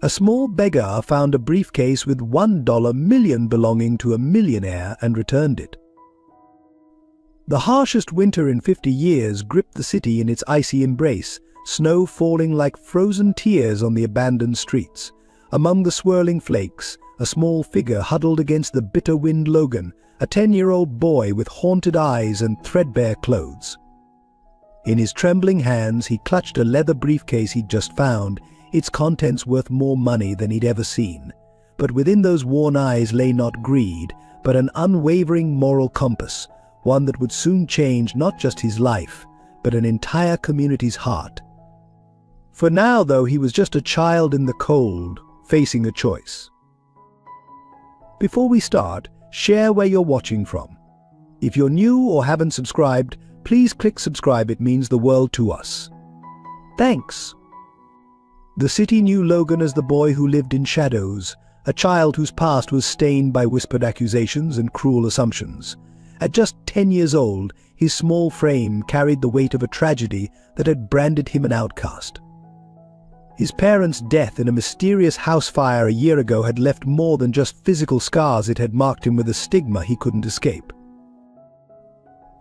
A small beggar found a briefcase with $1 million belonging to a millionaire and returned it. The harshest winter in 50 years gripped the city in its icy embrace, snow falling like frozen tears on the abandoned streets. Among the swirling flakes, a small figure huddled against the bitter wind. Logan, a 10-year-old boy with haunted eyes and threadbare clothes. In his trembling hands, he clutched a leather briefcase he'd just found, its contents worth more money than he'd ever seen. But within those worn eyes lay not greed, but an unwavering moral compass, one that would soon change not just his life, but an entire community's heart. For now, though, he was just a child in the cold, facing a choice. Before we start, share where you're watching from. If you're new or haven't subscribed, please click subscribe. It means the world to us. Thanks. The city knew Logan as the boy who lived in shadows, a child whose past was stained by whispered accusations and cruel assumptions. At just 10 years old, his small frame carried the weight of a tragedy that had branded him an outcast. His parents' death in a mysterious house fire a year ago had left more than just physical scars. It had marked him with a stigma he couldn't escape.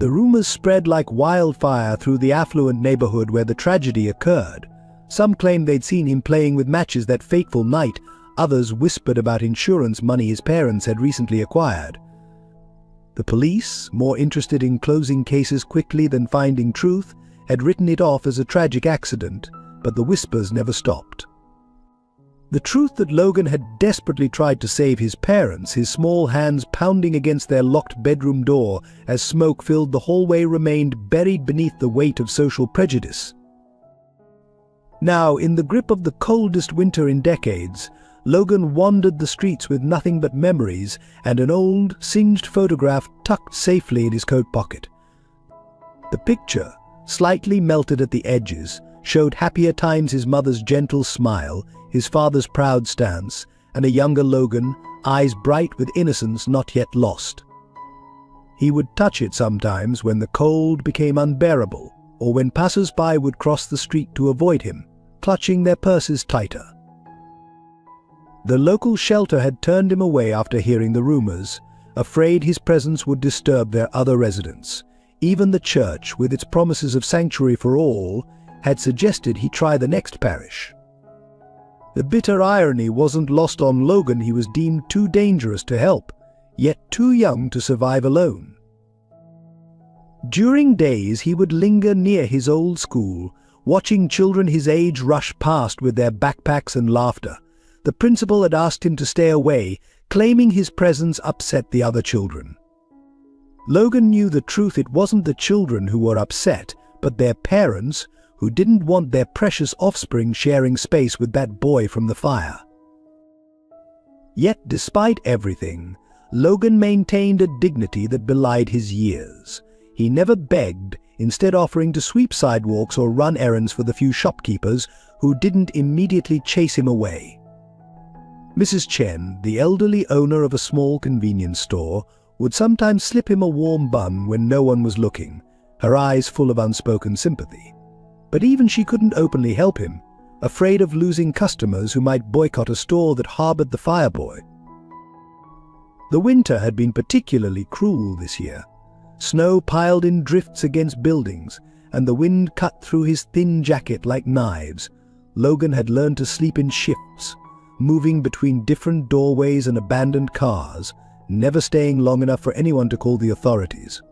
The rumors spread like wildfire through the affluent neighborhood where the tragedy occurred. Some claimed they'd seen him playing with matches that fateful night. Others whispered about insurance money his parents had recently acquired. The police, more interested in closing cases quickly than finding truth, had written it off as a tragic accident, but the whispers never stopped. The truth that Logan had desperately tried to save his parents, his small hands pounding against their locked bedroom door as smoke filled the hallway, remained buried beneath the weight of social prejudice. Now, in the grip of the coldest winter in decades, Logan wandered the streets with nothing but memories and an old, singed photograph tucked safely in his coat pocket. The picture, slightly melted at the edges, showed happier times, his mother's gentle smile, his father's proud stance, and a younger Logan, eyes bright with innocence not yet lost. He would touch it sometimes when the cold became unbearable, or when passers-by would cross the street to avoid him, clutching their purses tighter. The local shelter had turned him away after hearing the rumors, afraid his presence would disturb their other residents. Even the church, with its promises of sanctuary for all, had suggested he try the next parish. The bitter irony wasn't lost on Logan. He was deemed too dangerous to help, yet too young to survive alone. During days he would linger near his old school, watching children his age rush past with their backpacks and laughter. The principal had asked him to stay away, claiming his presence upset the other children. Logan knew the truth. It wasn't the children who were upset, but their parents, who didn't want their precious offspring sharing space with that boy from the fire. Yet, despite everything, Logan maintained a dignity that belied his years. He never begged, instead offering to sweep sidewalks or run errands for the few shopkeepers who didn't immediately chase him away. Mrs. Chen, the elderly owner of a small convenience store, would sometimes slip him a warm bun when no one was looking, her eyes full of unspoken sympathy. But even she couldn't openly help him, afraid of losing customers who might boycott a store that harbored the fireboy. The winter had been particularly cruel this year. Snow piled in drifts against buildings, and the wind cut through his thin jacket like knives. Logan had learned to sleep in shifts, moving between different doorways and abandoned cars, never staying long enough for anyone to call the authorities.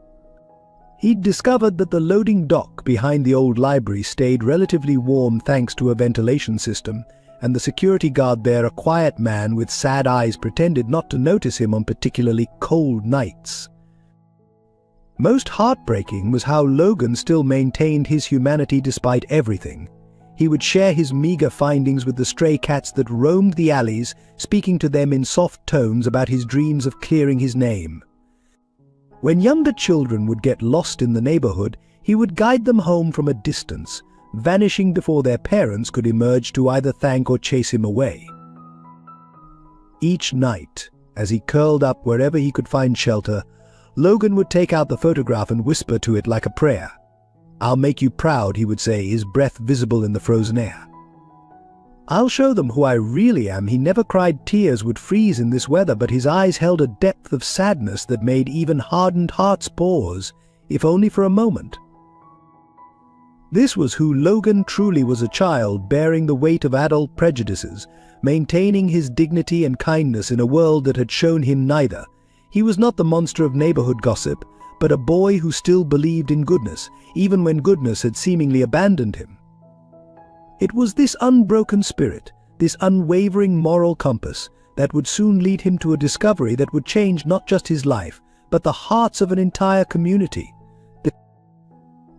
He'd discovered that the loading dock behind the old library stayed relatively warm thanks to a ventilation system, and the security guard there, a quiet man with sad eyes, pretended not to notice him on particularly cold nights. Most heartbreaking was how Logan still maintained his humanity despite everything. He would share his meager findings with the stray cats that roamed the alleys, speaking to them in soft tones about his dreams of clearing his name. When younger children would get lost in the neighborhood, he would guide them home from a distance, vanishing before their parents could emerge to either thank or chase him away. Each night, as he curled up wherever he could find shelter, Logan would take out the photograph and whisper to it like a prayer. "I'll make you proud," he would say, his breath visible in the frozen air. "I'll show them who I really am." He never cried tears would freeze in this weather, but his eyes held a depth of sadness that made even hardened hearts pause, if only for a moment. This was who Logan truly was, a child bearing the weight of adult prejudices, maintaining his dignity and kindness in a world that had shown him neither. He was not the monster of neighborhood gossip, but a boy who still believed in goodness, even when goodness had seemingly abandoned him. It was this unbroken spirit, this unwavering moral compass, that would soon lead him to a discovery that would change not just his life, but the hearts of an entire community.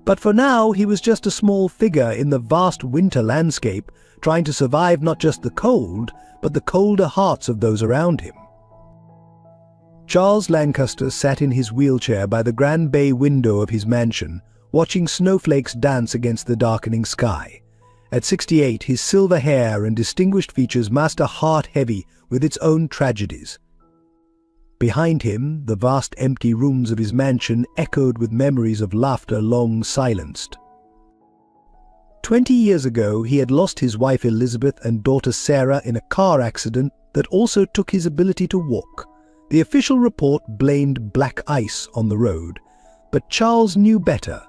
But for now, he was just a small figure in the vast winter landscape, trying to survive not just the cold, but the colder hearts of those around him. Charles Lancaster sat in his wheelchair by the grand bay window of his mansion, watching snowflakes dance against the darkening sky. At 68, his silver hair and distinguished features masked a heart heavy with its own tragedies. Behind him, the vast empty rooms of his mansion echoed with memories of laughter long silenced. 20 years ago, he had lost his wife Elizabeth and daughter Sarah in a car accident that also took his ability to walk. The official report blamed black ice on the road, but Charles knew better.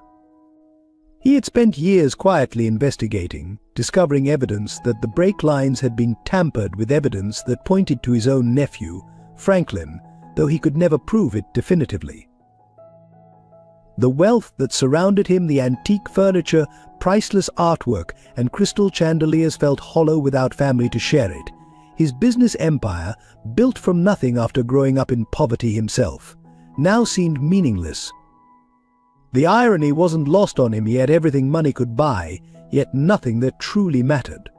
He had spent years quietly investigating, discovering evidence that the brake lines had been tampered with, evidence that pointed to his own nephew, Franklin, though he could never prove it definitively. The wealth that surrounded him, the antique furniture, priceless artwork, and crystal chandeliers, felt hollow without family to share it. His business empire, built from nothing after growing up in poverty himself, now seemed meaningless. The irony wasn't lost on him. He had everything money could buy, yet nothing that truly mattered.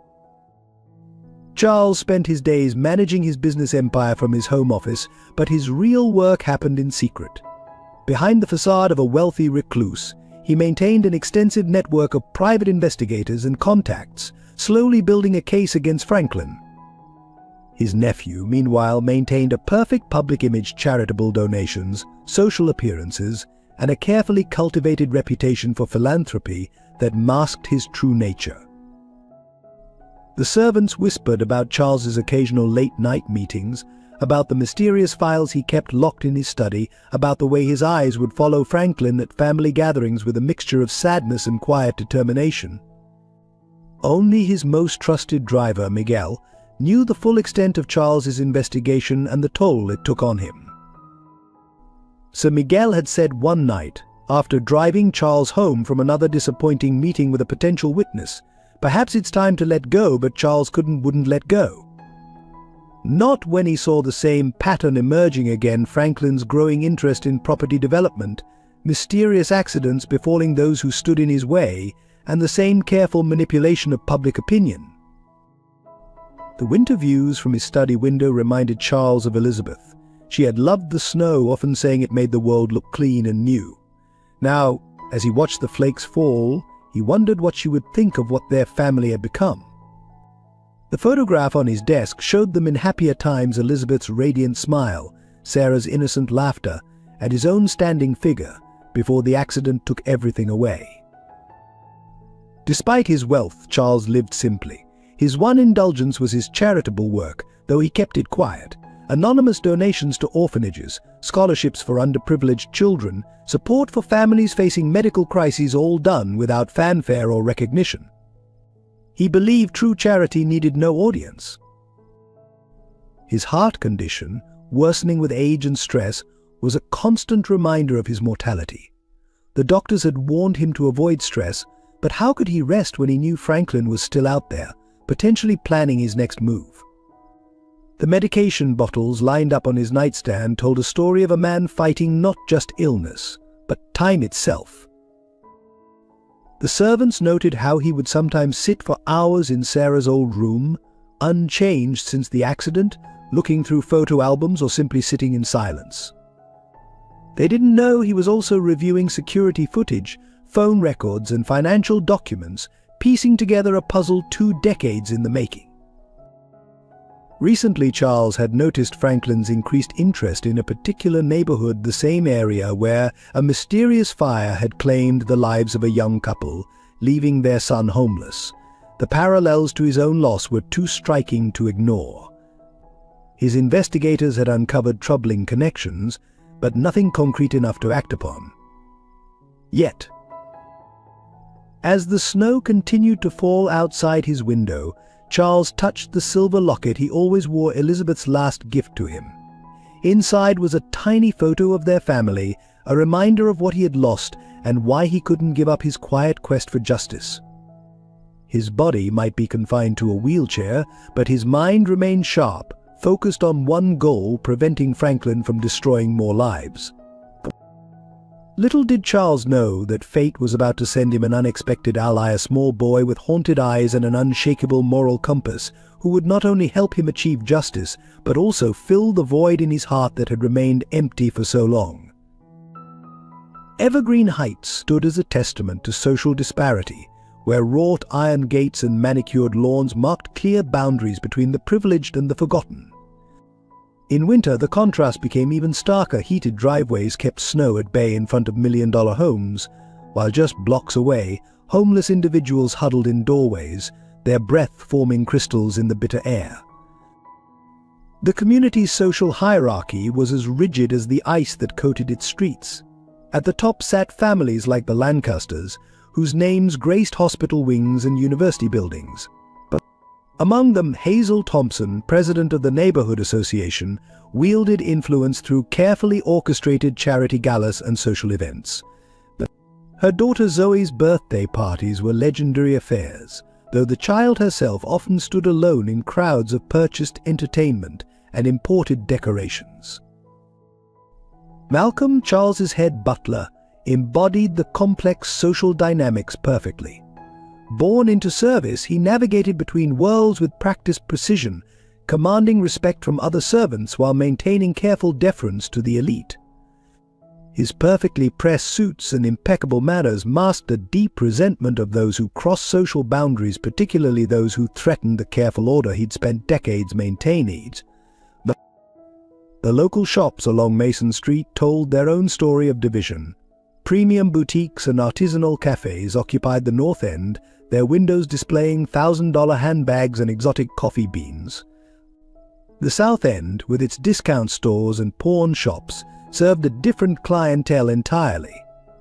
Charles spent his days managing his business empire from his home office, but his real work happened in secret. Behind the facade of a wealthy recluse, he maintained an extensive network of private investigators and contacts, slowly building a case against Franklin. His nephew, meanwhile, maintained a perfect public image, charitable donations, social appearances, and a carefully cultivated reputation for philanthropy that masked his true nature. The servants whispered about Charles's occasional late-night meetings, about the mysterious files he kept locked in his study, about the way his eyes would follow Franklin at family gatherings with a mixture of sadness and quiet determination. Only his most trusted driver, Miguel, knew the full extent of Charles's investigation and the toll it took on him. Sir Miguel had said one night, after driving Charles home from another disappointing meeting with a potential witness, "Perhaps it's time to let go," but Charles wouldn't let go. Not when he saw the same pattern emerging again: Franklin's growing interest in property development, mysterious accidents befalling those who stood in his way, and the same careful manipulation of public opinion. The winter views from his study window reminded Charles of Elizabeth. She had loved the snow, often saying it made the world look clean and new. Now, as he watched the flakes fall, he wondered what she would think of what their family had become. The photograph on his desk showed them in happier times: Elizabeth's radiant smile, Sarah's innocent laughter, and his own standing figure, before the accident took everything away. Despite his wealth, Charles lived simply. His one indulgence was his charitable work, though he kept it quiet. Anonymous donations to orphanages, scholarships for underprivileged children, support for families facing medical crises, all done without fanfare or recognition. He believed true charity needed no audience. His heart condition, worsening with age and stress, was a constant reminder of his mortality. The doctors had warned him to avoid stress, but how could he rest when he knew Franklin was still out there, potentially planning his next move? The medication bottles lined up on his nightstand told a story of a man fighting not just illness, but time itself. The servants noted how he would sometimes sit for hours in Sarah's old room, unchanged since the accident, looking through photo albums or simply sitting in silence. They didn't know he was also reviewing security footage, phone records, and financial documents, piecing together a puzzle 2 decades in the making. Recently, Charles had noticed Franklin's increased interest in a particular neighborhood, the same area where a mysterious fire had claimed the lives of a young couple, leaving their son homeless. the parallels to his own loss were too striking to ignore. His investigators had uncovered troubling connections, but nothing concrete enough to act upon. Yet, as the snow continued to fall outside his window, Charles touched the silver locket he always wore Elizabeth's last gift to him. Inside was a tiny photo of their family, a reminder of what he had lost and why he couldn't give up his quiet quest for justice. His body might be confined to a wheelchair, but his mind remained sharp, focused on one goal: preventing Franklin from destroying more lives. Little did Charles know that fate was about to send him an unexpected ally, a small boy with haunted eyes and an unshakable moral compass, who would not only help him achieve justice, but also fill the void in his heart that had remained empty for so long. Evergreen Heights stood as a testament to social disparity, where wrought iron gates and manicured lawns marked clear boundaries between the privileged and the forgotten. In winter, the contrast became even starker. Heated driveways kept snow at bay in front of million-dollar homes, while just blocks away, homeless individuals huddled in doorways, their breath forming crystals in the bitter air. The community's social hierarchy was as rigid as the ice that coated its streets. At the top sat families like the Lancasters, whose names graced hospital wings and university buildings. Among them, Hazel Thompson, president of the Neighborhood Association, wielded influence through carefully orchestrated charity galas and social events. Her daughter Zoe's birthday parties were legendary affairs, though the child herself often stood alone in crowds of purchased entertainment and imported decorations. Malcolm, Charles's head butler, embodied the complex social dynamics perfectly. Born into service, he navigated between worlds with practiced precision, commanding respect from other servants while maintaining careful deference to the elite. His perfectly pressed suits and impeccable manners masked a deep resentment of those who crossed social boundaries, particularly those who threatened the careful order he'd spent decades maintaining. The local shops along Mason Street told their own story of division. Premium boutiques and artisanal cafes occupied the North End, their windows displaying $1,000 handbags and exotic coffee beans. The South End, with its discount stores and pawn shops, served a different clientele entirely.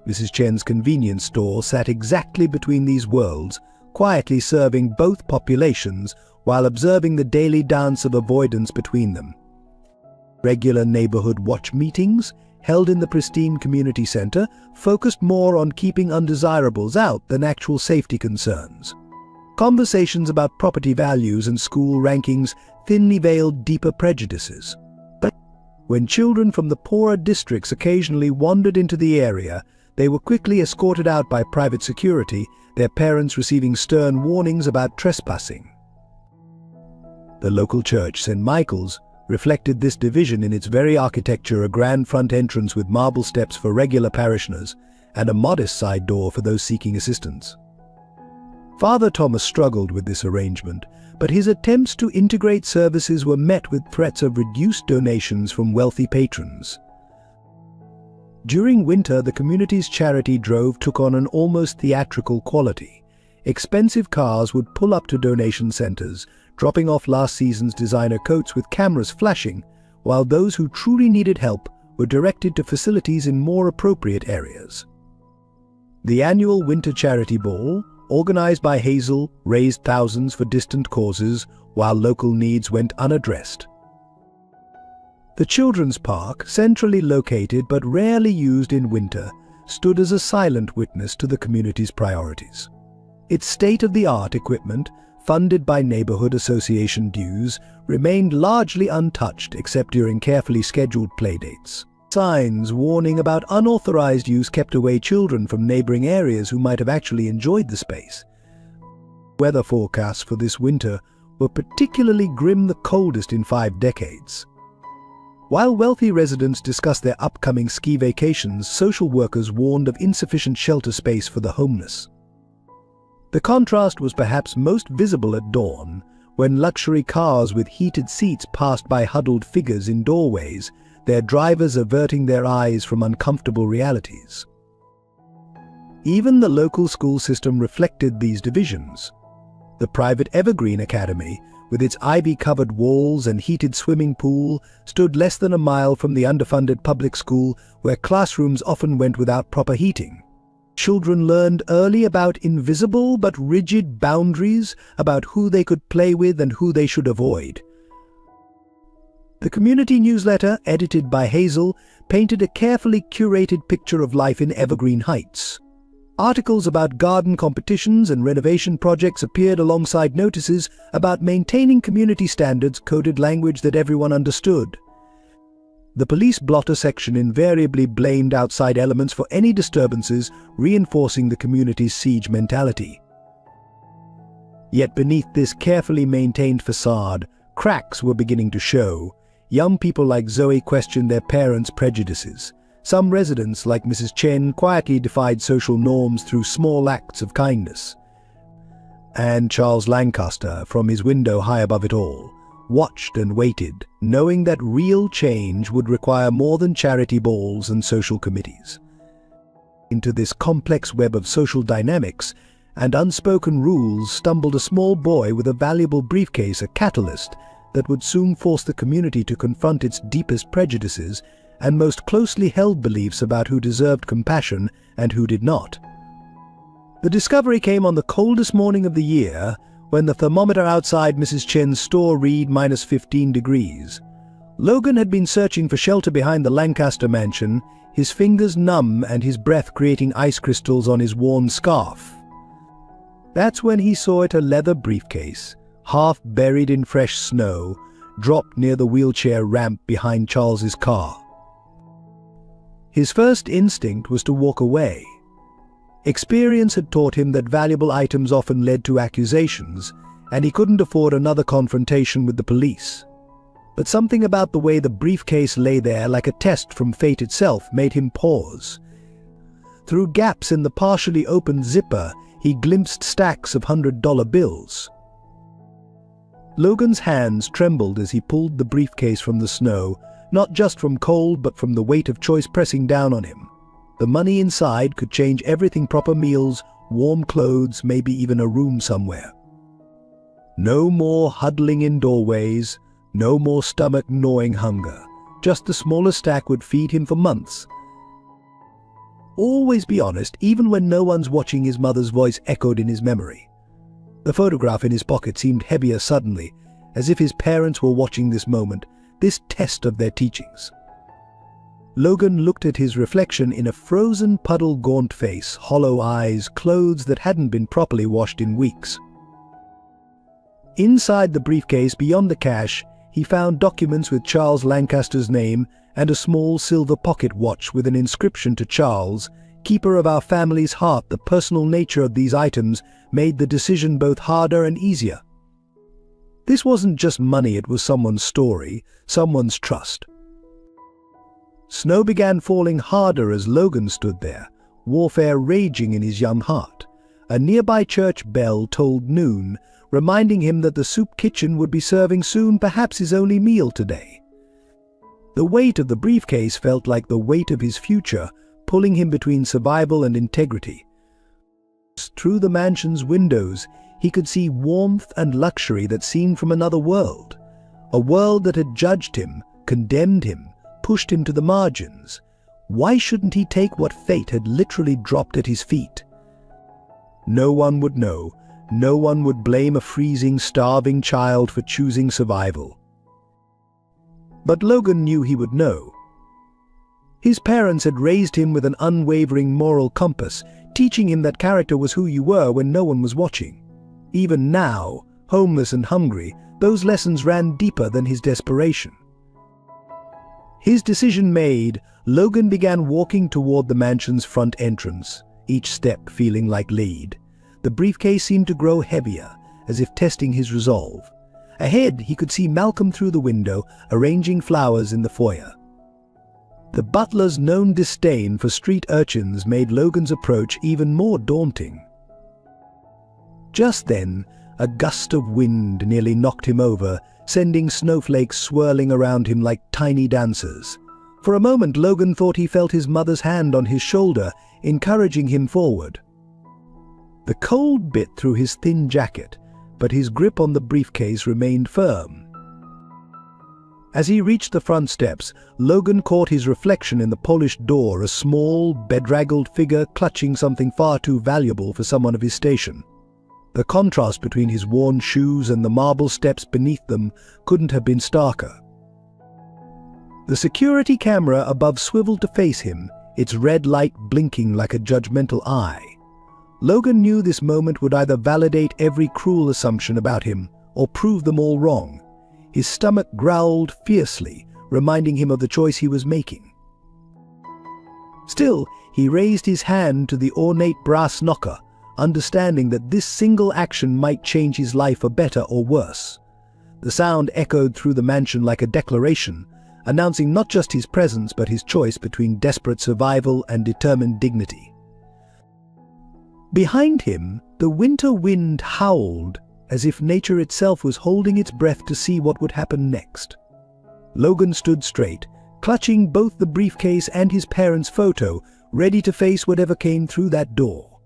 Mrs. Chen's convenience store sat exactly between these worlds, quietly serving both populations while observing the daily dance of avoidance between them. Regular neighborhood watch meetings, held in the pristine community center, focused more on keeping undesirables out than actual safety concerns. Conversations about property values and school rankings thinly veiled deeper prejudices. But when children from the poorer districts occasionally wandered into the area, they were quickly escorted out by private security, their parents receiving stern warnings about trespassing. The local church, St. Michael's, reflected this division in its very architecture: a grand front entrance with marble steps for regular parishioners and a modest side door for those seeking assistance. Father Thomas struggled with this arrangement, but his attempts to integrate services were met with threats of reduced donations from wealthy patrons. During winter, the community's charity drove took on an almost theatrical quality. Expensive cars would pull up to donation centers, dropping off last season's designer coats with cameras flashing, while those who truly needed help were directed to facilities in more appropriate areas. The annual Winter Charity Ball, organized by Hazel, raised thousands for distant causes, while local needs went unaddressed. The Children's Park, centrally located but rarely used in winter, stood as a silent witness to the community's priorities. Its state-of-the-art equipment, funded by neighborhood association dues, remained largely untouched except during carefully scheduled playdates. Signs warning about unauthorized use kept away children from neighboring areas who might have actually enjoyed the space. Weather forecasts for this winter were particularly grim, the coldest in 5 decades. While wealthy residents discussed their upcoming ski vacations, social workers warned of insufficient shelter space for the homeless. The contrast was perhaps most visible at dawn, when luxury cars with heated seats passed by huddled figures in doorways, their drivers averting their eyes from uncomfortable realities. Even the local school system reflected these divisions. The private Evergreen Academy, with its ivy-covered walls and heated swimming pool, stood less than a mile from the underfunded public school where classrooms often went without proper heating. Children learned early about invisible but rigid boundaries, about who they could play with and who they should avoid. The community newsletter, edited by Hazel, painted a carefully curated picture of life in Evergreen Heights. Articles about garden competitions and renovation projects appeared alongside notices about maintaining community standards, coded language that everyone understood. The police blotter section invariably blamed outside elements for any disturbances, reinforcing the community's siege mentality. Yet beneath this carefully maintained facade, cracks were beginning to show. Young people like Zoe questioned their parents' prejudices. Some residents, like Mrs. Chen, quietly defied social norms through small acts of kindness. And Charles Lancaster, from his window high above it all, watched and waited, knowing that real change would require more than charity balls and social committees. Into this complex web of social dynamics and unspoken rules stumbled a small boy with a valuable briefcase, a catalyst that would soon force the community to confront its deepest prejudices and most closely held beliefs about who deserved compassion and who did not. The discovery came on the coldest morning of the year, when the thermometer outside Mrs. Chen's store read -15 degrees. Logan had been searching for shelter behind the Lancaster mansion, his fingers numb and his breath creating ice crystals on his worn scarf. That's when he saw it, a leather briefcase, half buried in fresh snow, dropped near the wheelchair ramp behind Charles's car. His first instinct was to walk away. Experience had taught him that valuable items often led to accusations, and he couldn't afford another confrontation with the police. But something about the way the briefcase lay there like a test from fate itself made him pause. Through gaps in the partially opened zipper, he glimpsed stacks of $100 bills. Logan's hands trembled as he pulled the briefcase from the snow, not just from cold but from the weight of choice pressing down on him. The money inside could change everything: proper meals, warm clothes, maybe even a room somewhere. No more huddling in doorways, no more stomach-gnawing hunger. Just the smallest stack would feed him for months. Always be honest, even when no one's watching, his mother's voice echoed in his memory. The photograph in his pocket seemed heavier suddenly, as if his parents were watching this moment, this test of their teachings. Logan looked at his reflection in a frozen puddle, gaunt face, hollow eyes, clothes that hadn't been properly washed in weeks. Inside the briefcase, beyond the cash, he found documents with Charles Lancaster's name and a small silver pocket watch with an inscription to Charles, keeper of our family's heart. The personal nature of these items made the decision both harder and easier. This wasn't just money, it was someone's story, someone's trust. Snow began falling harder as Logan stood there, warfare raging in his young heart. A nearby church bell tolled noon, reminding him that the soup kitchen would be serving soon, perhaps his only meal today. The weight of the briefcase felt like the weight of his future, pulling him between survival and integrity. Through the mansion's windows, he could see warmth and luxury that seemed from another world, a world that had judged him, condemned him, pushed him to the margins. Why shouldn't he take what fate had literally dropped at his feet? No one would know. No one would blame a freezing, starving child for choosing survival. But Logan knew he would know. His parents had raised him with an unwavering moral compass, teaching him that character was who you were when no one was watching. Even now, homeless and hungry, those lessons ran deeper than his desperation. His decision made, Logan began walking toward the mansion's front entrance, each step feeling like lead. The briefcase seemed to grow heavier, as if testing his resolve. Ahead, he could see Malcolm through the window, arranging flowers in the foyer. The butler's known disdain for street urchins made Logan's approach even more daunting. Just then, a gust of wind nearly knocked him over, sending snowflakes swirling around him like tiny dancers. For a moment, Logan thought he felt his mother's hand on his shoulder, encouraging him forward. The cold bit through his thin jacket, but his grip on the briefcase remained firm. As he reached the front steps, Logan caught his reflection in the polished door, a small, bedraggled figure clutching something far too valuable for someone of his station. The contrast between his worn shoes and the marble steps beneath them couldn't have been starker. The security camera above swiveled to face him, its red light blinking like a judgmental eye. Logan knew this moment would either validate every cruel assumption about him or prove them all wrong. His stomach growled fiercely, reminding him of the choice he was making. Still, he raised his hand to the ornate brass knocker, understanding that this single action might change his life for better or worse. The sound echoed through the mansion like a declaration, announcing not just his presence but his choice between desperate survival and determined dignity. Behind him, the winter wind howled, as if nature itself was holding its breath to see what would happen next. Logan stood straight, clutching both the briefcase and his parents' photo, ready to face whatever came through that door.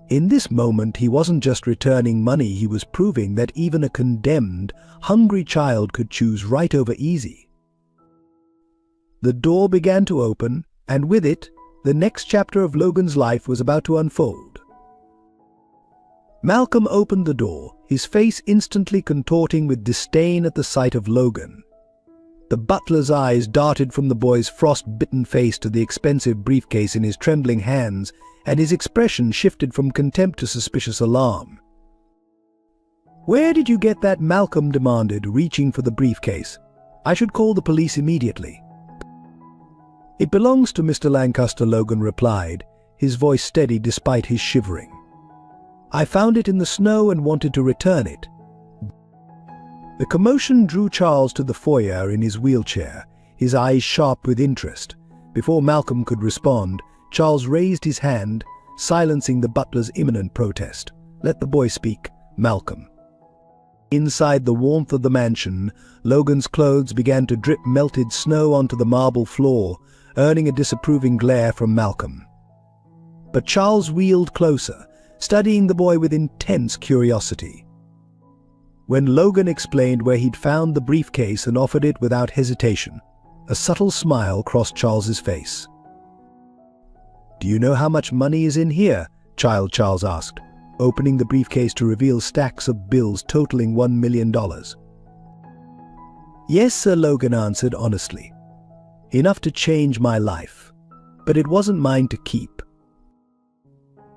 In this moment, he wasn't just returning money, he was proving that even a condemned, hungry child could choose right over easy. The door began to open, and with it, the next chapter of Logan's life was about to unfold. Malcolm opened the door, his face instantly contorting with disdain at the sight of Logan. The butler's eyes darted from the boy's frost-bitten face to the expensive briefcase in his trembling hands, and his expression shifted from contempt to suspicious alarm. "Where did you get that?" Malcolm demanded, reaching for the briefcase. "I should call the police immediately." "It belongs to Mr. Lancaster," Logan replied, his voice steady despite his shivering. "I found it in the snow and wanted to return it." The commotion drew Charles to the foyer in his wheelchair, his eyes sharp with interest. Before Malcolm could respond, Charles raised his hand, silencing the butler's imminent protest. "Let the boy speak, Malcolm." Inside the warmth of the mansion, Logan's clothes began to drip melted snow onto the marble floor, earning a disapproving glare from Malcolm. But Charles wheeled closer, studying the boy with intense curiosity. When Logan explained where he'd found the briefcase and offered it without hesitation, a subtle smile crossed Charles's face. "Do you know how much money is in here?" Charles asked, opening the briefcase to reveal stacks of bills totaling $1 million. "Yes, sir," Logan answered honestly. "Enough to change my life. But it wasn't mine to keep."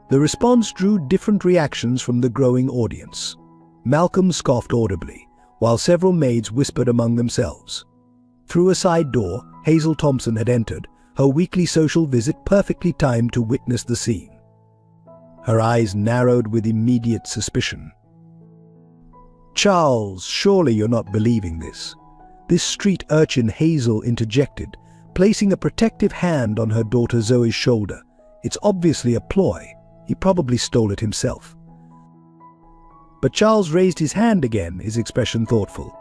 The response drew different reactions from the growing audience. Malcolm scoffed audibly, while several maids whispered among themselves. Through a side door, Hazel Thompson had entered, her weekly social visit perfectly timed to witness the scene. Her eyes narrowed with immediate suspicion. "Charles, surely you're not believing this." This street urchin Hazel interjected, placing a protective hand on her daughter Zoe's shoulder. "It's obviously a ploy. He probably stole it himself." But Charles raised his hand again, his expression thoughtful.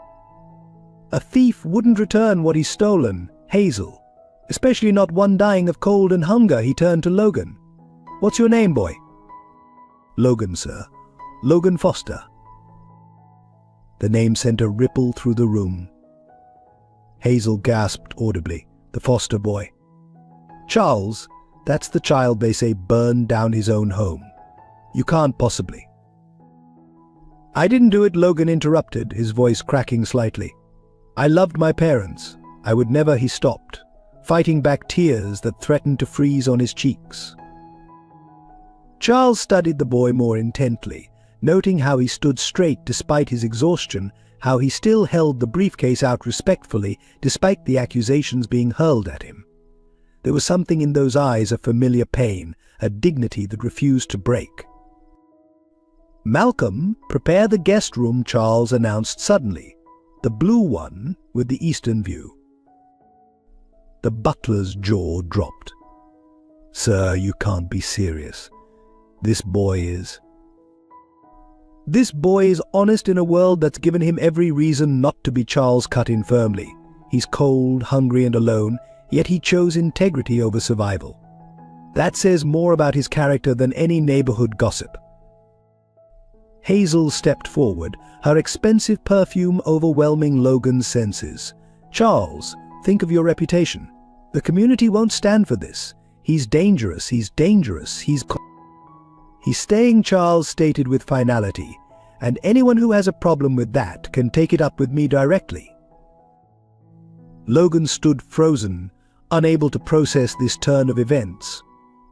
"A thief wouldn't return what he's stolen, Hazel. Especially not one dying of cold and hunger." He turned to Logan. "What's your name, boy?" "Logan, sir. Logan Foster." The name sent a ripple through the room. Hazel gasped audibly. "The Foster boy." "Charles, that's the child they say burned down his own home. You can't possibly." "I didn't do it," Logan interrupted, his voice cracking slightly. "I loved my parents. I would never." He stopped, fighting back tears that threatened to freeze on his cheeks. Charles studied the boy more intently, noting how he stood straight despite his exhaustion, how he still held the briefcase out respectfully despite the accusations being hurled at him. There was something in those eyes of familiar pain, a dignity that refused to break. "Malcolm, prepare the guest room," Charles announced suddenly. "The blue one with the eastern view." The butler's jaw dropped. "Sir, you can't be serious. This boy is honest in a world that's given him every reason not to be." Charles cut in firmly. "He's cold, hungry, and alone, yet he chose integrity over survival. That says more about his character than any neighborhood gossip." Hazel stepped forward, her expensive perfume overwhelming Logan's senses. "Charles, think of your reputation. The community won't stand for this. He's dangerous, he's dangerous, he's staying," Charles stated with finality, "and anyone who has a problem with that can take it up with me directly." Logan stood frozen, unable to process this turn of events.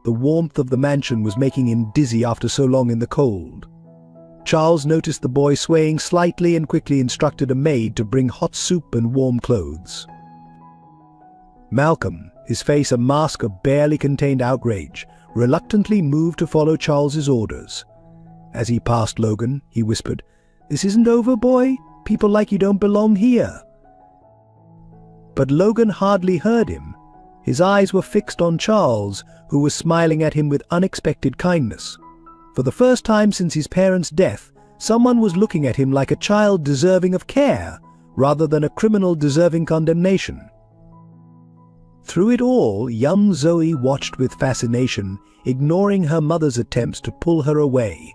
The warmth of the mansion was making him dizzy after so long in the cold. Charles noticed the boy swaying slightly and quickly instructed a maid to bring hot soup and warm clothes. Malcolm, his face a mask of barely contained outrage, reluctantly moved to follow Charles's orders. As he passed Logan, he whispered, "This isn't over, boy. People like you don't belong here." But Logan hardly heard him. His eyes were fixed on Charles, who was smiling at him with unexpected kindness. For the first time since his parents' death, someone was looking at him like a child deserving of care, rather than a criminal deserving condemnation. Through it all, young Zoe watched with fascination, ignoring her mother's attempts to pull her away.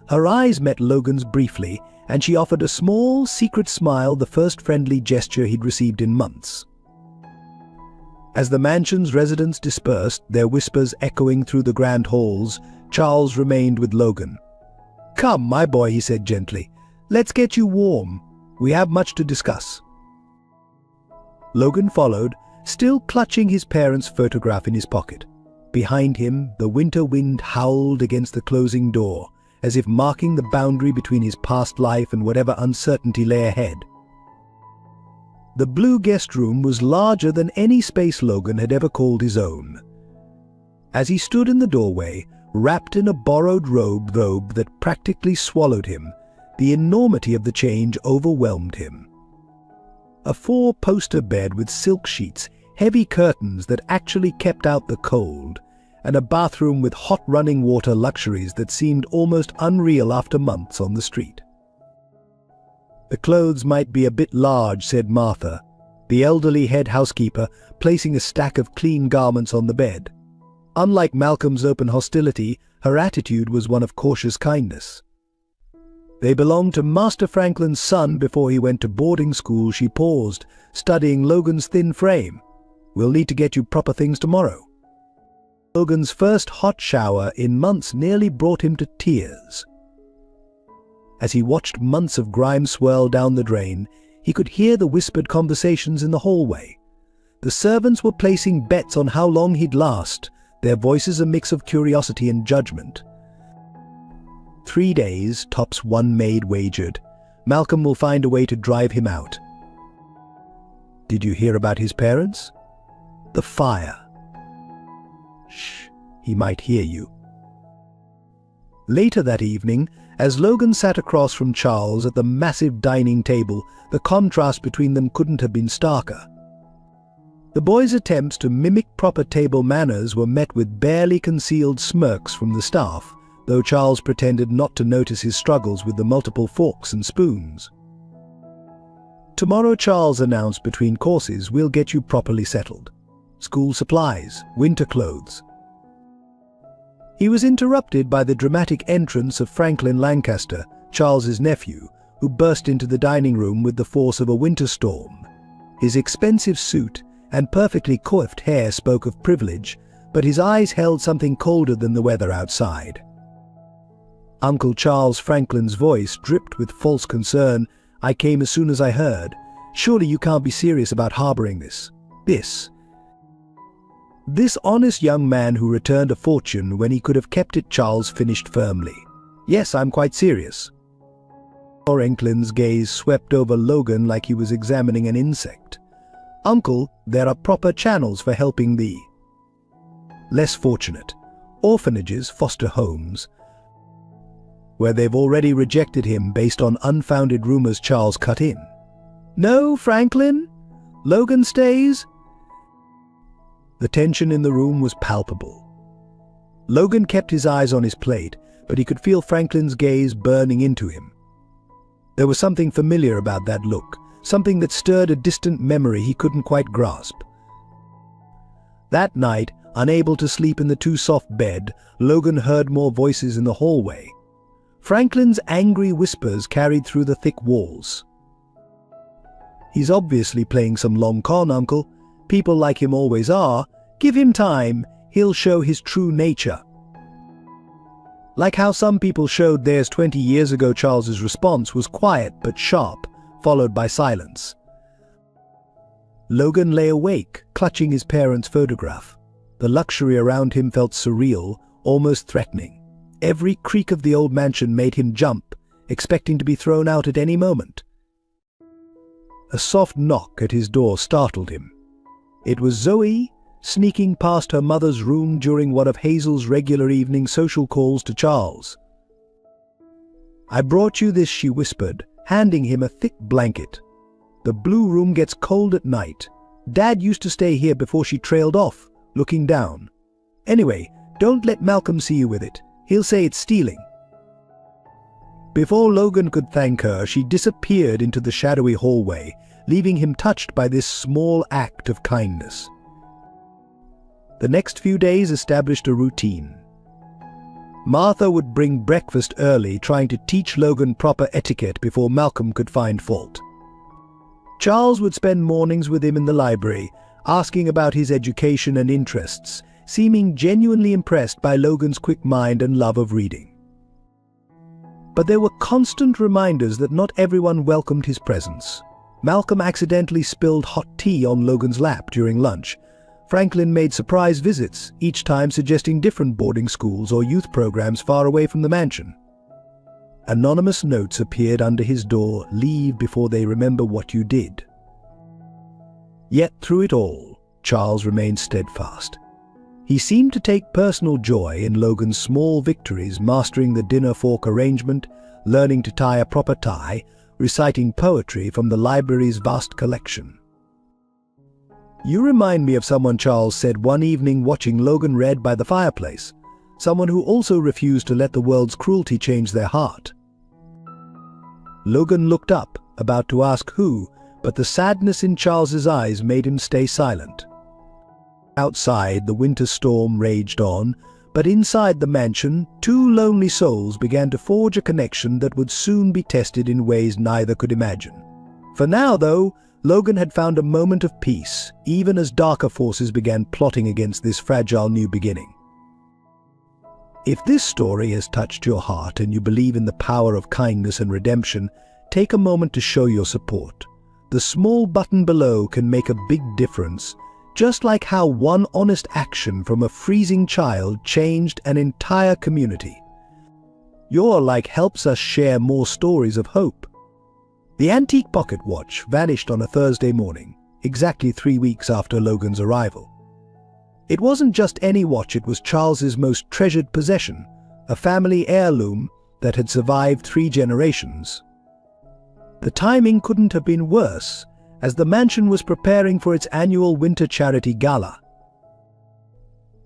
Her eyes met Logan's briefly, and she offered a small, secret smile, the first friendly gesture he'd received in months. As the mansion's residents dispersed, their whispers echoing through the grand halls, Charles remained with Logan. "Come, my boy," he said gently. "Let's get you warm. We have much to discuss." Logan followed, still clutching his parents' photograph in his pocket. Behind him, the winter wind howled against the closing door, as if marking the boundary between his past life and whatever uncertainty lay ahead. The blue guest room was larger than any space Logan had ever called his own. As he stood in the doorway, wrapped in a borrowed robe that practically swallowed him, the enormity of the change overwhelmed him. A four-poster bed with silk sheets, heavy curtains that actually kept out the cold, and a bathroom with hot running water luxuries that seemed almost unreal after months on the street. "The clothes might be a bit large," said Martha, the elderly head housekeeper, placing a stack of clean garments on the bed. Unlike Malcolm's open hostility, her attitude was one of cautious kindness. "They belonged to Master Franklin's son before he went to boarding school," she paused, studying Logan's thin frame. "We'll need to get you proper things tomorrow." Logan's first hot shower in months nearly brought him to tears. As he watched months of grime swirl down the drain, he could hear the whispered conversations in the hallway. The servants were placing bets on how long he'd last, their voices a mix of curiosity and judgment. 3 days, tops one maid wagered. Malcolm will find a way to drive him out. "Did you hear about his parents?" "The fire." "Shh, he might hear you." Later that evening, as Logan sat across from Charles at the massive dining table, the contrast between them couldn't have been starker. The boy's attempts to mimic proper table manners were met with barely concealed smirks from the staff, though Charles pretended not to notice his struggles with the multiple forks and spoons. "Tomorrow," Charles announced between courses, "we'll get you properly settled. School supplies, winter clothes." He was interrupted by the dramatic entrance of Franklin Lancaster, Charles's nephew, who burst into the dining room with the force of a winter storm. His expensive suit and perfectly coiffed hair spoke of privilege, but his eyes held something colder than the weather outside. Uncle Charles Franklin's voice dripped with false concern. "I came as soon as I heard. Surely you can't be serious about harboring this. This honest young man who returned a fortune when he could have kept it," Charles finished firmly. "Yes, I'm quite serious." Franklin's gaze swept over Logan like he was examining an insect. "Uncle, there are proper channels for helping the less fortunate. Orphanages, foster homes, where they've already rejected him based on unfounded rumors," Charles cut in. "No, Franklin? Logan stays?" The tension in the room was palpable. Logan kept his eyes on his plate, but he could feel Franklin's gaze burning into him. There was something familiar about that look, something that stirred a distant memory he couldn't quite grasp. That night, unable to sleep in the too-soft bed, Logan heard more voices in the hallway. Franklin's angry whispers carried through the thick walls. "He's obviously playing some long con, Uncle. People like him always are. Give him time, he'll show his true nature." Like how some people showed theirs 20 years ago, Charles's response was quiet but sharp, followed by silence. Logan lay awake, clutching his parents' photograph. The luxury around him felt surreal, almost threatening. Every creak of the old mansion made him jump, expecting to be thrown out at any moment. A soft knock at his door startled him. It was Zoe, sneaking past her mother's room during one of Hazel's regular evening social calls to Charles. "I brought you this," she whispered, handing him a thick blanket. "The blue room gets cold at night. Dad used to stay here before she trailed off," looking down. "Anyway, don't let Malcolm see you with it. He'll say it's stealing." Before Logan could thank her, she disappeared into the shadowy hallway, leaving him touched by this small act of kindness. The next few days established a routine. Martha would bring breakfast early, trying to teach Logan proper etiquette before Malcolm could find fault. Charles would spend mornings with him in the library, asking about his education and interests, seeming genuinely impressed by Logan's quick mind and love of reading. But there were constant reminders that not everyone welcomed his presence. Malcolm accidentally spilled hot tea on Logan's lap during lunch. Franklin made surprise visits, each time suggesting different boarding schools or youth programs far away from the mansion. Anonymous notes appeared under his door, "Leave before they remember what you did." Yet through it all, Charles remained steadfast. He seemed to take personal joy in Logan's small victories, mastering the dinner fork arrangement, learning to tie a proper tie, reciting poetry from the library's vast collection. "You remind me of someone," Charles said one evening watching Logan read by the fireplace, "someone who also refused to let the world's cruelty change their heart." Logan looked up, about to ask who, but the sadness in Charles's eyes made him stay silent. Outside, the winter storm raged on, but inside the mansion, two lonely souls began to forge a connection that would soon be tested in ways neither could imagine. For now, though, Logan had found a moment of peace, even as darker forces began plotting against this fragile new beginning. If this story has touched your heart and you believe in the power of kindness and redemption, take a moment to show your support. The small button below can make a big difference, just like how one honest action from a freezing child changed an entire community. Your like helps us share more stories of hope. The antique pocket watch vanished on a Thursday morning, exactly 3 weeks after Logan's arrival. It wasn't just any watch, it was Charles's most treasured possession, a family heirloom that had survived 3 generations. The timing couldn't have been worse, as the mansion was preparing for its annual winter charity gala.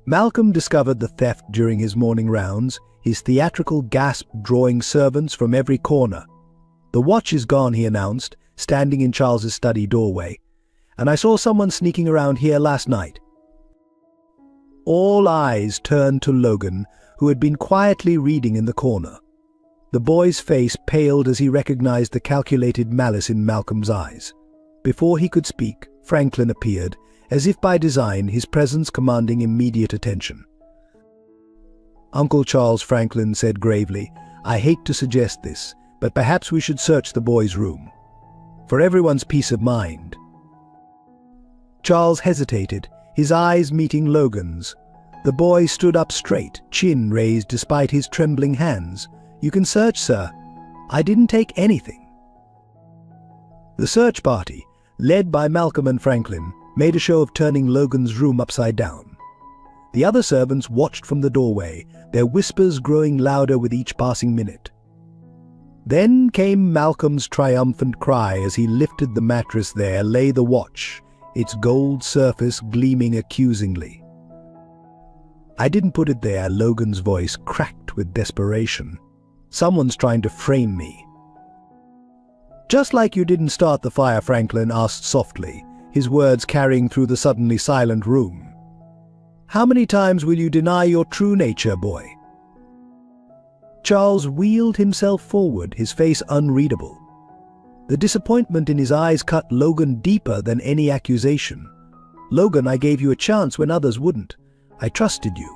Malcolm discovered the theft during his morning rounds, his theatrical gasp drawing servants from every corner. "The watch is gone," he announced, standing in Charles's study doorway, "and I saw someone sneaking around here last night." All eyes turned to Logan, who had been quietly reading in the corner. The boy's face paled as he recognized the calculated malice in Malcolm's eyes. Before he could speak, Franklin appeared, as if by design, his presence commanding immediate attention. "Uncle Charles," Franklin said gravely, "I hate to suggest this, but perhaps we should search the boy's room. For everyone's peace of mind." Charles hesitated, his eyes meeting Logan's. The boy stood up straight, chin raised despite his trembling hands. "You can search, sir. I didn't take anything." The search party, led by Malcolm and Franklin, made a show of turning Logan's room upside down. The other servants watched from the doorway, their whispers growing louder with each passing minute. Then came Malcolm's triumphant cry as he lifted the mattress. There lay the watch, its gold surface gleaming accusingly. "I didn't put it there," Logan's voice cracked with desperation. "Someone's trying to frame me." "Just like you didn't start the fire," Franklin asked softly, his words carrying through the suddenly silent room. "How many times will you deny your true nature, boy?" Charles wheeled himself forward, his face unreadable. The disappointment in his eyes cut Logan deeper than any accusation. "Logan, I gave you a chance when others wouldn't. I trusted you."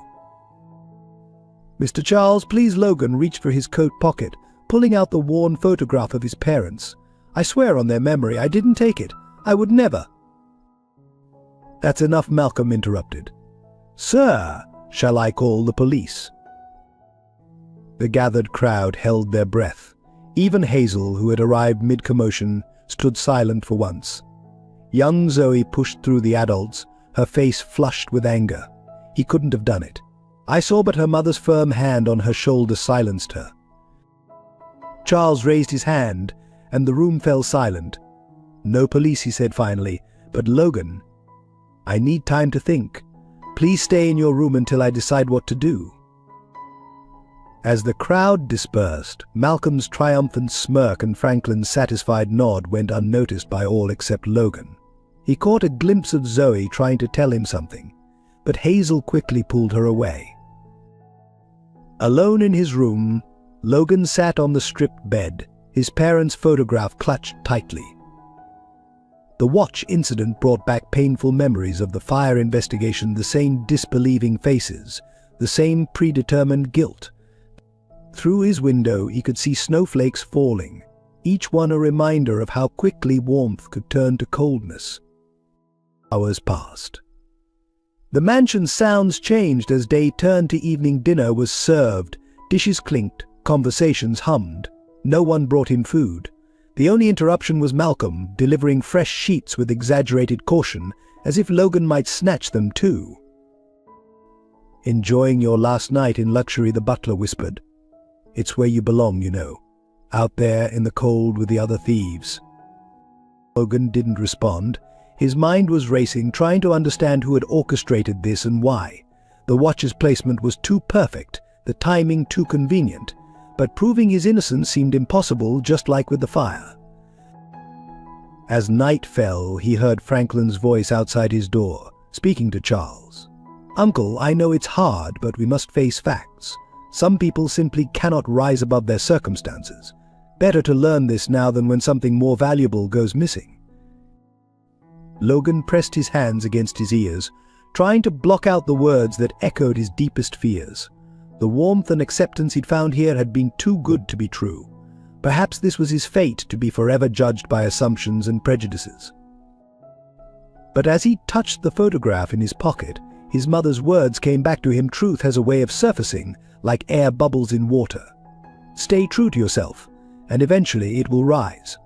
"Mr. Charles, please." Logan reached for his coat pocket, pulling out the worn photograph of his parents. "I swear on their memory, I didn't take it. I would never." "That's enough," Malcolm interrupted. "Sir, shall I call the police?" The gathered crowd held their breath. Even Hazel, who had arrived mid-commotion, stood silent for once. Young Zoe pushed through the adults, her face flushed with anger. He couldn't have done it. I saw, but her mother's firm hand on her shoulder silenced her. Charles raised his hand, and the room fell silent. "No police," he said finally, "but Logan, I need time to think. Please stay in your room until I decide what to do." As the crowd dispersed, Malcolm's triumphant smirk and Franklin's satisfied nod went unnoticed by all except Logan. He caught a glimpse of Zoe trying to tell him something, but Hazel quickly pulled her away. Alone in his room, Logan sat on the stripped bed, his parents' photograph clutched tightly. The watch incident brought back painful memories of the fire investigation, the same disbelieving faces, the same predetermined guilt. Through his window he could see snowflakes falling, each one a reminder of how quickly warmth could turn to coldness. Hours passed. The mansion's sounds changed as day turned to evening. Dinner was served, dishes clinked, conversations hummed. No one brought him food. The only interruption was Malcolm, delivering fresh sheets with exaggerated caution, as if Logan might snatch them too. "Enjoying your last night in luxury," the butler whispered. "It's where you belong, you know. Out there in the cold with the other thieves." Logan didn't respond. His mind was racing, trying to understand who had orchestrated this and why. The watch's placement was too perfect, the timing too convenient, but proving his innocence seemed impossible, just like with the fire. As night fell, he heard Franklin's voice outside his door, speaking to Charles. "Uncle, I know it's hard, but we must face facts. Some people simply cannot rise above their circumstances. Better to learn this now than when something more valuable goes missing." Logan pressed his hands against his ears, trying to block out the words that echoed his deepest fears. The warmth and acceptance he'd found here had been too good to be true. Perhaps this was his fate, to be forever judged by assumptions and prejudices. But as he touched the photograph in his pocket, his mother's words came back to him. Truth has a way of surfacing, like air bubbles in water. Stay true to yourself, and eventually it will rise.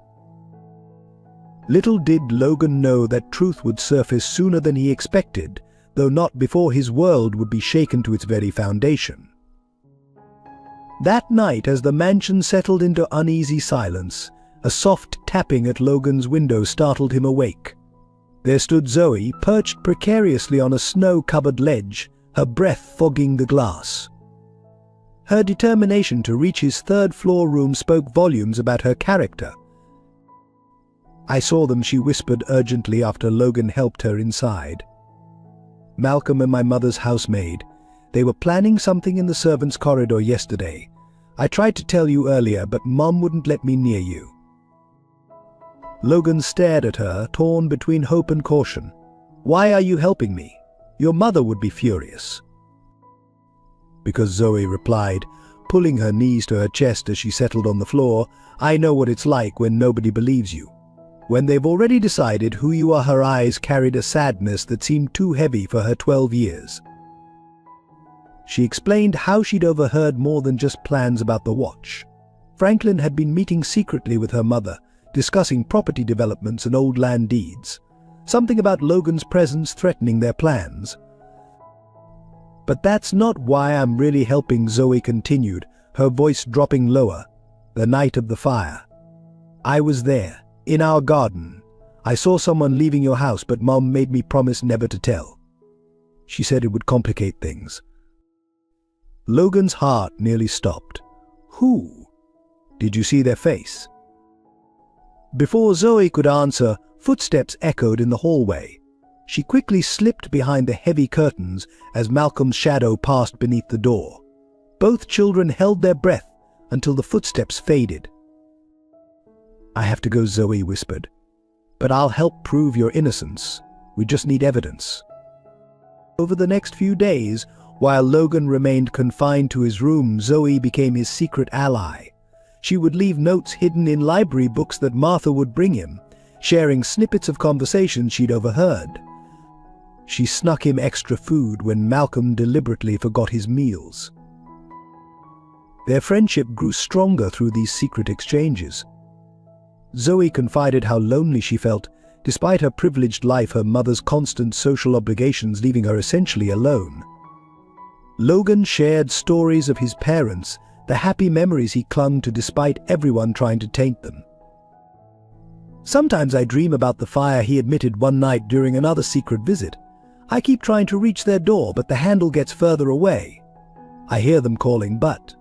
Little did Logan know that truth would surface sooner than he expected, though not before his world would be shaken to its very foundation. That night, as the mansion settled into uneasy silence, a soft tapping at Logan's window startled him awake. There stood Zoe, perched precariously on a snow-covered ledge, her breath fogging the glass. Her determination to reach his third-floor room spoke volumes about her character. "I saw them," she whispered urgently after Logan helped her inside. "Malcolm and my mother's housemaid. They were planning something in the servants' corridor yesterday. I tried to tell you earlier, but Mom wouldn't let me near you." Logan stared at her, torn between hope and caution. "Why are you helping me? Your mother would be furious." "Because," Zoe replied, pulling her knees to her chest as she settled on the floor, "I know what it's like when nobody believes you. When they've already decided who you are." Her eyes carried a sadness that seemed too heavy for her 12 years. She explained how she'd overheard more than just plans about the watch. Franklin had been meeting secretly with her mother, discussing property developments and old land deeds. Something about Logan's presence threatening their plans. "But that's not why I'm really helping," Zoe continued, her voice dropping lower. "The night of the fire. I was there, in our garden. I saw someone leaving your house, but Mom made me promise never to tell. She said it would complicate things." Logan's heart nearly stopped. "Who? Did you see their face?" Before Zoe could answer, footsteps echoed in the hallway. She quickly slipped behind the heavy curtains as Malcolm's shadow passed beneath the door. Both children held their breath until the footsteps faded. "I have to go," Zoe whispered. "But I'll help prove your innocence. We just need evidence." Over the next few days, while Logan remained confined to his room, Zoe became his secret ally. She would leave notes hidden in library books that Martha would bring him, sharing snippets of conversations she'd overheard. She snuck him extra food when Malcolm deliberately forgot his meals. Their friendship grew stronger through these secret exchanges. Zoe confided how lonely she felt. Despite her privileged life, her mother's constant social obligations leaving her essentially alone. Logan shared stories of his parents, the happy memories he clung to despite everyone trying to taint them. "Sometimes I dream about the fire," he admitted one night during another secret visit. "I keep trying to reach their door, but the handle gets further away. I hear them calling, but..."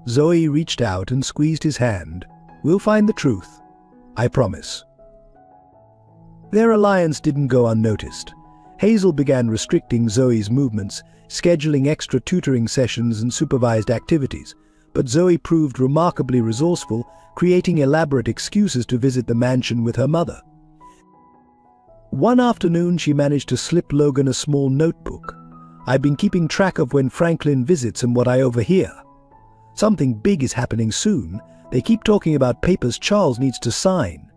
Zoe reached out and squeezed his hand. "We'll find the truth. I promise." Their alliance didn't go unnoticed. Hazel began restricting Zoe's movements, scheduling extra tutoring sessions and supervised activities, but Zoe proved remarkably resourceful, creating elaborate excuses to visit the mansion with her mother. One afternoon, she managed to slip Logan a small notebook. "I've been keeping track of when Franklin visits and what I overhear. Something big is happening soon. They keep talking about papers Charles needs to sign."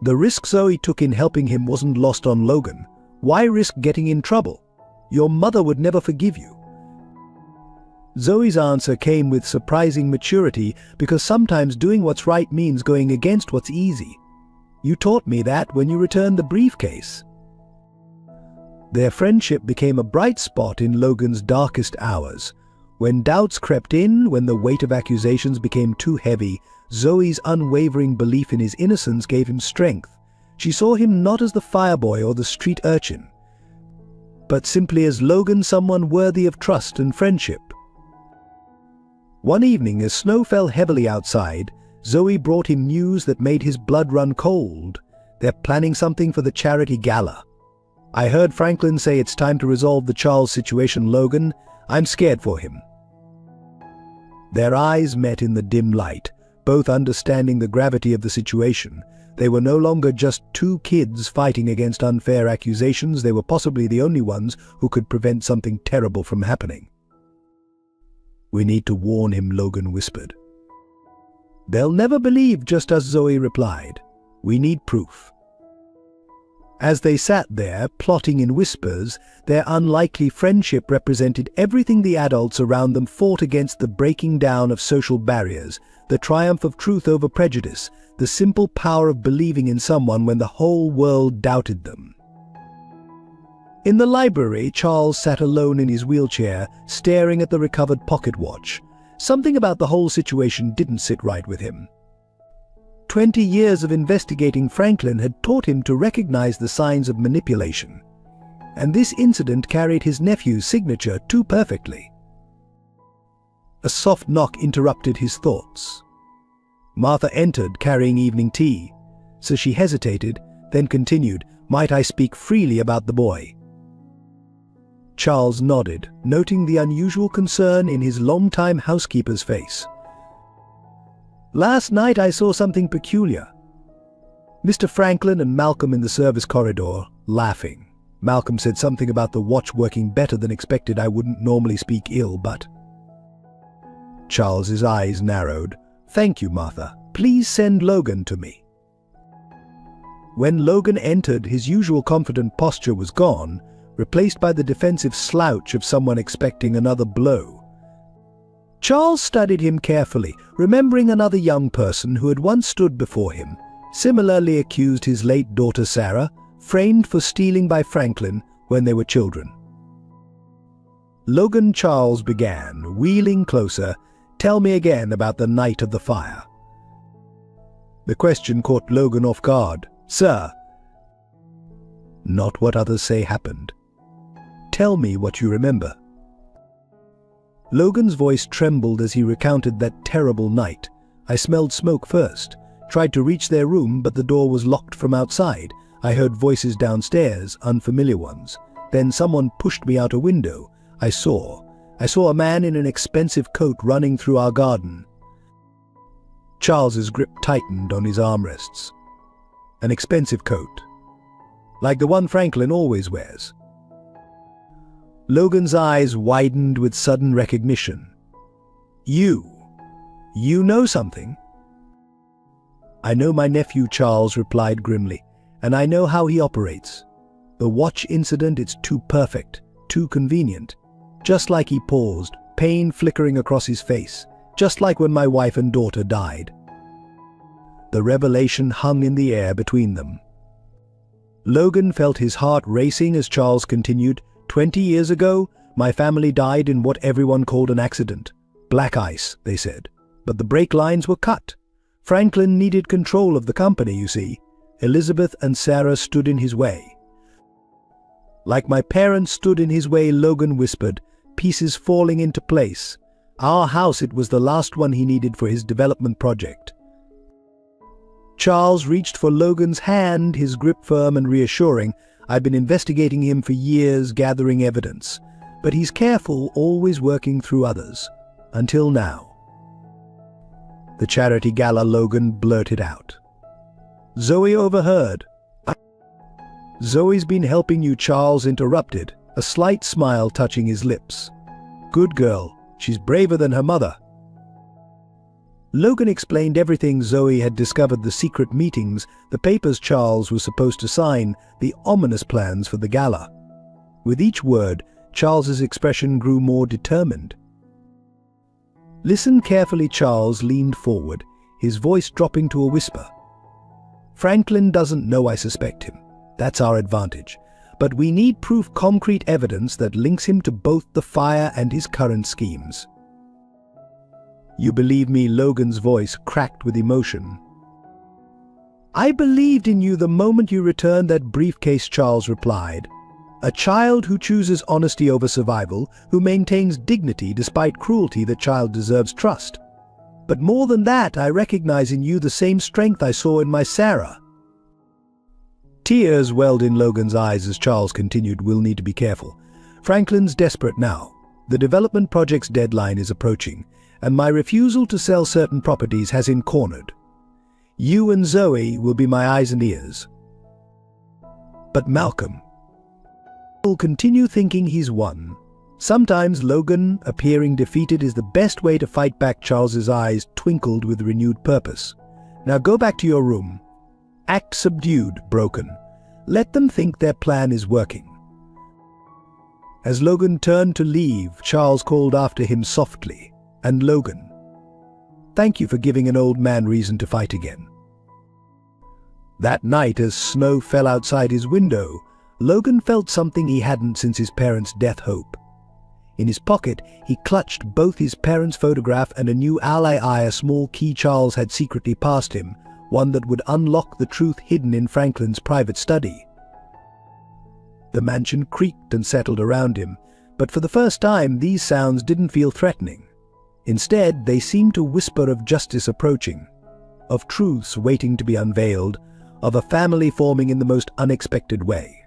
The risk Zoe took in helping him wasn't lost on Logan. Why risk getting in trouble? Your mother would never forgive you. Zoe's answer came with surprising maturity, because sometimes doing what's right means going against what's easy. "You taught me that when you returned the briefcase." Their friendship became a bright spot in Logan's darkest hours. When doubts crept in, when the weight of accusations became too heavy, Zoe's unwavering belief in his innocence gave him strength. She saw him not as the fireboy or the street urchin, but simply as Logan, someone worthy of trust and friendship. One evening, as snow fell heavily outside, Zoe brought him news that made his blood run cold. "They're planning something for the charity gala. I heard Franklin say it's time to resolve the Charles situation, Logan. I'm scared for him." Their eyes met in the dim light, both understanding the gravity of the situation. They were no longer just two kids fighting against unfair accusations. They were possibly the only ones who could prevent something terrible from happening. "We need to warn him," Logan whispered. "They'll never believe," just as Zoe replied. "We need proof." As they sat there, plotting in whispers, their unlikely friendship represented everything the adults around them fought against: the breaking down of social barriers, the triumph of truth over prejudice, the simple power of believing in someone when the whole world doubted them. In the library, Charles sat alone in his wheelchair, staring at the recovered pocket watch. Something about the whole situation didn't sit right with him. 20 years of investigating Franklin had taught him to recognize the signs of manipulation, and this incident carried his nephew's signature too perfectly. A soft knock interrupted his thoughts. Martha entered, carrying evening tea, so she hesitated, then continued, "Might I speak freely about the boy?" Charles nodded, noting the unusual concern in his longtime housekeeper's face. "Last night I saw something peculiar." Mr. Franklin and Malcolm in the service corridor, laughing. Malcolm said something about the watch working better than expected. "I wouldn't normally speak ill, but..." Charles's eyes narrowed. "Thank you, Martha. Please send Logan to me." When Logan entered, his usual confident posture was gone, replaced by the defensive slouch of someone expecting another blow. Charles studied him carefully, remembering another young person who had once stood before him, similarly accused his late daughter Sarah, framed for stealing by Franklin when they were children. Logan, Charles began, wheeling closer. "Tell me again about the night of the fire." The question caught Logan off guard. "Sir." "Not what others say happened. Tell me what you remember." Logan's voice trembled as he recounted that terrible night. "I smelled smoke first, tried to reach their room, but the door was locked from outside. I heard voices downstairs, unfamiliar ones. Then someone pushed me out a window. I saw. I saw a man in an expensive coat running through our garden. Charles's grip tightened on his armrests. An expensive coat, like the one Franklin always wears. Logan's eyes widened with sudden recognition. You know something? I know my nephew, Charles replied grimly, and I know how he operates. The watch incident, it's too perfect, too convenient. Just like he paused, pain flickering across his face, just like when my wife and daughter died. The revelation hung in the air between them. Logan felt his heart racing as Charles continued, 20 years ago, my family died in what everyone called an accident. Black ice, they said. But the brake lines were cut. Franklin needed control of the company, you see. Elizabeth and Sarah stood in his way. Like my parents stood in his way, Logan whispered, pieces falling into place. Our house, it was the last one he needed for his development project. Charles reached for Logan's hand, his grip firm and reassuring. I've been investigating him for years, gathering evidence. But he's careful, always working through others. Until now. The charity gala, Logan blurted out. Zoe overheard. Zoe's been helping you, Charles interrupted, a slight smile touching his lips. Good girl, she's braver than her mother. Logan explained everything. Zoe had discovered, the secret meetings, the papers Charles was supposed to sign, the ominous plans for the gala. With each word, Charles's expression grew more determined. Listen carefully. Charles leaned forward, his voice dropping to a whisper. Franklin doesn't know I suspect him. That's our advantage. But we need proof, concrete evidence that links him to both the fire and his current schemes. You believe me? Logan's voice cracked with emotion. I believed in you the moment you returned that briefcase, Charles replied. A child who chooses honesty over survival, who maintains dignity despite cruelty. The child deserves trust. But more than that, I recognize in you the same strength I saw in my Sarah. Tears welled in Logan's eyes as Charles continued, we'll need to be careful. Franklin's desperate now. The development project's deadline is approaching, and my refusal to sell certain properties has him cornered. You and Zoe will be my eyes and ears. But Malcolm will continue thinking he's won. Sometimes Logan, appearing defeated, is the best way to fight back. Charles's eyes twinkled with renewed purpose. Now go back to your room. Act subdued, broken. Let them think their plan is working. As Logan turned to leave, Charles called after him softly, and Logan, thank you for giving an old man reason to fight again. That night, as snow fell outside his window, Logan felt something he hadn't since his parents' death. Hope. In his pocket, he clutched both his parents' photograph and a new ally, a small key Charles had secretly passed him, one that would unlock the truth hidden in Franklin's private study. The mansion creaked and settled around him, but for the first time these sounds didn't feel threatening. Instead, they seemed to whisper of justice approaching, of truths waiting to be unveiled, of a family forming in the most unexpected way.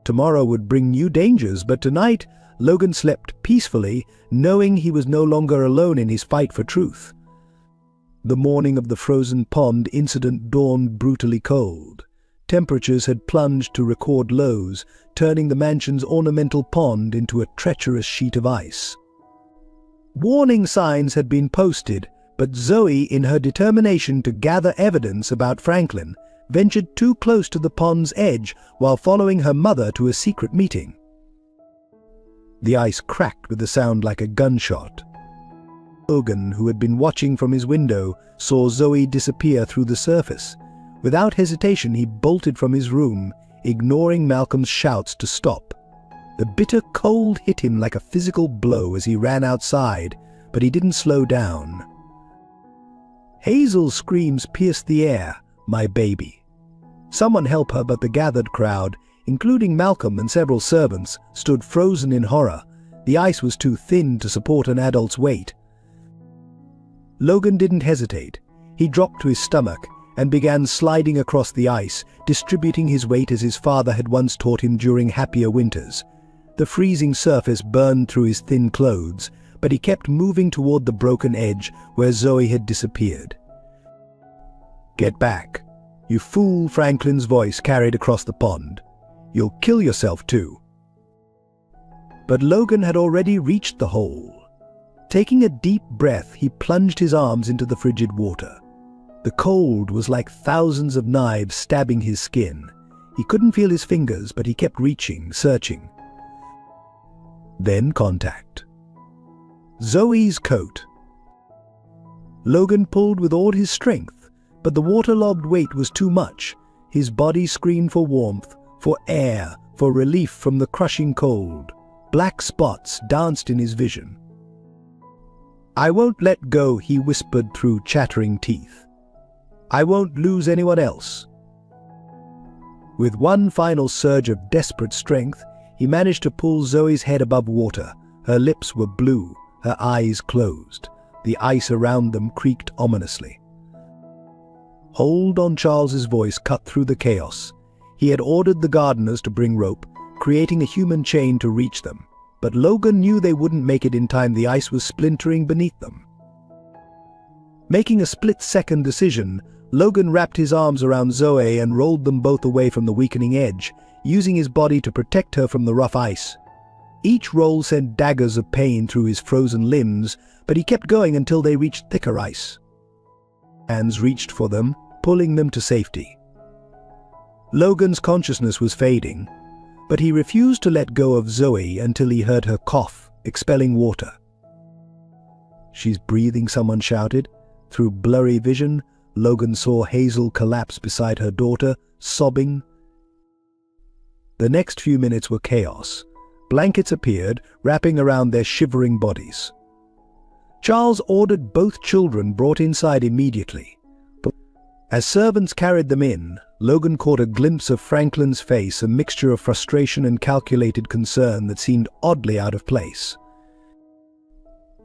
Tomorrow would bring new dangers, but tonight Logan slept peacefully, knowing he was no longer alone in his fight for truth. The morning of the frozen pond incident dawned brutally cold. Temperatures had plunged to record lows, turning the mansion's ornamental pond into a treacherous sheet of ice. Warning signs had been posted, but Zoe, in her determination to gather evidence about Franklin, ventured too close to the pond's edge while following her mother to a secret meeting. The ice cracked with a sound like a gunshot. Logan, who had been watching from his window, saw Zoe disappear through the surface. Without hesitation, he bolted from his room, ignoring Malcolm's shouts to stop. The bitter cold hit him like a physical blow as he ran outside, but he didn't slow down. Hazel's screams pierced the air, my baby. Someone help her, but the gathered crowd, including Malcolm and several servants, stood frozen in horror. The ice was too thin to support an adult's weight. Logan didn't hesitate. He dropped to his stomach and began sliding across the ice, distributing his weight as his father had once taught him during happier winters. The freezing surface burned through his thin clothes, but he kept moving toward the broken edge where Zoe had disappeared. "Get back, you fool," Franklin's voice carried across the pond. "You'll kill yourself too." But Logan had already reached the hole. Taking a deep breath, he plunged his arms into the frigid water. The cold was like thousands of knives stabbing his skin. He couldn't feel his fingers, but he kept reaching, searching. Then contact. Zoe's coat. Logan pulled with all his strength, but the waterlogged weight was too much. His body screamed for warmth, for air, for relief from the crushing cold. Black spots danced in his vision. "I won't let go," he whispered through chattering teeth. "I won't lose anyone else." With one final surge of desperate strength, he managed to pull Zoe's head above water. Her lips were blue, her eyes closed. The ice around them creaked ominously. "Hold on," Charles's voice cut through the chaos. He had ordered the gardeners to bring rope, creating a human chain to reach them. But Logan knew they wouldn't make it in time. The ice was splintering beneath them. Making a split-second decision, Logan wrapped his arms around Zoe and rolled them both away from the weakening edge, using his body to protect her from the rough ice. Each roll sent daggers of pain through his frozen limbs, but he kept going until they reached thicker ice. Hands reached for them, pulling them to safety. Logan's consciousness was fading, but he refused to let go of Zoe until he heard her cough, expelling water. "She's breathing," someone shouted. Through blurry vision, Logan saw Hazel collapse beside her daughter, sobbing. The next few minutes were chaos. Blankets appeared, wrapping around their shivering bodies. Charles ordered both children brought inside immediately. But as servants carried them in, Logan caught a glimpse of Franklin's face, a mixture of frustration and calculated concern that seemed oddly out of place.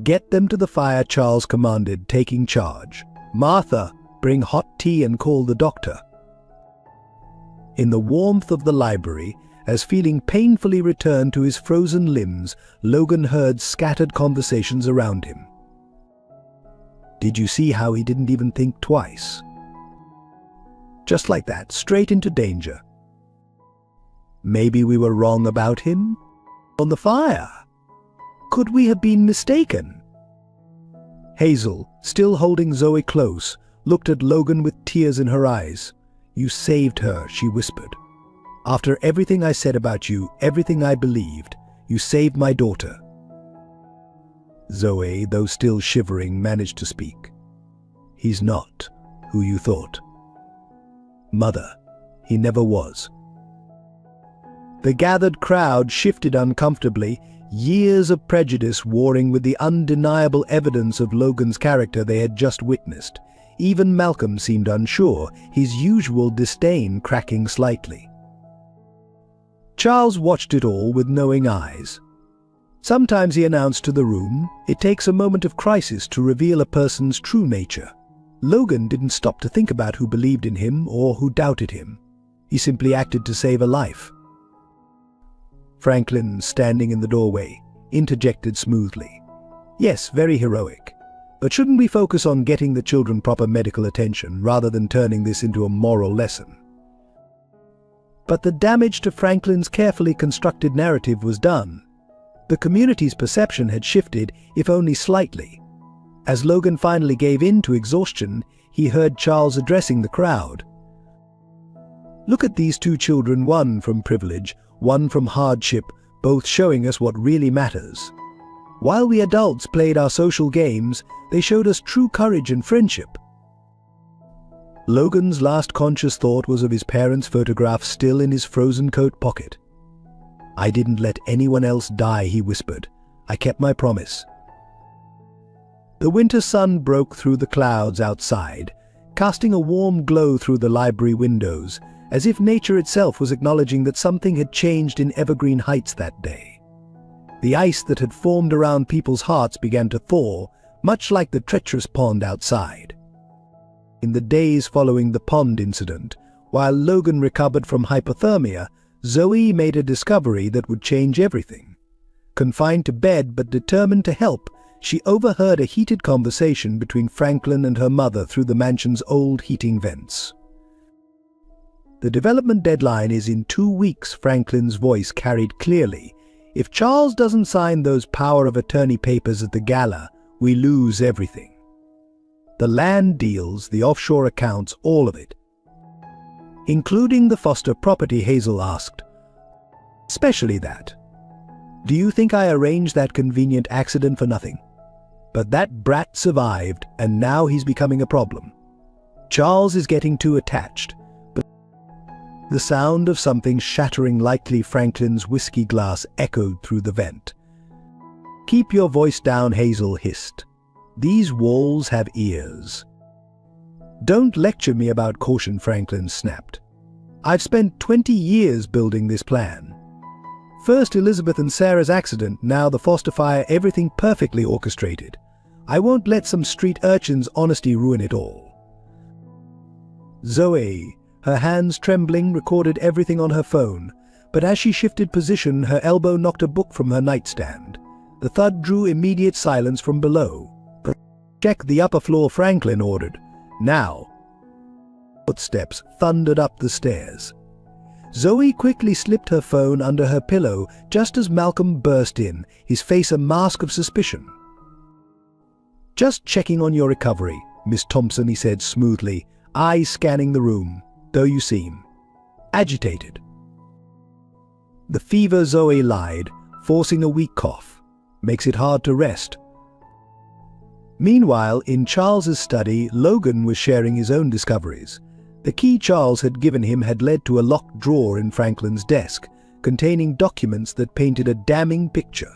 "Get them to the fire," Charles commanded, taking charge. "Martha, bring hot tea and call the doctor." In the warmth of the library, as feeling painfully returned to his frozen limbs, Logan heard scattered conversations around him. "Did you see how he didn't even think twice? Just like that, straight into danger. Maybe we were wrong about him? On the fire? Could we have been mistaken?" Hazel, still holding Zoe close, looked at Logan with tears in her eyes. "You saved her," she whispered. "After everything I said about you, everything I believed, you saved my daughter." Zoe, though still shivering, managed to speak. "He's not who you thought. Mother, he never was." The gathered crowd shifted uncomfortably, years of prejudice warring with the undeniable evidence of Logan's character they had just witnessed. Even Malcolm seemed unsure, his usual disdain cracking slightly. Charles watched it all with knowing eyes. Sometimes, he announced to the room, it takes a moment of crisis to reveal a person's true nature. Logan didn't stop to think about who believed in him or who doubted him. He simply acted to save a life. Franklin, standing in the doorway, interjected smoothly. "Yes, very heroic. But shouldn't we focus on getting the children proper medical attention rather than turning this into a moral lesson?" But the damage to Franklin's carefully constructed narrative was done. The community's perception had shifted, if only slightly. As Logan finally gave in to exhaustion, he heard Charles addressing the crowd. "Look at these two children, one from privilege, one from hardship, both showing us what really matters. While we adults played our social games, they showed us true courage and friendship." Logan's last conscious thought was of his parents' photograph still in his frozen coat pocket. "I didn't let anyone else die," he whispered. "I kept my promise." The winter sun broke through the clouds outside, casting a warm glow through the library windows, as if nature itself was acknowledging that something had changed in Evergreen Heights that day. The ice that had formed around people's hearts began to thaw, much like the treacherous pond outside. In the days following the pond incident, while Logan recovered from hypothermia, Zoe made a discovery that would change everything. Confined to bed but determined to help, she overheard a heated conversation between Franklin and her mother through the mansion's old heating vents. "The development deadline is in 2 weeks," Franklin's voice carried clearly. "If Charles doesn't sign those power of attorney papers at the gala, we lose everything. The land deals, the offshore accounts, all of it." "Including the Foster property?" Hazel asked. "Especially that. Do you think I arranged that convenient accident for nothing? But that brat survived, and now he's becoming a problem. Charles is getting too attached." But the sound of something shattering, likely Franklin's whiskey glass, echoed through the vent. "Keep your voice down," Hazel hissed. "These walls have ears." "Don't lecture me about caution," Franklin snapped. "I've spent 20 years building this plan. First Elizabeth and Sarah's accident, now the Foster fire, everything perfectly orchestrated. I won't let some street urchin's honesty ruin it all." Zoe, her hands trembling, recorded everything on her phone, but as she shifted position, her elbow knocked a book from her nightstand. The thud drew immediate silence from below. "Check the upper floor," Franklin ordered. "Now." Footsteps thundered up the stairs. Zoe quickly slipped her phone under her pillow just as Malcolm burst in, his face a mask of suspicion. "Just checking on your recovery, Miss Thompson," he said smoothly, eyes scanning the room, "though you seem agitated." "The fever," Zoe lied, forcing a weak cough. "Makes it hard to rest." Meanwhile, in Charles's study, Logan was sharing his own discoveries. The key Charles had given him had led to a locked drawer in Franklin's desk, containing documents that painted a damning picture.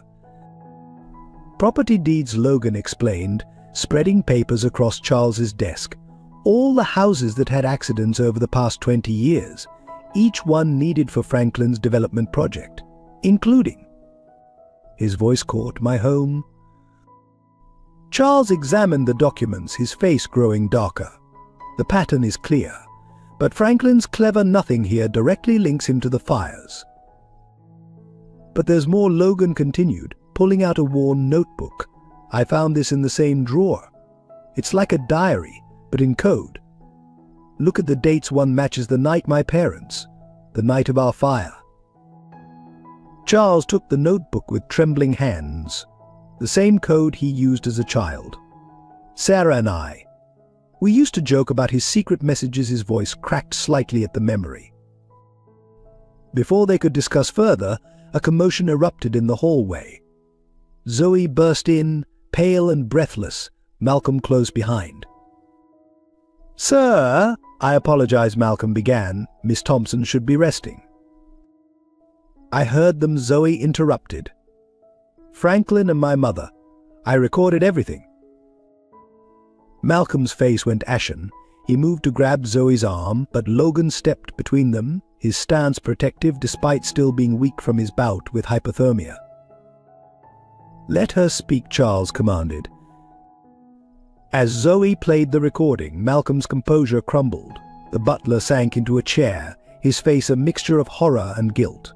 Property deeds, Logan explained, spreading papers across Charles's desk. All the houses that had accidents over the past 20 years, each one needed for Franklin's development project, including. His voice caught my home. Charles examined the documents, his face growing darker. The pattern is clear, but Franklin's clever nothing here directly links him to the fires. "But there's more," Logan continued, pulling out a worn notebook. "I found this in the same drawer. It's like a diary, but in code. Look at the dates. One matches the night my parents, the night of our fire." Charles took the notebook with trembling hands. The same code he used as a child. "Sarah and I. We used to joke about his secret messages." His voice cracked slightly at the memory. Before they could discuss further, a commotion erupted in the hallway. Zoe burst in, pale and breathless, Malcolm close behind. "Sir, I apologize," Malcolm began. "Miss Thompson should be resting." "I heard them," Zoe interrupted. "Franklin and my mother. I recorded everything." Malcolm's face went ashen. He moved to grab Zoe's arm, but Logan stepped between them, his stance protective despite still being weak from his bout with hypothermia. "Let her speak," Charles commanded. As Zoe played the recording, Malcolm's composure crumbled. The butler sank into a chair, his face a mixture of horror and guilt.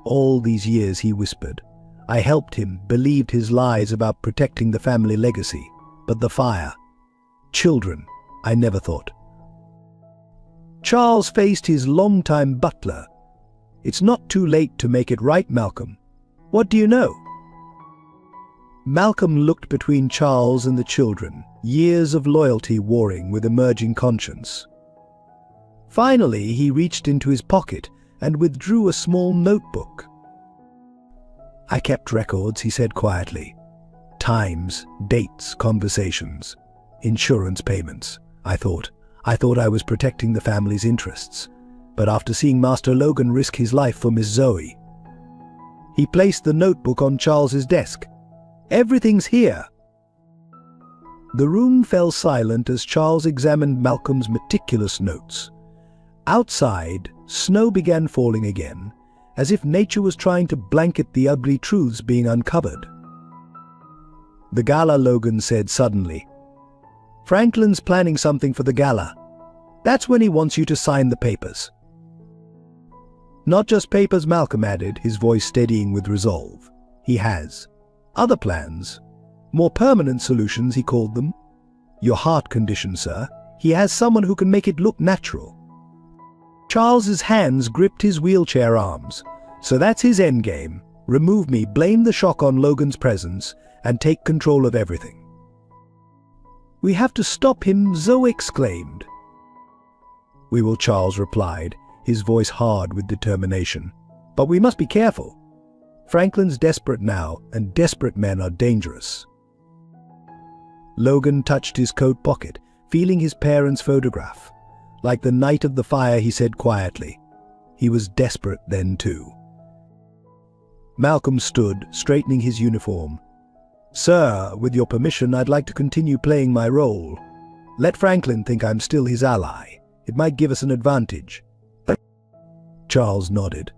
"All these years," he whispered, "I helped him, believed his lies about protecting the family legacy. But the fire. Children, I never thought." Charles faced his longtime butler. "It's not too late to make it right, Malcolm. What do you know?" Malcolm looked between Charles and the children, years of loyalty warring with emerging conscience. Finally, he reached into his pocket and withdrew a small notebook. "I kept records," he said quietly. "Times, dates, conversations, insurance payments. I thought I was protecting the family's interests. But after seeing Master Logan risk his life for Miss Zoe." He placed the notebook on Charles's desk. "Everything's here." The room fell silent as Charles examined Malcolm's meticulous notes. Outside, snow began falling again, as if nature was trying to blanket the ugly truths being uncovered. "The gala," Logan said suddenly. "Franklin's planning something for the gala. That's when he wants you to sign the papers." Not just papers, Malcolm added, his voice steadying with resolve. He has other plans. More permanent solutions, he called them. Your heart condition, sir. He has someone who can make it look natural. Charles's hands gripped his wheelchair arms. So that's his endgame. Remove me, blame the shock on Logan's presence, and take control of everything. We have to stop him, Zoe exclaimed. We will, Charles replied, his voice hard with determination. But we must be careful. Franklin's desperate now, and desperate men are dangerous. Logan touched his coat pocket, feeling his parents' photograph. Like the night of the fire, he said quietly. He was desperate then too. Malcolm stood, straightening his uniform. Sir, with your permission, I'd like to continue playing my role. Let Franklin think I'm still his ally. It might give us an advantage. Charles nodded.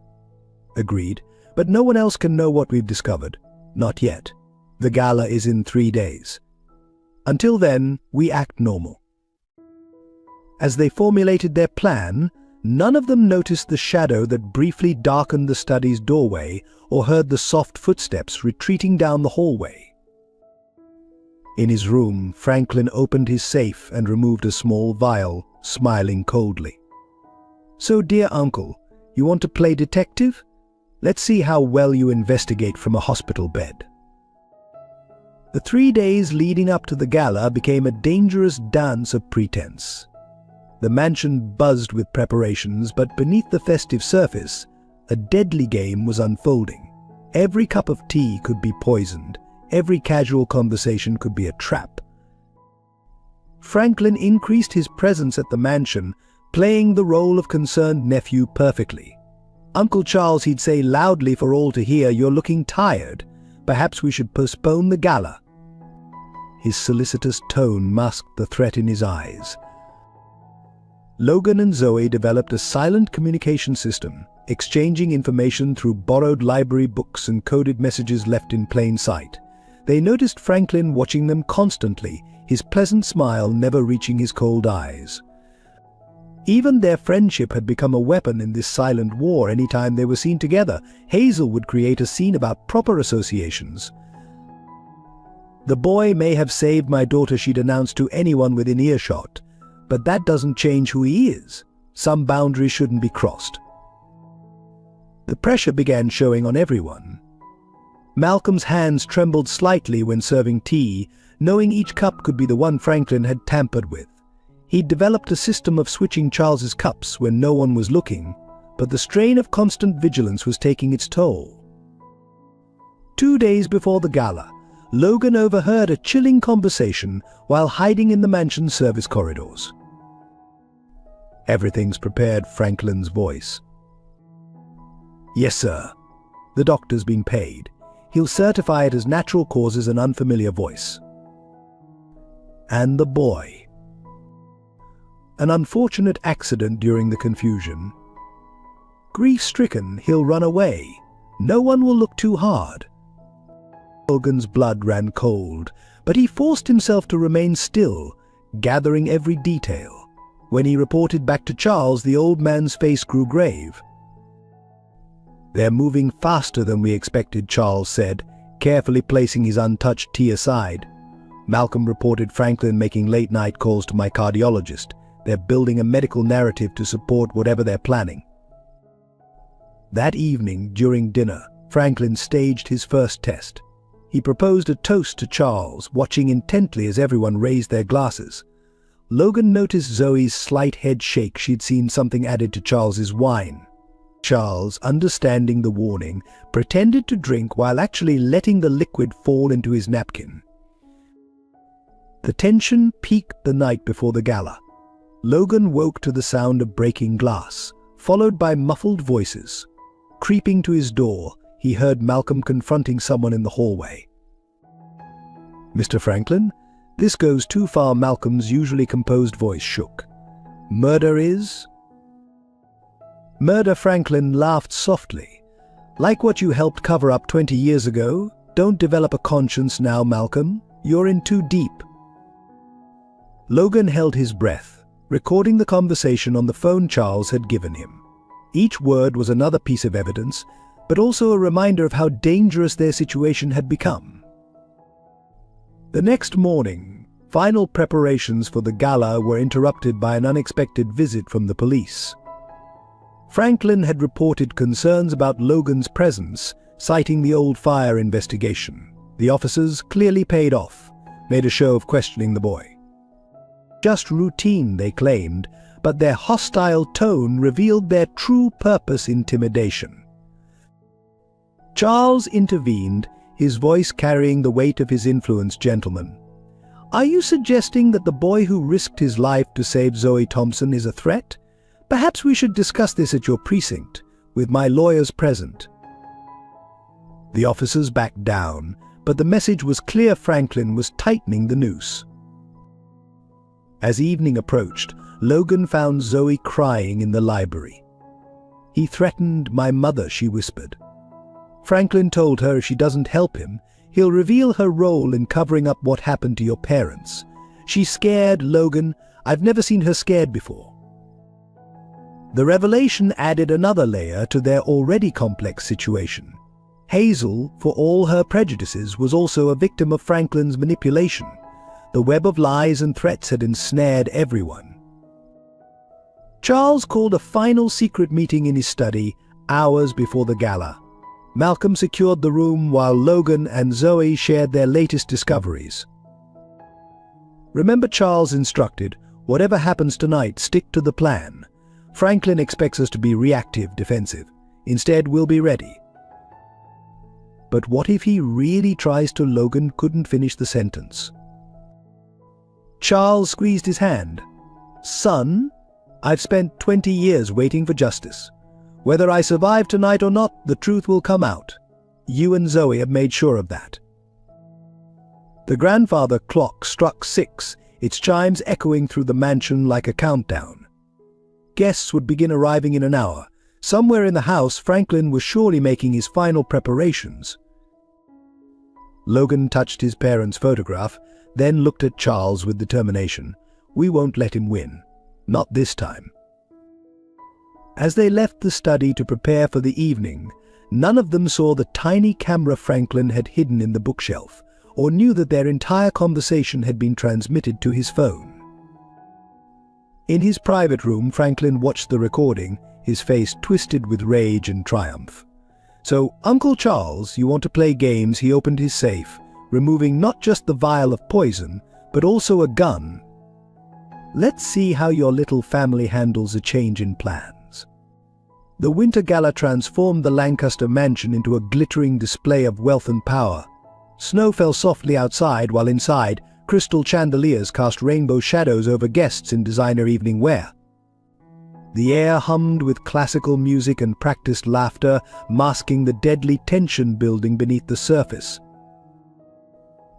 Agreed, but no one else can know what we've discovered. Not yet. The gala is in 3 days. Until then, we act normal. As they formulated their plan, none of them noticed the shadow that briefly darkened the study's doorway or heard the soft footsteps retreating down the hallway. In his room, Franklin opened his safe and removed a small vial, smiling coldly. So, dear uncle, you want to play detective? Let's see how well you investigate from a hospital bed. The 3 days leading up to the gala became a dangerous dance of pretense. The mansion buzzed with preparations, but beneath the festive surface, a deadly game was unfolding. Every cup of tea could be poisoned. Every casual conversation could be a trap. Franklin increased his presence at the mansion, playing the role of concerned nephew perfectly. Uncle Charles, he'd say loudly for all to hear, you're looking tired. Perhaps we should postpone the gala. His solicitous tone masked the threat in his eyes. Logan and Zoe developed a silent communication system, exchanging information through borrowed library books and coded messages left in plain sight. They noticed Franklin watching them constantly, his pleasant smile never reaching his cold eyes. Even their friendship had become a weapon in this silent war. Anytime they were seen together, Hazel would create a scene about proper associations. The boy may have saved my daughter, she'd announced to anyone within earshot, but that doesn't change who he is. Some boundaries shouldn't be crossed. The pressure began showing on everyone. Malcolm's hands trembled slightly when serving tea, knowing each cup could be the one Franklin had tampered with. He'd developed a system of switching Charles's cups when no one was looking, but the strain of constant vigilance was taking its toll. 2 days before the gala, Logan overheard a chilling conversation while hiding in the mansion's service corridors. Everything's prepared, Franklin's voice. Yes, sir. The doctor's been paid. He'll certify it as natural causes, an unfamiliar voice. And the boy. An unfortunate accident during the confusion. Grief-stricken, he'll run away. No one will look too hard. Logan's blood ran cold, but he forced himself to remain still, gathering every detail. When he reported back to Charles, the old man's face grew grave. They're moving faster than we expected, Charles said, carefully placing his untouched tea aside. Malcolm reported Franklin making late-night calls to my cardiologist. They're building a medical narrative to support whatever they're planning. That evening, during dinner, Franklin staged his first test. He proposed a toast to Charles, watching intently as everyone raised their glasses. Logan noticed Zoe's slight head shake. She'd seen something added to Charles's wine. Charles, understanding the warning, pretended to drink while actually letting the liquid fall into his napkin. The tension peaked the night before the gala. Logan woke to the sound of breaking glass, followed by muffled voices. Creeping to his door, he heard Malcolm confronting someone in the hallway. Mr. Franklin, this goes too far. Malcolm's usually composed voice shook. Murder is? Murder, Franklin laughed softly. Like what you helped cover up 20 years ago? Don't develop a conscience now, Malcolm. You're in too deep. Logan held his breath, recording the conversation on the phone Charles had given him. Each word was another piece of evidence, but also a reminder of how dangerous their situation had become. The next morning, final preparations for the gala were interrupted by an unexpected visit from the police. Franklin had reported concerns about Logan's presence, citing the old fire investigation. The officers, clearly paid off, made a show of questioning the boy. Just routine, they claimed, but their hostile tone revealed their true purpose: intimidation. Charles intervened, his voice carrying the weight of his influence. "Gentlemen, are you suggesting that the boy who risked his life to save Zoe Thompson is a threat? Perhaps we should discuss this at your precinct, with my lawyers present." The officers backed down, but the message was clear: Franklin was tightening the noose. As evening approached, Logan found Zoe crying in the library. "He threatened my mother," she whispered. Franklin told her if she doesn't help him, he'll reveal her role in covering up what happened to your parents. "She's scared, Logan. I've never seen her scared before." The revelation added another layer to their already complex situation. Hazel, for all her prejudices, was also a victim of Franklin's manipulation. The web of lies and threats had ensnared everyone. Charles called a final secret meeting in his study hours before the gala. Malcolm secured the room while Logan and Zoe shared their latest discoveries. "Remember," Charles instructed, "whatever happens tonight, stick to the plan. Franklin expects us to be reactive, defensive. Instead, we'll be ready." But what if he really tries to? Logan couldn't finish the sentence. Charles squeezed his hand. "Son, I've spent 20 years waiting for justice. Whether I survive tonight or not, the truth will come out. You and Zoe have made sure of that." The grandfather clock struck 6, its chimes echoing through the mansion like a countdown. Guests would begin arriving in an hour. Somewhere in the house, Franklin was surely making his final preparations. Logan touched his parents' photograph, then looked at Charles with determination. "We won't let him win. Not this time." As they left the study to prepare for the evening, none of them saw the tiny camera Franklin had hidden in the bookshelf, or knew that their entire conversation had been transmitted to his phone. In his private room, Franklin watched the recording, his face twisted with rage and triumph. "So, Uncle Charles, you want to play games?" He opened his safe, removing not just the vial of poison, but also a gun. "Let's see how your little family handles a change in plans." The winter gala transformed the Lancaster mansion into a glittering display of wealth and power. Snow fell softly outside, while inside, crystal chandeliers cast rainbow shadows over guests in designer evening wear. The air hummed with classical music and practiced laughter, masking the deadly tension building beneath the surface.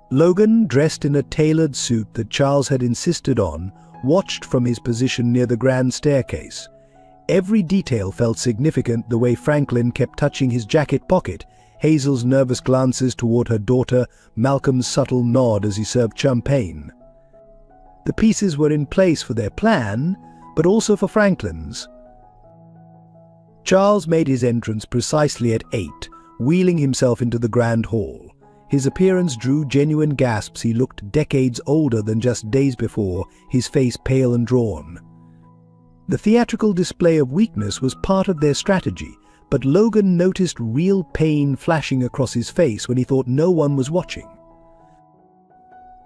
Logan, dressed in a tailored suit that Charles had insisted on, watched from his position near the grand staircase. Every detail felt significant: the way Franklin kept touching his jacket pocket, Hazel's nervous glances toward her daughter, Malcolm's subtle nod as he served champagne. The pieces were in place for their plan, but also for Franklin's. Charles made his entrance precisely at 8, wheeling himself into the grand hall. His appearance drew genuine gasps. He looked decades older than just days before, his face pale and drawn. The theatrical display of weakness was part of their strategy, but Logan noticed real pain flashing across his face when he thought no one was watching.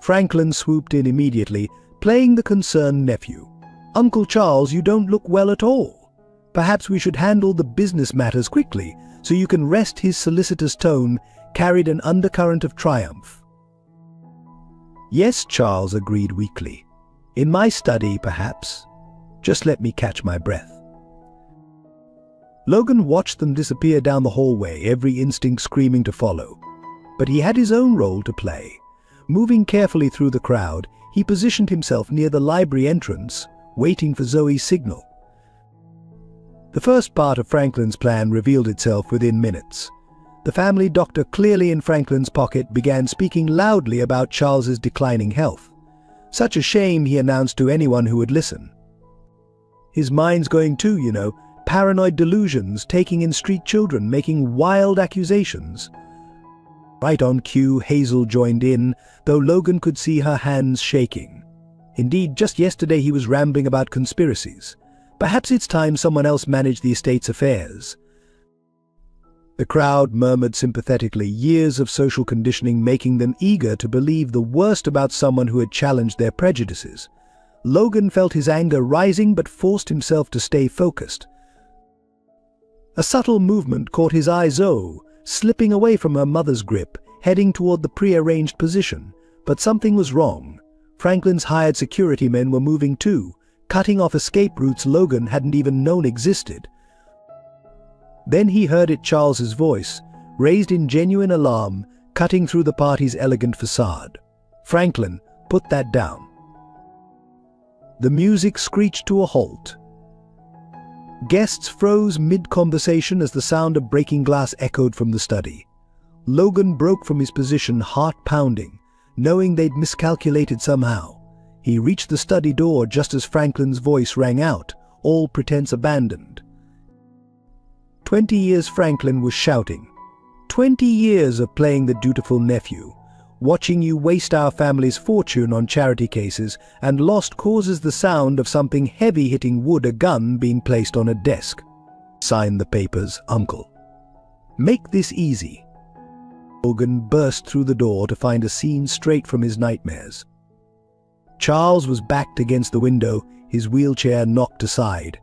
Franklin swooped in immediately, playing the concerned nephew. "Uncle Charles, you don't look well at all. Perhaps we should handle the business matters quickly, so you can rest." His solicitous tone carried an undercurrent of triumph. "Yes," Charles agreed weakly. "In my study, perhaps. Just let me catch my breath." Logan watched them disappear down the hallway, every instinct screaming to follow. But he had his own role to play. Moving carefully through the crowd, he positioned himself near the library entrance, waiting for Zoe's signal. The first part of Franklin's plan revealed itself within minutes. The family doctor, clearly in Franklin's pocket, began speaking loudly about Charles's declining health. "Such a shame," he announced to anyone who would listen. "His mind's going too, you know. paranoid delusions, taking in street children, making wild accusations. Right on cue, Hazel joined in, though Logan could see her hands shaking. Indeed, just yesterday he was rambling about conspiracies. Perhaps it's time someone else managed the estate's affairs. The crowd murmured sympathetically, years of social conditioning making them eager to believe the worst about someone who had challenged their prejudices. Logan felt his anger rising but forced himself to stay focused. A subtle movement caught his eye. Zoe, slipping away from her mother's grip, heading toward the prearranged position. But something was wrong. Franklin's hired security men were moving too, cutting off escape routes Logan hadn't even known existed. Then he heard it, Charles's voice, raised in genuine alarm, cutting through the party's elegant facade. "Franklin, put that down." The music screeched to a halt. Guests froze mid-conversation as the sound of breaking glass echoed from the study. Logan broke from his position, heart pounding, knowing they'd miscalculated somehow. He reached the study door just as Franklin's voice rang out, all pretense abandoned. 20 years, Franklin was shouting. 20 years of playing the dutiful nephew, watching you waste our family's fortune on charity cases, and lost causes the sound of something heavy hitting wood, a gun being placed on a desk. "Sign the papers, Uncle. Make this easy." Logan burst through the door to find a scene straight from his nightmares. Charles was backed against the window, his wheelchair knocked aside.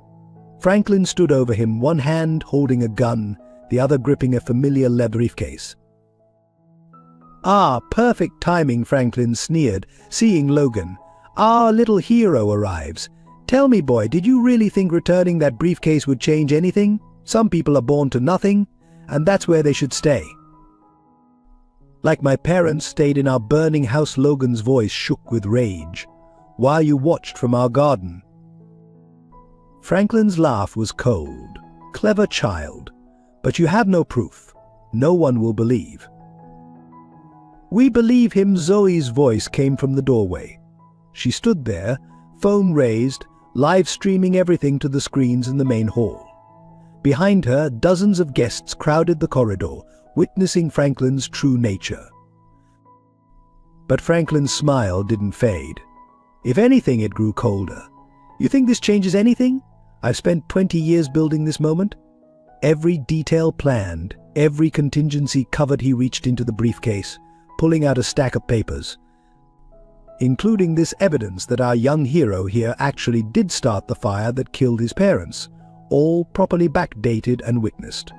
Franklin stood over him, one hand holding a gun, the other gripping a familiar leather briefcase. "Ah, perfect timing," Franklin sneered, seeing Logan. "Our little hero arrives. Tell me, boy, did you really think returning that briefcase would change anything? Some people are born to nothing, and that's where they should stay." "Like my parents stayed in our burning house," Logan's voice shook with rage, "while you watched from our garden." Franklin's laugh was cold. "Clever child. But you have no proof. No one will believe." "We believe him." Zoe's voice came from the doorway. She stood there, phone raised, live streaming everything to the screens in the main hall. Behind her, dozens of guests crowded the corridor, witnessing Franklin's true nature. But Franklin's smile didn't fade. If anything, it grew colder. "You think this changes anything? I've spent 20 years building this moment. Every detail planned, every contingency covered." He reached into the briefcase, pulling out a stack of papers, including this evidence that our young hero here actually did start the fire that killed his parents, all properly backdated and witnessed.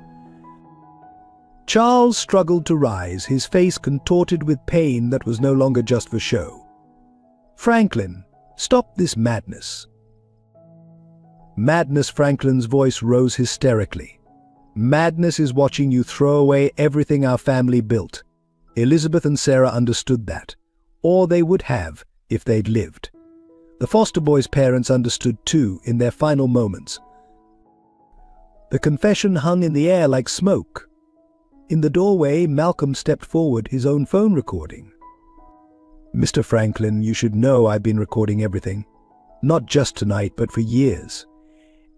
Charles struggled to rise, his face contorted with pain that was no longer just for show. "Franklin, stop this madness." "Madness," Franklin's voice rose hysterically. "Madness is watching you throw away everything our family built. Elizabeth and Sarah understood that, or they would have if they'd lived. The foster boy's parents understood too in their final moments." The confession hung in the air like smoke. In the doorway, Malcolm stepped forward, his own phone recording. "Mr. Franklin, you should know I've been recording everything. Not just tonight, but for years.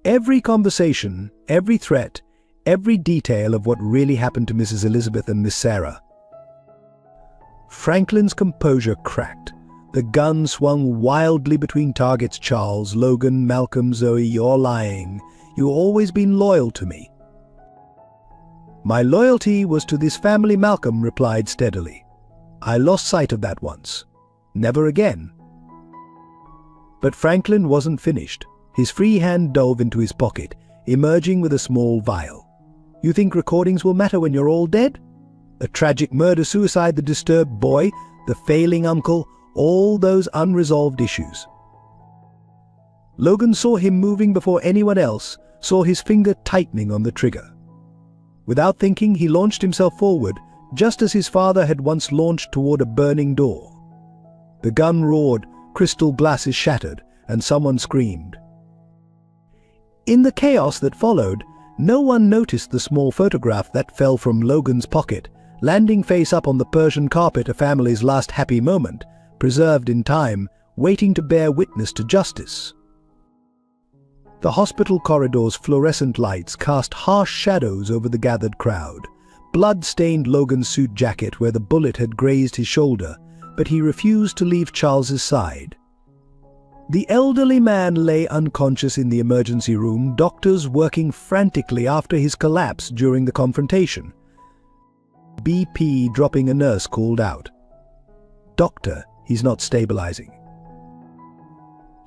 Every conversation, every threat, every detail of what really happened to Mrs. Elizabeth and Miss Sarah." Franklin's composure cracked. The gun swung wildly between targets. "Charles, Logan, Malcolm, Zoe, you're lying. You've always been loyal to me." "My loyalty was to this family," Malcolm replied steadily. "I lost sight of that once. Never again." But Franklin wasn't finished. His free hand dove into his pocket, emerging with a small vial. "You think recordings will matter when you're all dead? A tragic murder-suicide, the disturbed boy, the failing uncle, all those unresolved issues." Logan saw him moving before anyone else, saw his finger tightening on the trigger. Without thinking, he launched himself forward, just as his father had once launched toward a burning door. The gun roared, crystal glasses shattered, and someone screamed. In the chaos that followed, no one noticed the small photograph that fell from Logan's pocket, landing face up on the Persian carpet, a family's last happy moment, preserved in time, waiting to bear witness to justice. The hospital corridor's fluorescent lights cast harsh shadows over the gathered crowd. Blood stained Logan's suit jacket where the bullet had grazed his shoulder, but he refused to leave Charles's side. The elderly man lay unconscious in the emergency room, doctors working frantically after his collapse during the confrontation. BP dropping a nurse called out, "Doctor, he's not stabilizing."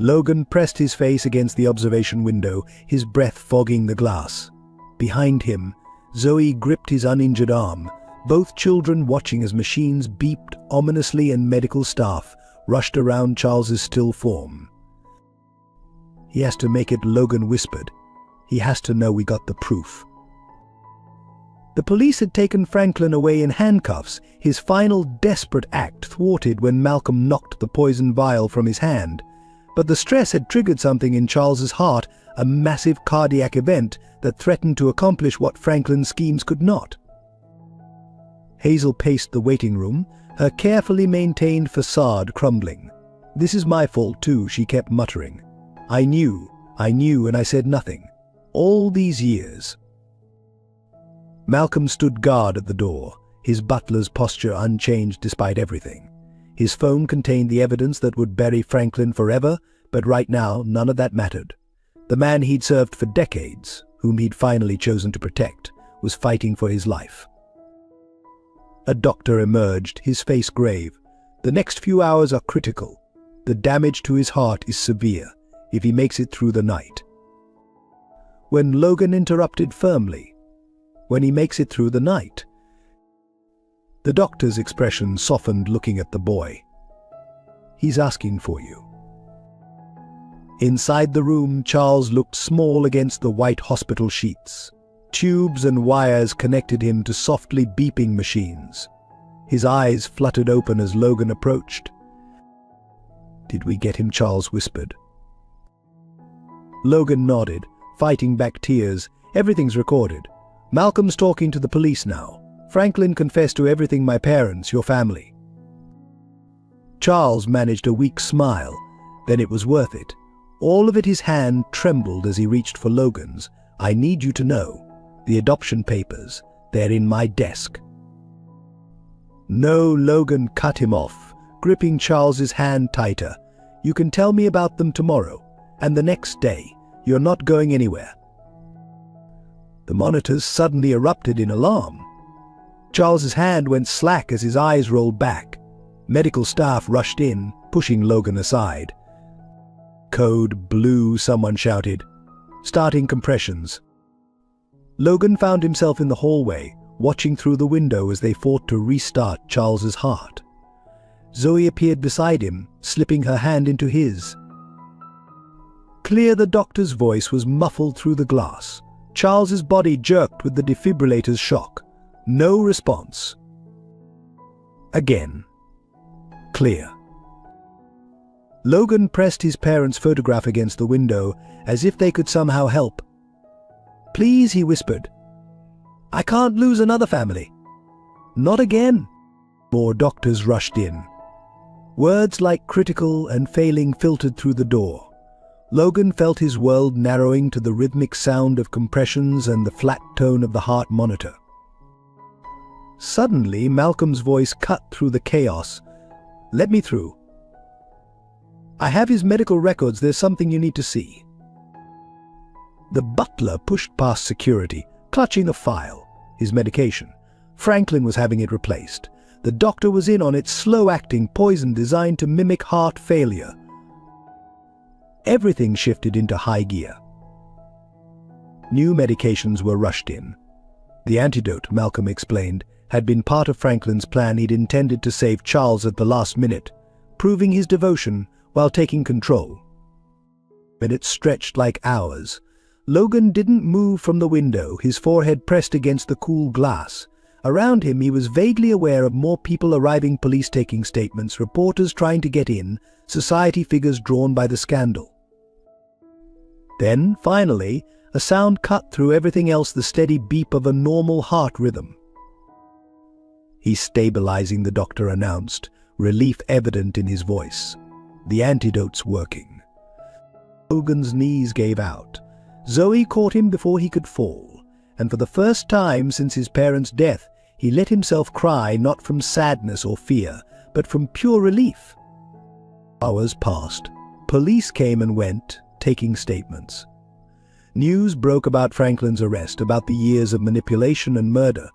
Logan pressed his face against the observation window, his breath fogging the glass. Behind him, Zoe gripped his uninjured arm, both children watching as machines beeped ominously and medical staff rushed around Charles's still form. "He has to make it," Logan whispered. "He has to know we got the proof." The police had taken Franklin away in handcuffs, his final desperate act thwarted when Malcolm knocked the poison vial from his hand. But the stress had triggered something in Charles's heart, a massive cardiac event that threatened to accomplish what Franklin's schemes could not. Hazel paced the waiting room, her carefully maintained facade crumbling. "This is my fault too," she kept muttering. I knew, and I said nothing. All these years." Malcolm stood guard at the door, his butler's posture unchanged despite everything. His phone contained the evidence that would bury Franklin forever, but right now none of that mattered. The man he'd served for decades, whom he'd finally chosen to protect, was fighting for his life. A doctor emerged, his face grave. "The next few hours are critical. The damage to his heart is severe, if he makes it through the night." When Logan interrupted firmly, "When he makes it through the night?" The doctor's expression softened, looking at the boy. "He's asking for you." Inside the room, Charles looked small against the white hospital sheets. Tubes and wires connected him to softly beeping machines. His eyes fluttered open as Logan approached. "Did we get him?" Charles whispered. Logan nodded, fighting back tears. "Everything's recorded. Malcolm's talking to the police now. Franklin confessed to everything, my parents, your family." Charles managed a weak smile. Then it was worth it. All of it, his hand trembled as he reached for Logan's. "I need you to know. The adoption papers, they're in my desk." "No," Logan cut him off, gripping Charles's hand tighter. "You can tell me about them tomorrow, and the next day. You're not going anywhere." The monitors suddenly erupted in alarm. Charles's hand went slack as his eyes rolled back. Medical staff rushed in, pushing Logan aside. "Code blue," someone shouted. "Starting compressions." Logan found himself in the hallway, watching through the window as they fought to restart Charles's heart. Zoe appeared beside him, slipping her hand into his. Clear, the doctor's voice was muffled through the glass. Charles's body jerked with the defibrillator's shock. No response. Again. Clear. Logan pressed his parents' photograph against the window, as if they could somehow help. "Please," he whispered. "I can't lose another family." "Not again." More doctors rushed in. Words like critical and failing filtered through the door. Logan felt his world narrowing to the rhythmic sound of compressions and the flat tone of the heart monitor. Suddenly, Malcolm's voice cut through the chaos. "Let me through. I have his medical records. There's something you need to see." The butler pushed past security, clutching a file, his medication. Franklin was having it replaced. The doctor was in on its slow-acting poison designed to mimic heart failure. Everything shifted into high gear. New medications were rushed in. The antidote, Malcolm explained, had been part of Franklin's plan. He'd intended to save Charles at the last minute, proving his devotion while taking control. Minutes stretched like hours. Logan didn't move from the window, his forehead pressed against the cool glass. Around him, he was vaguely aware of more people arriving, police taking statements, reporters trying to get in, society figures drawn by the scandal. Then, finally, a sound cut through everything else, the steady beep of a normal heart rhythm. "He's stabilizing," the doctor announced, relief evident in his voice. "The antidote's working." Logan's knees gave out. Zoe caught him before he could fall, and for the first time since his parents' death, he let himself cry not from sadness or fear, but from pure relief. Hours passed. Police came and went, taking statements. News broke about Franklin's arrest, about the years of manipulation and murder,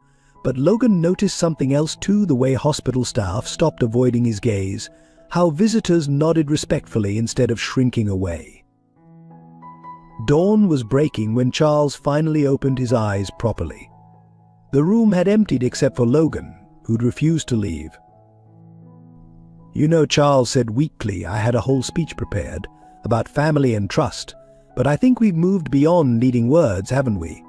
but Logan noticed something else too: the way hospital staff stopped avoiding his gaze, how visitors nodded respectfully instead of shrinking away. Dawn was breaking when Charles finally opened his eyes properly. The room had emptied except for Logan, who'd refused to leave. "You know," Charles said weakly, "I had a whole speech prepared about family and trust, but I think we've moved beyond needing words, haven't we?"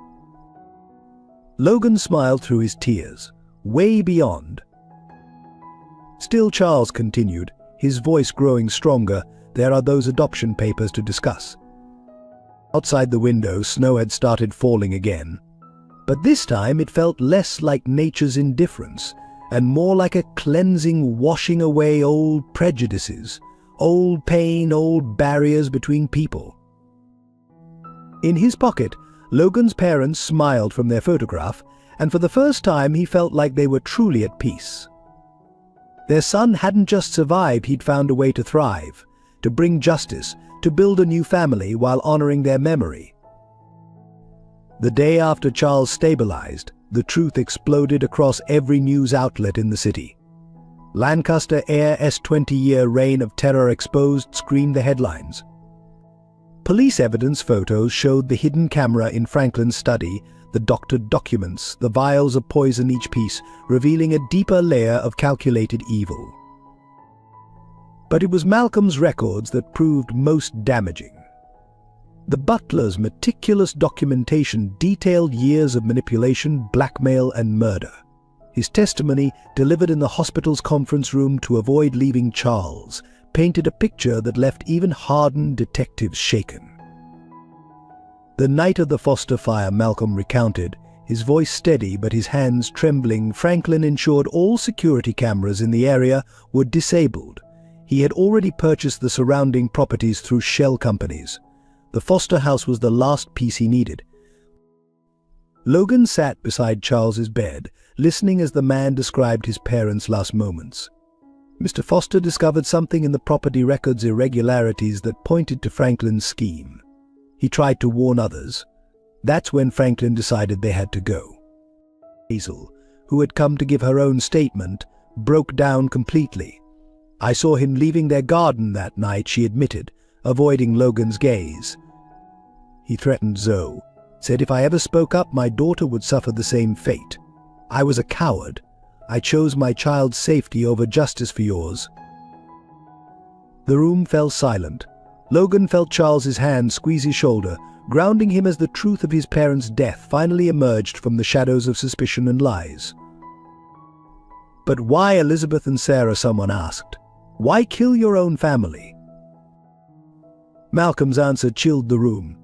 Logan smiled through his tears. "Way beyond." Still, Charles continued, his voice growing stronger, "There are those adoption papers to discuss." Outside the window, snow had started falling again. But this time it felt less like nature's indifference, and more like a cleansing, washing away old prejudices, old pain, old barriers between people. In his pocket, Logan's parents smiled from their photograph, and for the first time he felt like they were truly at peace. Their son hadn't just survived, he'd found a way to thrive, to bring justice, to build a new family while honoring their memory. The day after Charles stabilized, the truth exploded across every news outlet in the city. Lancaster heir's 20-year reign of terror exposed screamed the headlines. Police evidence photos showed the hidden camera in Franklin's study, the doctored documents, the vials of poison each piece, revealing a deeper layer of calculated evil. But it was Malcolm's records that proved most damaging. The butler's meticulous documentation detailed years of manipulation, blackmail, and murder. His testimony, delivered in the hospital's conference room to avoid leaving Charles, painted a picture that left even hardened detectives shaken. The night of the Foster fire, Malcolm recounted, his voice steady but his hands trembling. Franklin ensured all security cameras in the area were disabled. He had already purchased the surrounding properties through shell companies. The Foster house was the last piece he needed. Logan sat beside Charles's bed, listening as the man described his parents' last moments. Mr. Foster discovered something in the property records, irregularities that pointed to Franklin's scheme. He tried to warn others. That's when Franklin decided they had to go. Hazel, who had come to give her own statement, broke down completely. "I saw him leaving their garden that night," she admitted, avoiding Logan's gaze. "He threatened Zoe, said if I ever spoke up, my daughter would suffer the same fate. I was a coward. I chose my child's safety over justice for yours." The room fell silent. Logan felt Charles's hand squeeze his shoulder, grounding him as the truth of his parents' death finally emerged from the shadows of suspicion and lies. "But why Elizabeth and Sarah?" someone asked. "Why kill your own family?" Malcolm's answer chilled the room.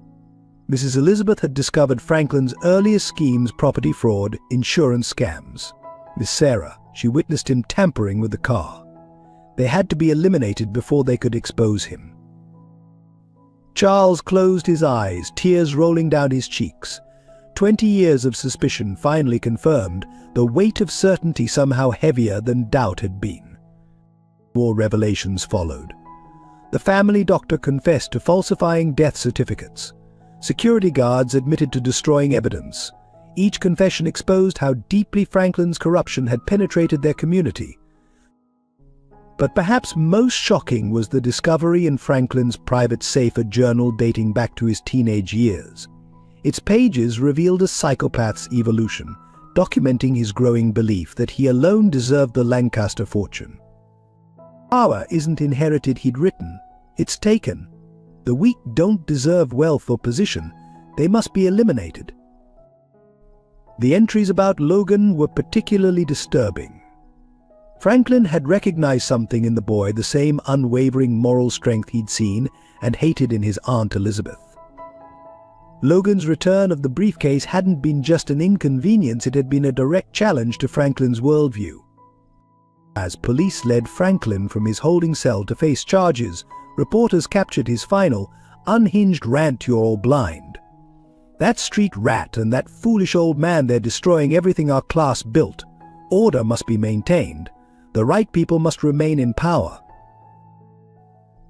Mrs. Elizabeth had discovered Franklin's earliest schemes: property fraud, insurance scams. Miss Sarah, she witnessed him tampering with the car. They had to be eliminated before they could expose him. Charles closed his eyes, tears rolling down his cheeks. 20 years of suspicion finally confirmed, the weight of certainty somehow heavier than doubt had been. More revelations followed. The family doctor confessed to falsifying death certificates. Security guards admitted to destroying evidence. Each confession exposed how deeply Franklin's corruption had penetrated their community. But perhaps most shocking was the discovery in Franklin's private safe, a journal dating back to his teenage years. Its pages revealed a psychopath's evolution, documenting his growing belief that he alone deserved the Lancaster fortune. "Power isn't inherited," he'd written. "It's taken. The weak don't deserve wealth or position. They must be eliminated." The entries about Logan were particularly disturbing. Franklin had recognized something in the boy, the same unwavering moral strength he'd seen and hated in his Aunt Elizabeth. Logan's return of the briefcase hadn't been just an inconvenience, it had been a direct challenge to Franklin's worldview. As police led Franklin from his holding cell to face charges, reporters captured his final, unhinged rant, "You're all blind." That street rat and that foolish old man, they're destroying everything our class built. Order must be maintained. The right people must remain in power.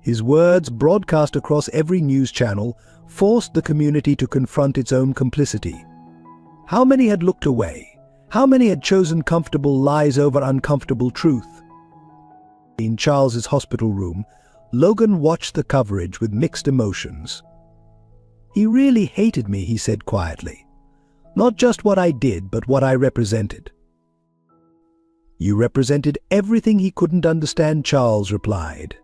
His words, broadcast across every news channel, forced the community to confront its own complicity. How many had looked away? How many had chosen comfortable lies over uncomfortable truth? In Charles's hospital room, Logan watched the coverage with mixed emotions. "He really hated me," he said quietly. "Not just what I did, but what I represented." "You represented everything he couldn't understand," Charles replied.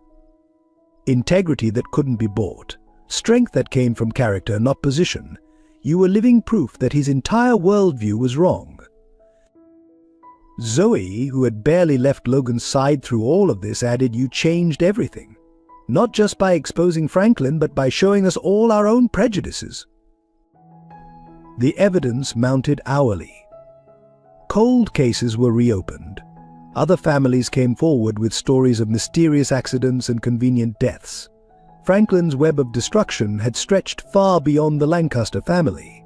"Integrity that couldn't be bought. Strength that came from character, not position. You were living proof that his entire worldview was wrong." Zoe, who had barely left Logan's side through all of this, added, "You changed everything. Not just by exposing Franklin, but by showing us all our own prejudices." The evidence mounted hourly. Cold cases were reopened. Other families came forward with stories of mysterious accidents and convenient deaths. Franklin's web of destruction had stretched far beyond the Lancaster family.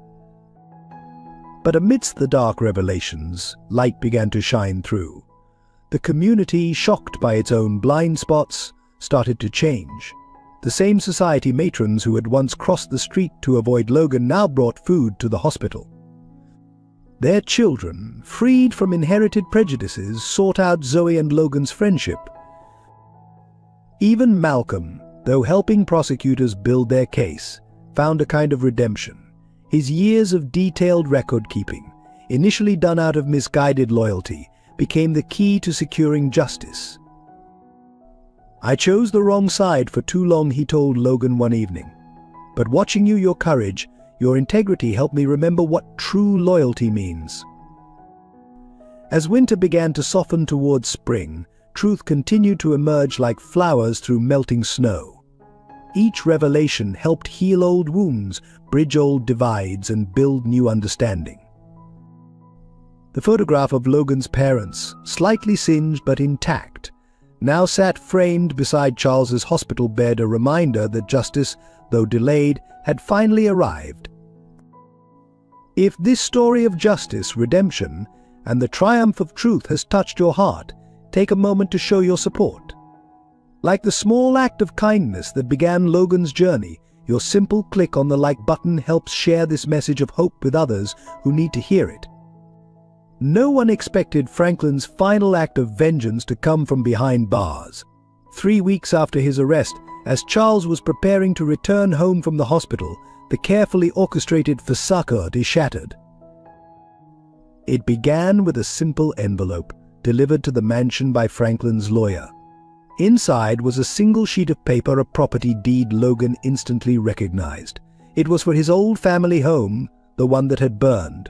But amidst the dark revelations, light began to shine through. The community, shocked by its own blind spots, started to change. The same society matrons who had once crossed the street to avoid Logan now brought food to the hospital. Their children, freed from inherited prejudices, sought out Zoe and Logan's friendship. Even Malcolm, though helping prosecutors build their case, found a kind of redemption. His years of detailed record-keeping, initially done out of misguided loyalty, became the key to securing justice. "I chose the wrong side for too long," he told Logan one evening. "But watching you, your courage, your integrity helped me remember what true loyalty means." As winter began to soften towards spring, truth continued to emerge like flowers through melting snow. Each revelation helped heal old wounds, bridge old divides, and build new understanding. The photograph of Logan's parents, slightly singed but intact, now sat framed beside Charles's hospital bed, a reminder that justice, though delayed, had finally arrived. If this story of justice, redemption, and the triumph of truth has touched your heart, take a moment to show your support. Like the small act of kindness that began Logan's journey, your simple click on the like button helps share this message of hope with others who need to hear it. No one expected Franklin's final act of vengeance to come from behind bars. 3 weeks after his arrest, as Charles was preparing to return home from the hospital, the carefully orchestrated facade shattered. It began with a simple envelope, delivered to the mansion by Franklin's lawyer. Inside was a single sheet of paper, a property deed Logan instantly recognized. It was for his old family home, the one that had burned.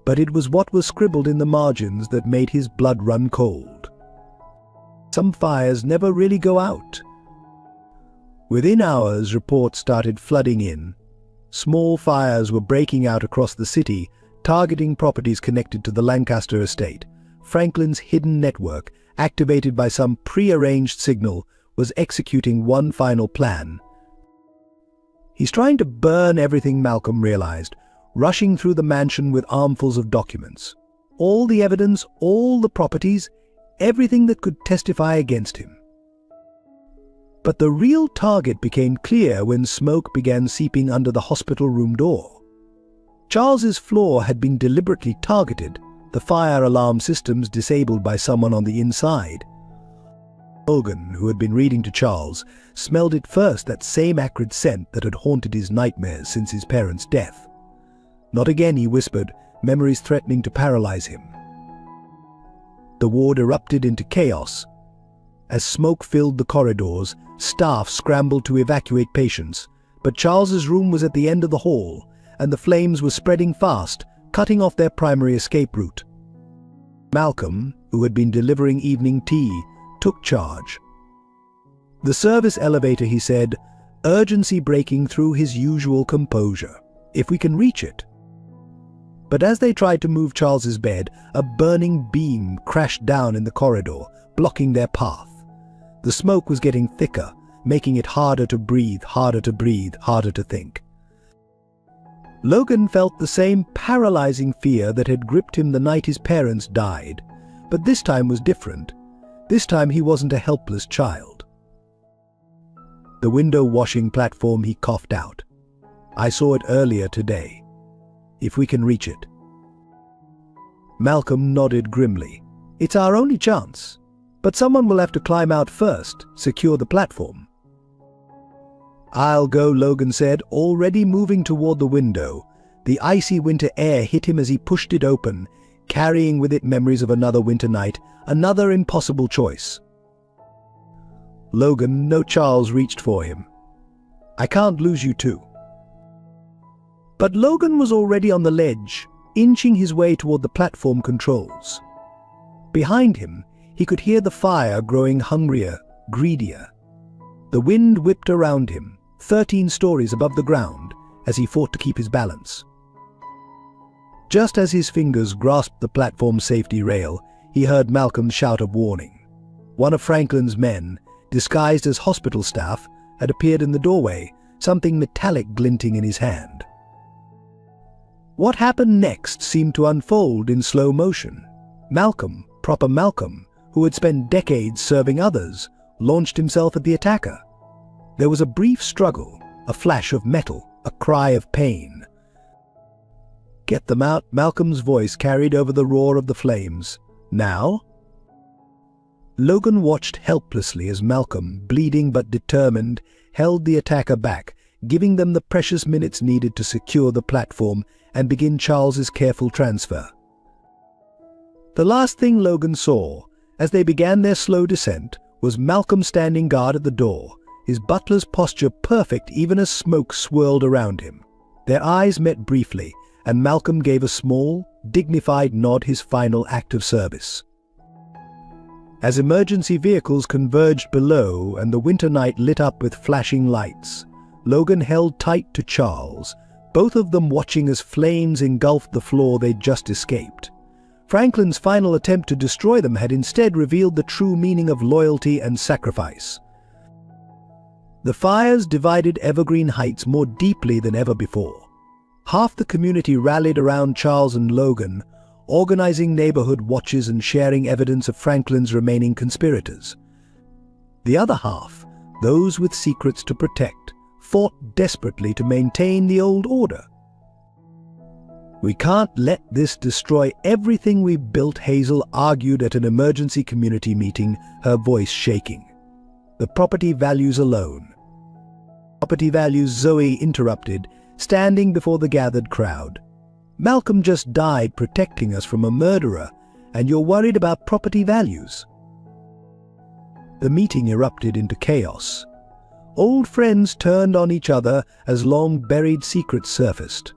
But it was what was scribbled in the margins that made his blood run cold. Some fires never really go out. Within hours, reports started flooding in. Small fires were breaking out across the city, targeting properties connected to the Lancaster estate. Franklin's hidden network, activated by some pre-arranged signal, was executing one final plan. "He's trying to burn everything," Malcolm realized, rushing through the mansion with armfuls of documents. All the evidence, all the properties, everything that could testify against him. But the real target became clear when smoke began seeping under the hospital room door. Charles's floor had been deliberately targeted, the fire alarm systems disabled by someone on the inside. Logan, who had been reading to Charles, smelled it first, that same acrid scent that had haunted his nightmares since his parents' death. "Not again," he whispered, memories threatening to paralyze him. The ward erupted into chaos. As smoke filled the corridors, staff scrambled to evacuate patients, but Charles's room was at the end of the hall, and the flames were spreading fast, cutting off their primary escape route. Malcolm, who had been delivering evening tea, took charge. "The service elevator," he said, urgency breaking through his usual composure. "If we can reach it." But as they tried to move Charles's bed, a burning beam crashed down in the corridor, blocking their path. The smoke was getting thicker, making it harder to breathe, harder to think. Logan felt the same paralyzing fear that had gripped him the night his parents died, but this time was different. This time he wasn't a helpless child. The window washing platform, he coughed out. I saw it earlier today. If we can reach it. Malcolm nodded grimly. It's our only chance. But someone will have to climb out first, secure the platform. I'll go, Logan said, already moving toward the window. The icy winter air hit him as he pushed it open, carrying with it memories of another winter night, another impossible choice. Logan, no, Charles reached for him. I can't lose you too. But Logan was already on the ledge, inching his way toward the platform controls. Behind him, he could hear the fire growing hungrier, greedier. The wind whipped around him, 13 stories above the ground, as he fought to keep his balance. Just as his fingers grasped the platform's safety rail, he heard Malcolm's shout of warning. One of Franklin's men, disguised as hospital staff, had appeared in the doorway, something metallic glinting in his hand. What happened next seemed to unfold in slow motion. Malcolm, proper Malcolm, who had spent decades serving others, launched himself at the attacker. There was a brief struggle, a flash of metal, a cry of pain. Get them out, Malcolm's voice carried over the roar of the flames. Now? Logan watched helplessly as Malcolm, bleeding but determined, held the attacker back, giving them the precious minutes needed to secure the platform and begin Charles's careful transfer. The last thing Logan saw, as they began their slow descent, was Malcolm standing guard at the door, his butler's posture perfect even as smoke swirled around him. Their eyes met briefly, and Malcolm gave a small, dignified nod, his final act of service. As emergency vehicles converged below and the winter night lit up with flashing lights, Logan held tight to Charles, both of them watching as flames engulfed the floor they'd just escaped. Franklin's final attempt to destroy them had instead revealed the true meaning of loyalty and sacrifice. The fires divided Evergreen Heights more deeply than ever before. Half the community rallied around Charles and Logan, organizing neighborhood watches and sharing evidence of Franklin's remaining conspirators. The other half, those with secrets to protect, fought desperately to maintain the old order. We can't let this destroy everything we've built, Hazel argued at an emergency community meeting, her voice shaking. The property values alone. Property values, Zoe interrupted, standing before the gathered crowd. Malcolm just died protecting us from a murderer, and you're worried about property values. The meeting erupted into chaos. Old friends turned on each other as long-buried secrets surfaced.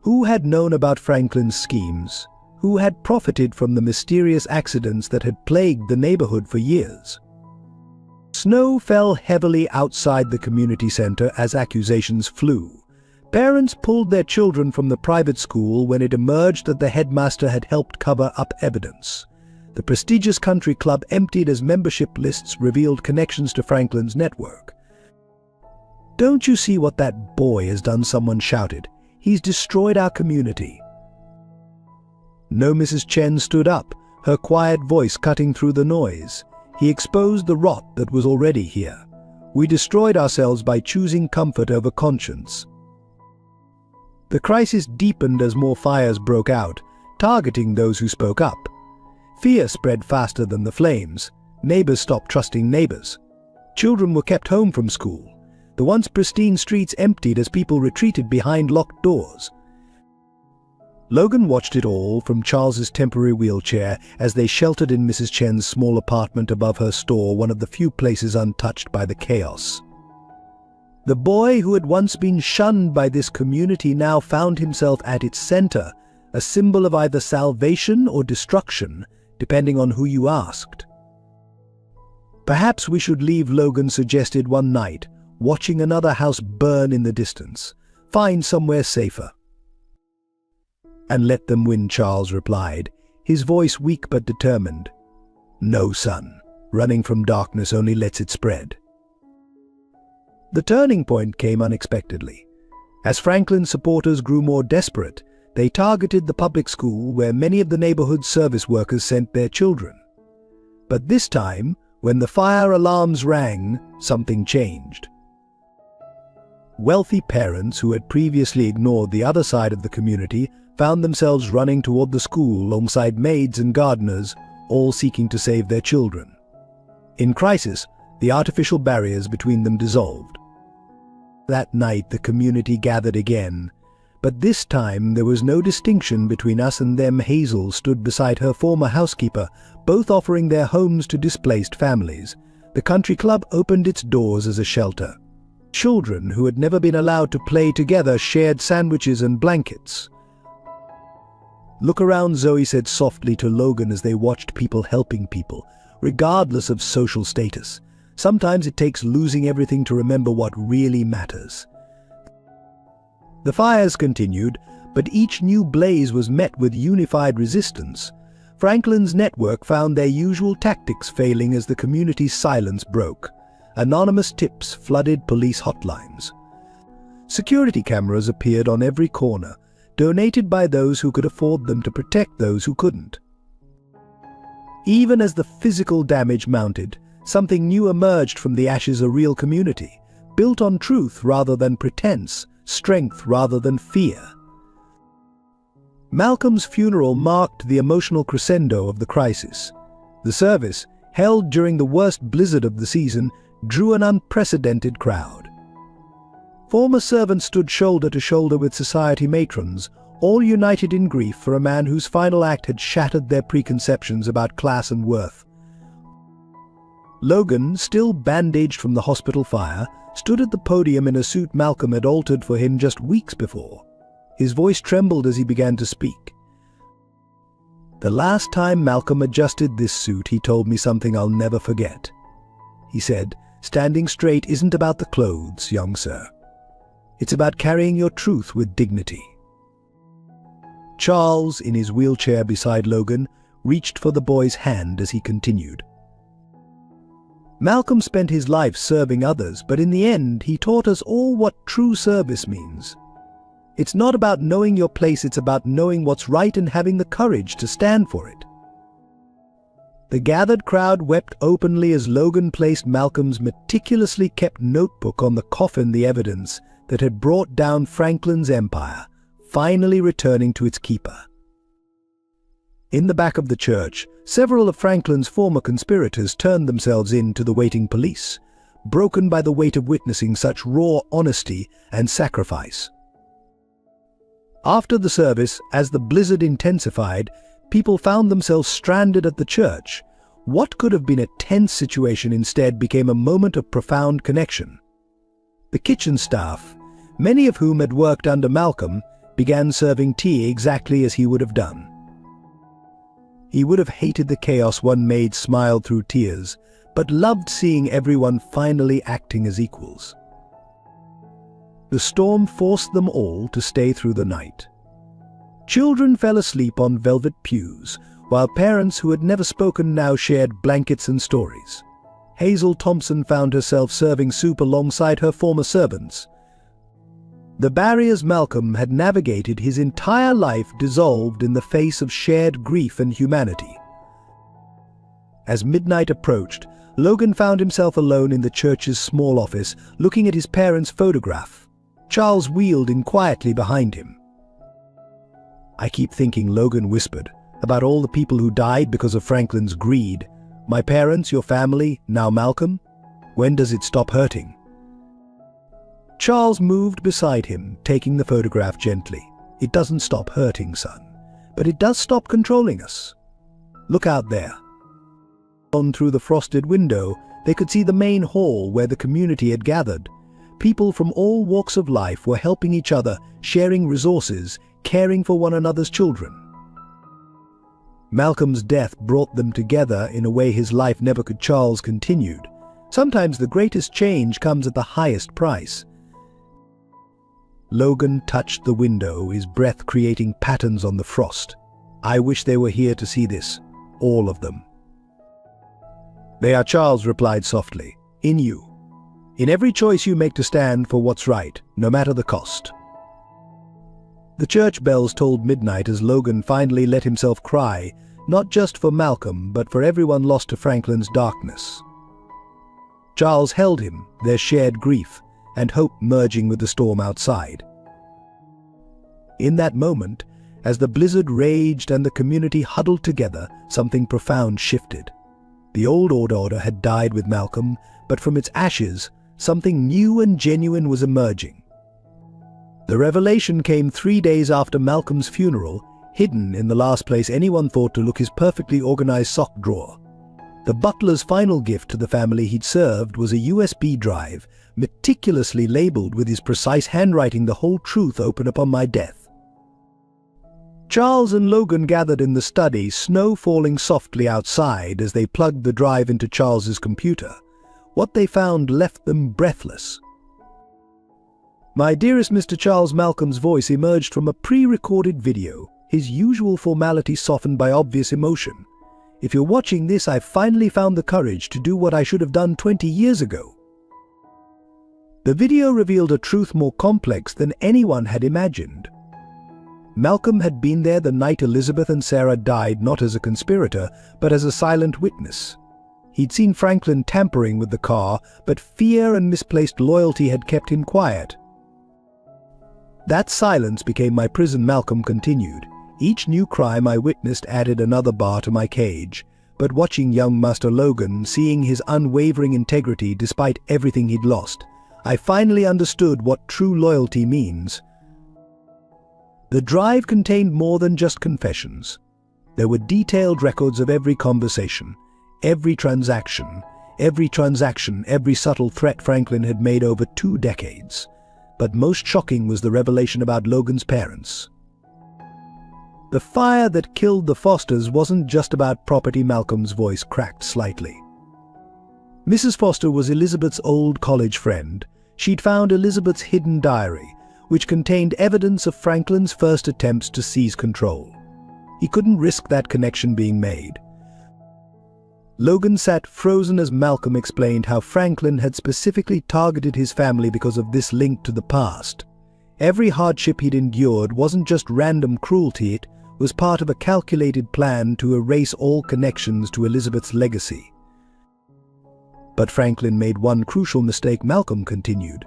Who had known about Franklin's schemes? Who had profited from the mysterious accidents that had plagued the neighborhood for years? Snow fell heavily outside the community center as accusations flew. Parents pulled their children from the private school when it emerged that the headmaster had helped cover up evidence. The prestigious country club emptied as membership lists revealed connections to Franklin's network. "Don't you see what that boy has done?" someone shouted. "He's destroyed our community." No, Mrs. Chen stood up, her quiet voice cutting through the noise. He exposed the rot that was already here. We destroyed ourselves by choosing comfort over conscience. The crisis deepened as more fires broke out, targeting those who spoke up. Fear spread faster than the flames. Neighbors stopped trusting neighbors. Children were kept home from school. The once pristine streets emptied as people retreated behind locked doors. Logan watched it all from Charles's temporary wheelchair as they sheltered in Mrs. Chen's small apartment above her store, one of the few places untouched by the chaos. The boy who had once been shunned by this community now found himself at its center, a symbol of either salvation or destruction, depending on who you asked. "Perhaps we should leave," Logan suggested one night, watching another house burn in the distance. "Find somewhere safer." "And let them win," Charles replied, his voice weak but determined. "No, son. Running from darkness only lets it spread." The turning point came unexpectedly. As Franklin's supporters grew more desperate, they targeted the public school where many of the neighborhood service workers sent their children. But this time, when the fire alarms rang, something changed. Wealthy parents who had previously ignored the other side of the community found themselves running toward the school alongside maids and gardeners, all seeking to save their children. In crisis, the artificial barriers between them dissolved. That night the community gathered again, but this time there was no distinction between us and them. Hazel stood beside her former housekeeper, both offering their homes to displaced families. The country club opened its doors as a shelter. Children who had never been allowed to play together shared sandwiches and blankets. "Look around," Zoe said softly to Logan as they watched people helping people, regardless of social status. Sometimes it takes losing everything to remember what really matters. The fires continued, but each new blaze was met with unified resistance. Franklin's network found their usual tactics failing as the community's silence broke. Anonymous tips flooded police hotlines. Security cameras appeared on every corner, donated by those who could afford them to protect those who couldn't. Even as the physical damage mounted, something new emerged from the ashes: a real community, built on truth rather than pretense, strength rather than fear. Malcolm's funeral marked the emotional crescendo of the crisis. The service, held during the worst blizzard of the season, drew an unprecedented crowd. Former servants stood shoulder to shoulder with society matrons, all united in grief for a man whose final act had shattered their preconceptions about class and worth. Logan, still bandaged from the hospital fire, stood at the podium in a suit Malcolm had altered for him just weeks before. His voice trembled as he began to speak. "The last time Malcolm adjusted this suit, he told me something I'll never forget. He said, 'Standing straight isn't about the clothes, young sir. It's about carrying your truth with dignity.'" Charles, in his wheelchair beside Logan, reached for the boy's hand as he continued. "Malcolm spent his life serving others, but in the end, he taught us all what true service means. It's not about knowing your place, it's about knowing what's right and having the courage to stand for it." The gathered crowd wept openly as Logan placed Malcolm's meticulously kept notebook on the coffin, the evidence that had brought down Franklin's empire, finally returning to its keeper. In the back of the church, several of Franklin's former conspirators turned themselves in to the waiting police, broken by the weight of witnessing such raw honesty and sacrifice. After the service, as the blizzard intensified, people found themselves stranded at the church. What could have been a tense situation instead became a moment of profound connection. The kitchen staff, many of whom had worked under Malcolm, began serving tea exactly as he would have done. He would have hated the chaos, one maid smiled through tears, but loved seeing everyone finally acting as equals. The storm forced them all to stay through the night. Children fell asleep on velvet pews, while parents who had never spoken now shared blankets and stories. Hazel Thompson found herself serving soup alongside her former servants. The barriers Malcolm had navigated his entire life dissolved in the face of shared grief and humanity. As midnight approached, Logan found himself alone in the church's small office, looking at his parents' photograph. Charles wheeled in quietly behind him. "I keep thinking," Logan whispered, "about all the people who died because of Franklin's greed. My parents, your family, now Malcolm. When does it stop hurting?" Charles moved beside him, taking the photograph gently. "It doesn't stop hurting, son, but it does stop controlling us. Look out there." On through the frosted window, they could see the main hall where the community had gathered. People from all walks of life were helping each other, sharing resources, caring for one another's children. Malcolm's death brought them together in a way his life never could. Charles continued, "Sometimes the greatest change comes at the highest price." Logan touched the window, his breath creating patterns on the frost. "I wish they were here to see this, all of them." "They are," Charles replied softly, "in you. In every choice you make to stand for what's right, no matter the cost." The church bells tolled midnight as Logan finally let himself cry, not just for Malcolm, but for everyone lost to Franklin's darkness. Charles held him, their shared grief and hope merging with the storm outside. In that moment, as the blizzard raged and the community huddled together, something profound shifted. The old order had died with Malcolm, but from its ashes, something new and genuine was emerging. The revelation came 3 days after Malcolm's funeral, hidden in the last place anyone thought to look his perfectly organized sock drawer. The butler's final gift to the family he'd served was a USB drive, meticulously labeled with his precise handwriting, the whole truth open upon my death. Charles and Logan gathered in the study, snow falling softly outside as they plugged the drive into Charles's computer. What they found left them breathless. "My dearest Mr. Charles," Malcolm's voice emerged from a pre-recorded video, his usual formality softened by obvious emotion. "If you're watching this, I've finally found the courage to do what I should have done 20 years ago." The video revealed a truth more complex than anyone had imagined. Malcolm had been there the night Elizabeth and Sarah died, not as a conspirator, but as a silent witness. He'd seen Franklin tampering with the car, but fear and misplaced loyalty had kept him quiet. "That silence became my prison," Malcolm continued. "Each new crime I witnessed added another bar to my cage. But watching young Master Logan, seeing his unwavering integrity despite everything he'd lost, I finally understood what true loyalty means." The drive contained more than just confessions. There were detailed records of every conversation, every transaction, every subtle threat Franklin had made over 2 decades. But most shocking was the revelation about Logan's parents. The fire that killed the Fosters wasn't just about property. Malcolm's voice cracked slightly. Mrs. Foster was Elizabeth's old college friend. She'd found Elizabeth's hidden diary, which contained evidence of Franklin's first attempts to seize control. He couldn't risk that connection being made. Logan sat frozen as Malcolm explained how Franklin had specifically targeted his family because of this link to the past. Every hardship he'd endured wasn't just random cruelty, it was part of a calculated plan to erase all connections to Elizabeth's legacy. "But Franklin made one crucial mistake," Malcolm continued.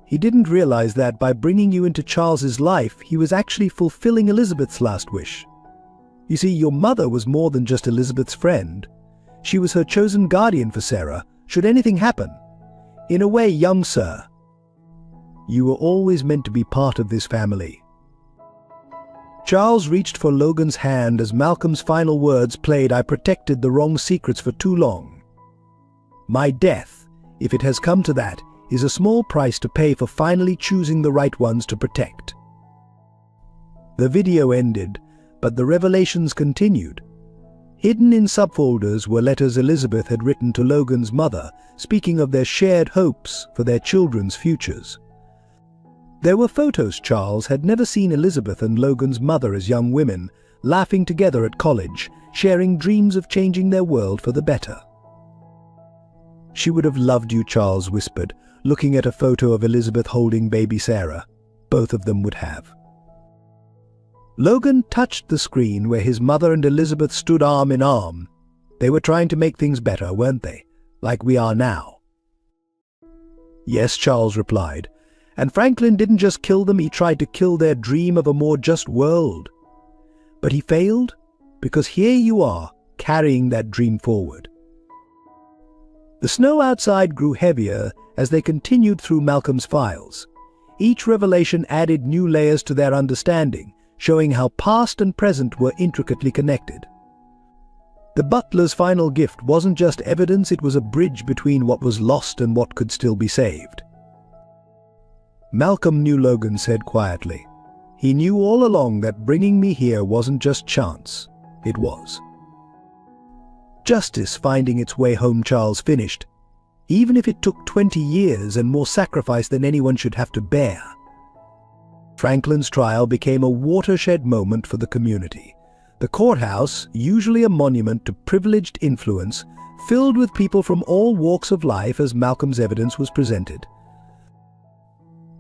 "He didn't realize that by bringing you into Charles's life, he was actually fulfilling Elizabeth's last wish. You see, your mother was more than just Elizabeth's friend. She was her chosen guardian for Sarah, should anything happen. In a way, young sir, you were always meant to be part of this family." Charles reached for Logan's hand as Malcolm's final words played. "I protected the wrong secrets for too long. My death, if it has come to that, is a small price to pay for finally choosing the right ones to protect." The video ended, but the revelations continued. Hidden in subfolders were letters Elizabeth had written to Logan's mother, speaking of their shared hopes for their children's futures. There were photos. Charles had never seen Elizabeth and Logan's mother as young women, laughing together at college, sharing dreams of changing their world for the better. "She would have loved you," Charles whispered, looking at a photo of Elizabeth holding baby Sarah. "Both of them would have." Logan touched the screen where his mother and Elizabeth stood arm in arm. They were trying to make things better, weren't they? Like we are now. "Yes," Charles replied. "And Franklin didn't just kill them, he tried to kill their dream of a more just world. But he failed, because here you are, carrying that dream forward." The snow outside grew heavier as they continued through Malcolm's files. Each revelation added new layers to their understanding, showing how past and present were intricately connected. The butler's final gift wasn't just evidence, it was a bridge between what was lost and what could still be saved. Malcolm knew, Logan said quietly. "He knew all along that bringing me here wasn't just chance, it was justice finding its way home," Charles finished. "Even if it took 20 years and more sacrifice than anyone should have to bear." Franklin's trial became a watershed moment for the community. The courthouse, usually a monument to privileged influence, filled with people from all walks of life as Malcolm's evidence was presented.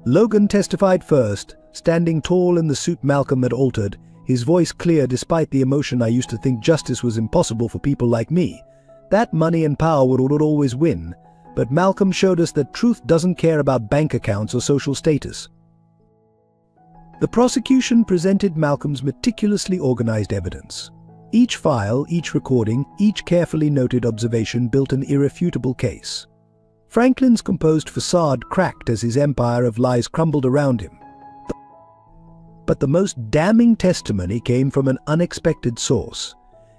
Logan testified first, standing tall in the suit Malcolm had altered, his voice clear despite the emotion. I used to think justice was impossible for people like me. That money and power would always win. But Malcolm showed us that truth doesn't care about bank accounts or social status. The prosecution presented Malcolm's meticulously organized evidence. Each file, each recording, each carefully noted observation built an irrefutable case. Franklin's composed facade cracked as his empire of lies crumbled around him. But the most damning testimony came from an unexpected source.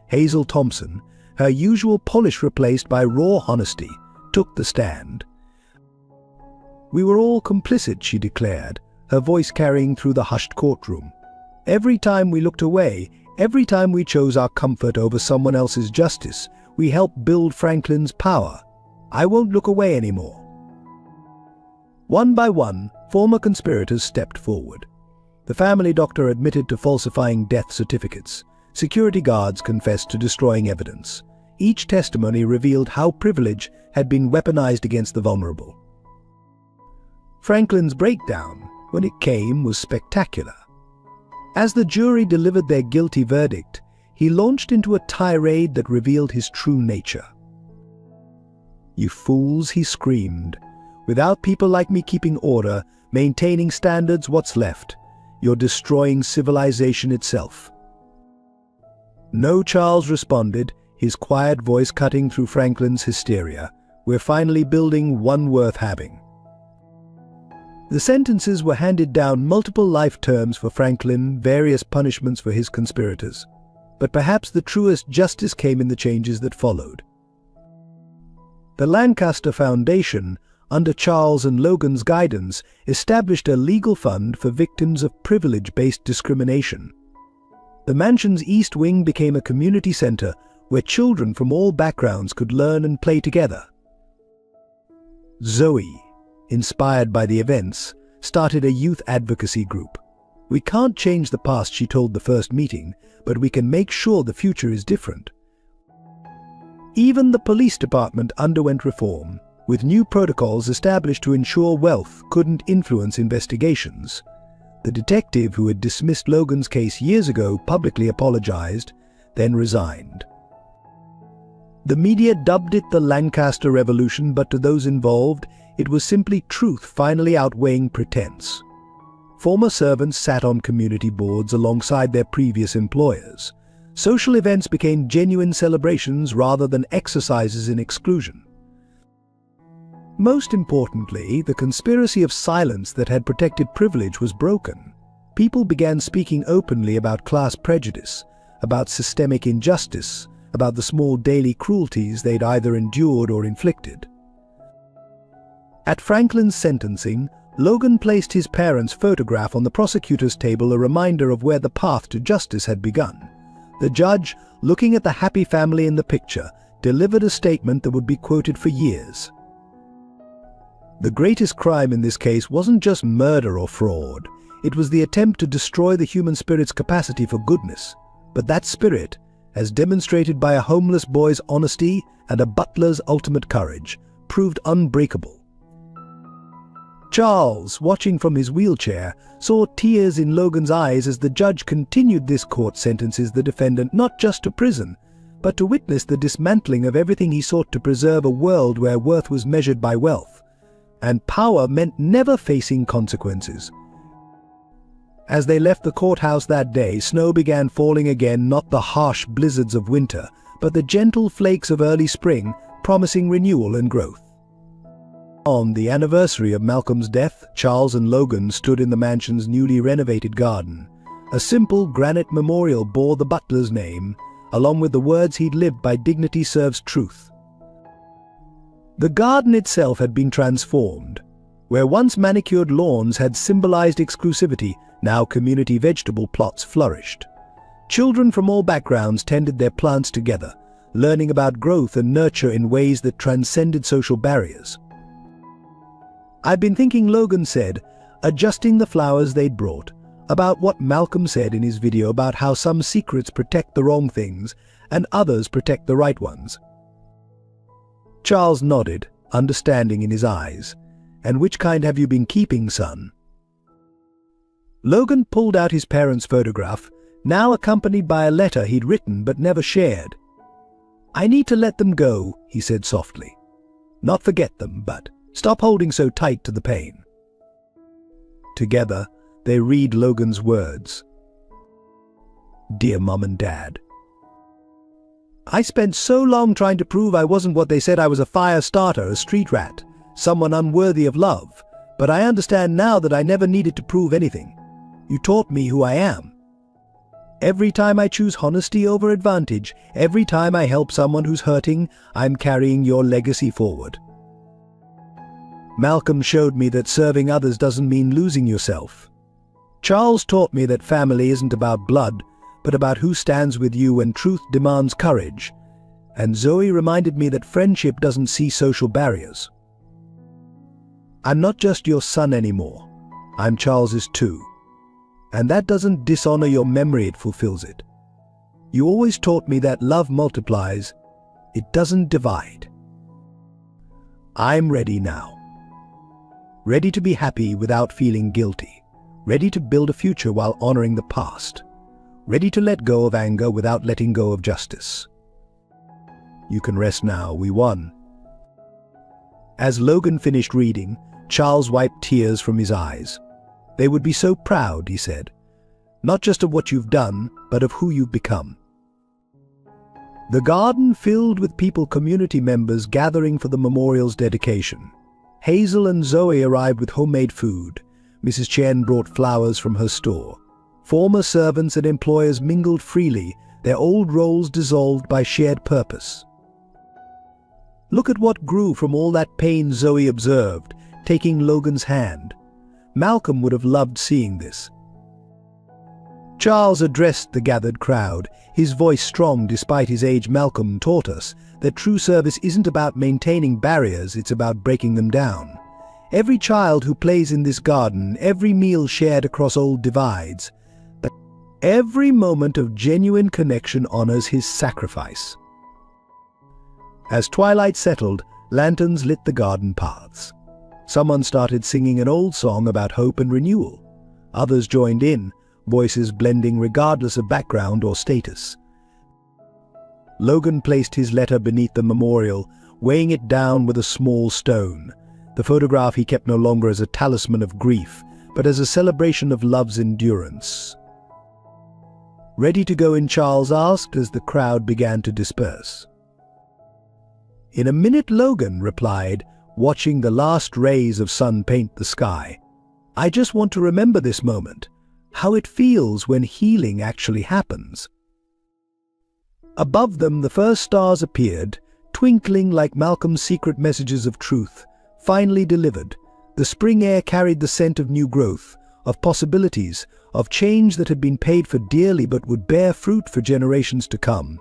Hazel Thompson, her usual polish replaced by raw honesty, took the stand. "We were all complicit," she declared, her voice carrying through the hushed courtroom. "Every time we looked away, every time we chose our comfort over someone else's justice, we helped build Franklin's power. I won't look away anymore." One by one, former conspirators stepped forward. The family doctor admitted to falsifying death certificates. Security guards confessed to destroying evidence. Each testimony revealed how privilege had been weaponized against the vulnerable. Franklin's breakdown, when it came, was spectacular. As the jury delivered their guilty verdict, he launched into a tirade that revealed his true nature. "You fools," he screamed. "Without people like me keeping order, maintaining standards, what's left? You're destroying civilization itself." No Charles responded, his quiet voice cutting through Franklin's hysteria. "We're finally building one worth having." The sentences were handed down: multiple life terms for Franklin, various punishments for his conspirators. But perhaps the truest justice came in the changes that followed. The Lancaster Foundation, under Charles and Logan's guidance, established a legal fund for victims of privilege-based discrimination. The mansion's East Wing became a community center where children from all backgrounds could learn and play together. Zoe, inspired by the events, started a youth advocacy group. "We can't change the past," she told the first meeting, "but we can make sure the future is different." Even the police department underwent reform, with new protocols established to ensure wealth couldn't influence investigations. The detective who had dismissed Logan's case years ago publicly apologized, then resigned. The media dubbed it the Lancaster Revolution, but to those involved, it was simply truth finally outweighing pretense. Former servants sat on community boards alongside their previous employers. Social events became genuine celebrations rather than exercises in exclusion. Most importantly, the conspiracy of silence that had protected privilege was broken. People began speaking openly about class prejudice, about systemic injustice, about the small daily cruelties they'd either endured or inflicted. At Franklin's sentencing, Logan placed his parents' photograph on the prosecutor's table, a reminder of where the path to justice had begun. The judge, looking at the happy family in the picture, delivered a statement that would be quoted for years. The greatest crime in this case wasn't just murder or fraud. It was the attempt to destroy the human spirit's capacity for goodness. But that spirit, as demonstrated by a homeless boy's honesty and a butler's ultimate courage, proved unbreakable. Charles, watching from his wheelchair, saw tears in Logan's eyes as the judge continued. This court sentences the defendant not just to prison, but to witness the dismantling of everything he sought to preserve, a world where worth was measured by wealth, and power meant never facing consequences. As they left the courthouse that day, snow began falling again, not the harsh blizzards of winter, but the gentle flakes of early spring, promising renewal and growth. On the anniversary of Malcolm's death, Charles and Logan stood in the mansion's newly renovated garden. A simple granite memorial bore the butler's name, along with the words "He'd lived by dignity serves truth." The garden itself had been transformed. Where once manicured lawns had symbolized exclusivity, now community vegetable plots flourished. Children from all backgrounds tended their plants together, learning about growth and nurture in ways that transcended social barriers. "I've been thinking," Logan said, adjusting the flowers they'd brought, "about what Malcolm said in his video about how some secrets protect the wrong things and others protect the right ones." Charles nodded, understanding in his eyes. And which kind have you been keeping, son? Logan pulled out his parents' photograph, now accompanied by a letter he'd written but never shared. I need to let them go, he said softly. Not forget them, but stop holding so tight to the pain. Together, they read Logan's words. Dear Mom and Dad, I spent so long trying to prove I wasn't what they said I was, a fire starter, a street rat, someone unworthy of love, but I understand now that I never needed to prove anything. You taught me who I am. Every time I choose honesty over advantage, every time I help someone who's hurting, I'm carrying your legacy forward. Malcolm showed me that serving others doesn't mean losing yourself. Charles taught me that family isn't about blood, but about who stands with you when truth demands courage. And Zoe reminded me that friendship doesn't see social barriers. I'm not just your son anymore. I'm Charles's too. And that doesn't dishonor your memory, it fulfills it. You always taught me that love multiplies, it doesn't divide. I'm ready now. Ready to be happy without feeling guilty. Ready to build a future while honoring the past. Ready to let go of anger without letting go of justice. You can rest now, we won. As Logan finished reading, Charles wiped tears from his eyes. They would be so proud, he said, not just of what you've done, but of who you've become. The garden filled with people, community members gathering for the memorial's dedication. Hazel and Zoe arrived with homemade food. Mrs. Chen brought flowers from her store. Former servants and employers mingled freely, their old roles dissolved by shared purpose. Look at what grew from all that pain, Zoe observed, taking Logan's hand. Malcolm would have loved seeing this. Charles addressed the gathered crowd, his voice strong despite his age. Malcolm taught us that true service isn't about maintaining barriers, it's about breaking them down. Every child who plays in this garden, every meal shared across old divides, but every moment of genuine connection honors his sacrifice. As twilight settled, lanterns lit the garden paths. Someone started singing an old song about hope and renewal. Others joined in, voices blending regardless of background or status. Logan placed his letter beneath the memorial, weighing it down with a small stone. The photograph he kept no longer as a talisman of grief, but as a celebration of love's endurance. Ready to go in? Charles asked as the crowd began to disperse. In a minute, Logan replied, watching the last rays of sun paint the sky. I just want to remember this moment, how it feels when healing actually happens. Above them, the first stars appeared, twinkling like Malcolm's secret messages of truth, finally delivered. The spring air carried the scent of new growth, of possibilities, of change that had been paid for dearly but would bear fruit for generations to come.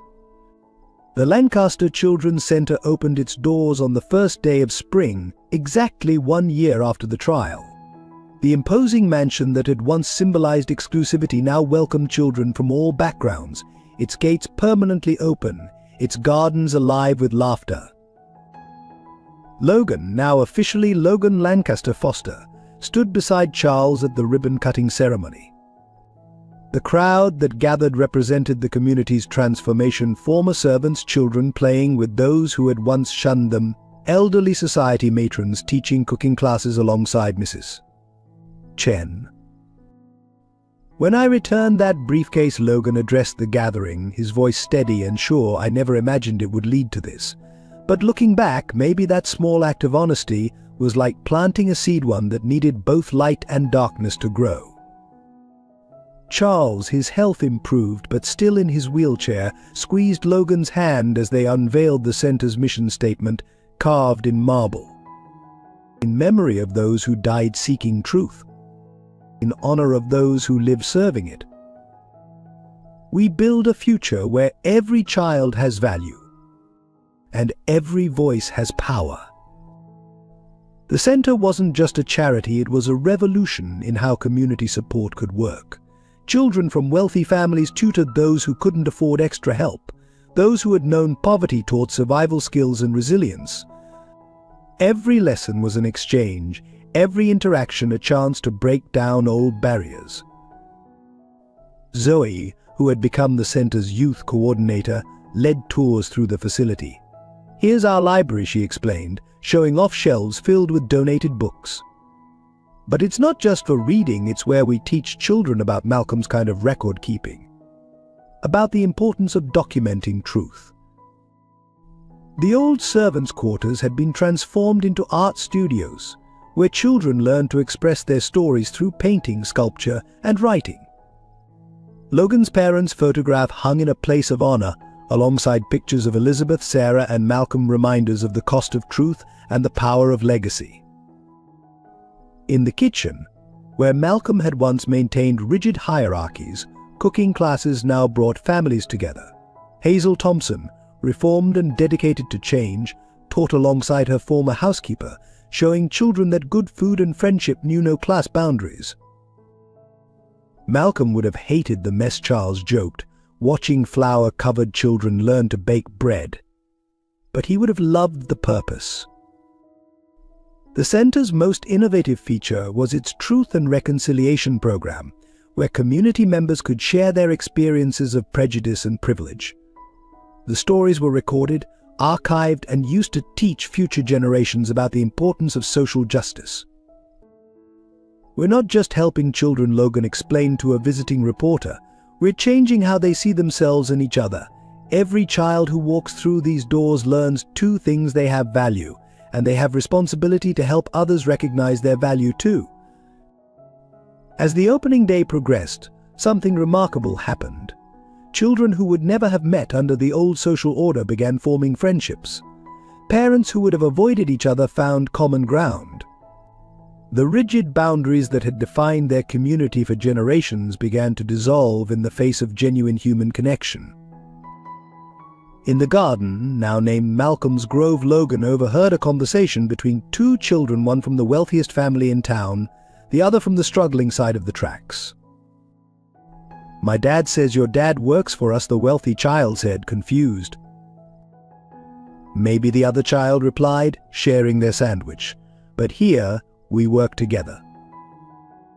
The Lancaster Children's Center opened its doors on the first day of spring, exactly 1 year after the trial. The imposing mansion that had once symbolized exclusivity now welcomed children from all backgrounds, its gates permanently open, its gardens alive with laughter. Logan, now officially Logan Lancaster Foster, stood beside Charles at the ribbon-cutting ceremony. The crowd that gathered represented the community's transformation, former servants, children playing with those who had once shunned them, elderly society matrons teaching cooking classes alongside Mrs. Chen. When I returned that briefcase, Logan addressed the gathering, his voice steady and sure. I never imagined it would lead to this. But looking back, maybe that small act of honesty was like planting a seed, one that needed both light and darkness to grow. Charles, his health improved but still in his wheelchair, squeezed Logan's hand as they unveiled the center's mission statement, carved in marble. In memory of those who died seeking truth. In honor of those who live serving it. We build a future where every child has value. And every voice has power. The center wasn't just a charity, it was a revolution in how community support could work. Children from wealthy families tutored those who couldn't afford extra help. Those who had known poverty taught survival skills and resilience. Every lesson was an exchange, every interaction a chance to break down old barriers. Zoe, who had become the center's youth coordinator, led tours through the facility. "Here's our library," she explained, showing off shelves filled with donated books. "But it's not just for reading, it's where we teach children about Malcolm's kind of record keeping. About the importance of documenting truth." The old servants' quarters had been transformed into art studios, where children learned to express their stories through painting, sculpture, and writing. Logan's parents' photograph hung in a place of honor, alongside pictures of Elizabeth, Sarah, and Malcolm, reminders of the cost of truth and the power of legacy. In the kitchen, where Malcolm had once maintained rigid hierarchies, cooking classes now brought families together. Hazel Thompson, reformed and dedicated to change, taught alongside her former housekeeper, showing children that good food and friendship knew no class boundaries. Malcolm would have hated the mess Charles joked, watching flour-covered children learn to bake bread. But he would have loved the purpose. The center's most innovative feature was its Truth and Reconciliation program, where community members could share their experiences of prejudice and privilege. The stories were recorded, archived, and used to teach future generations about the importance of social justice. "We're not just helping children," Logan explained to a visiting reporter. "We're changing how they see themselves and each other. Every child who walks through these doors learns two things: they have value, and they have responsibility to help others recognize their value too." As the opening day progressed, something remarkable happened. Children who would never have met under the old social order began forming friendships. Parents who would have avoided each other found common ground. The rigid boundaries that had defined their community for generations began to dissolve in the face of genuine human connection. In the garden, now named Malcolm's Grove, Logan overheard a conversation between two children, one from the wealthiest family in town, the other from the struggling side of the tracks. "My dad says your dad works for us," the wealthy child said, confused. "Maybe," the other child replied, sharing their sandwich. "But here, we work together."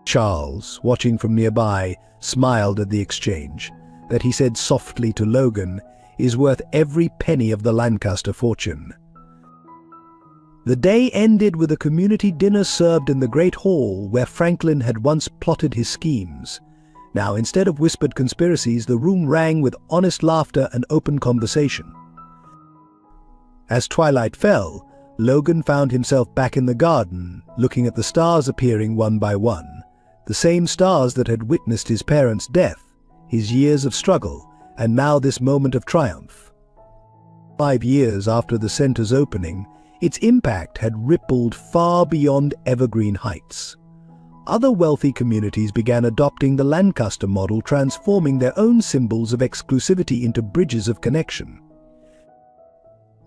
Charles, watching from nearby, smiled at the exchange. That, he said softly to Logan, is worth every penny of the Lancaster fortune. The day ended with a community dinner served in the great hall where Franklin had once plotted his schemes. Now, instead of whispered conspiracies, the room rang with honest laughter and open conversation. As twilight fell, Logan found himself back in the garden, looking at the stars appearing one by one, the same stars that had witnessed his parents' death, his years of struggle, and now this moment of triumph. 5 years after the center's opening, its impact had rippled far beyond Evergreen Heights. Other wealthy communities began adopting the Lancaster model, transforming their own symbols of exclusivity into bridges of connection.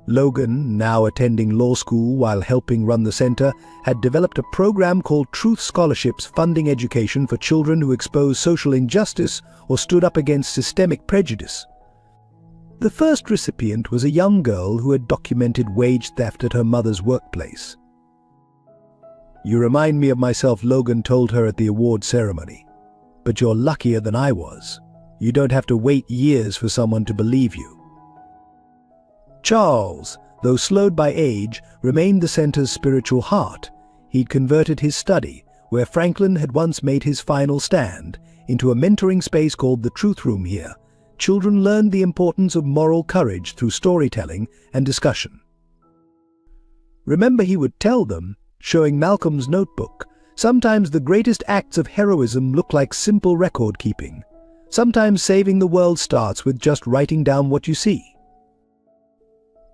Logan, now attending law school while helping run the center, had developed a program called Truth Scholarships, funding education for children who exposed social injustice or stood up against systemic prejudice. The first recipient was a young girl who had documented wage theft at her mother's workplace. "You remind me of myself," Logan told her at the award ceremony. "But you're luckier than I was. You don't have to wait years for someone to believe you." Charles, though slowed by age, remained the center's spiritual heart. He'd converted his study, where Franklin had once made his final stand, into a mentoring space called the Truth Room. Here, children learned the importance of moral courage through storytelling and discussion. Remember, he would tell them, showing Malcolm's notebook, sometimes the greatest acts of heroism look like simple record keeping. Sometimes saving the world starts with just writing down what you see.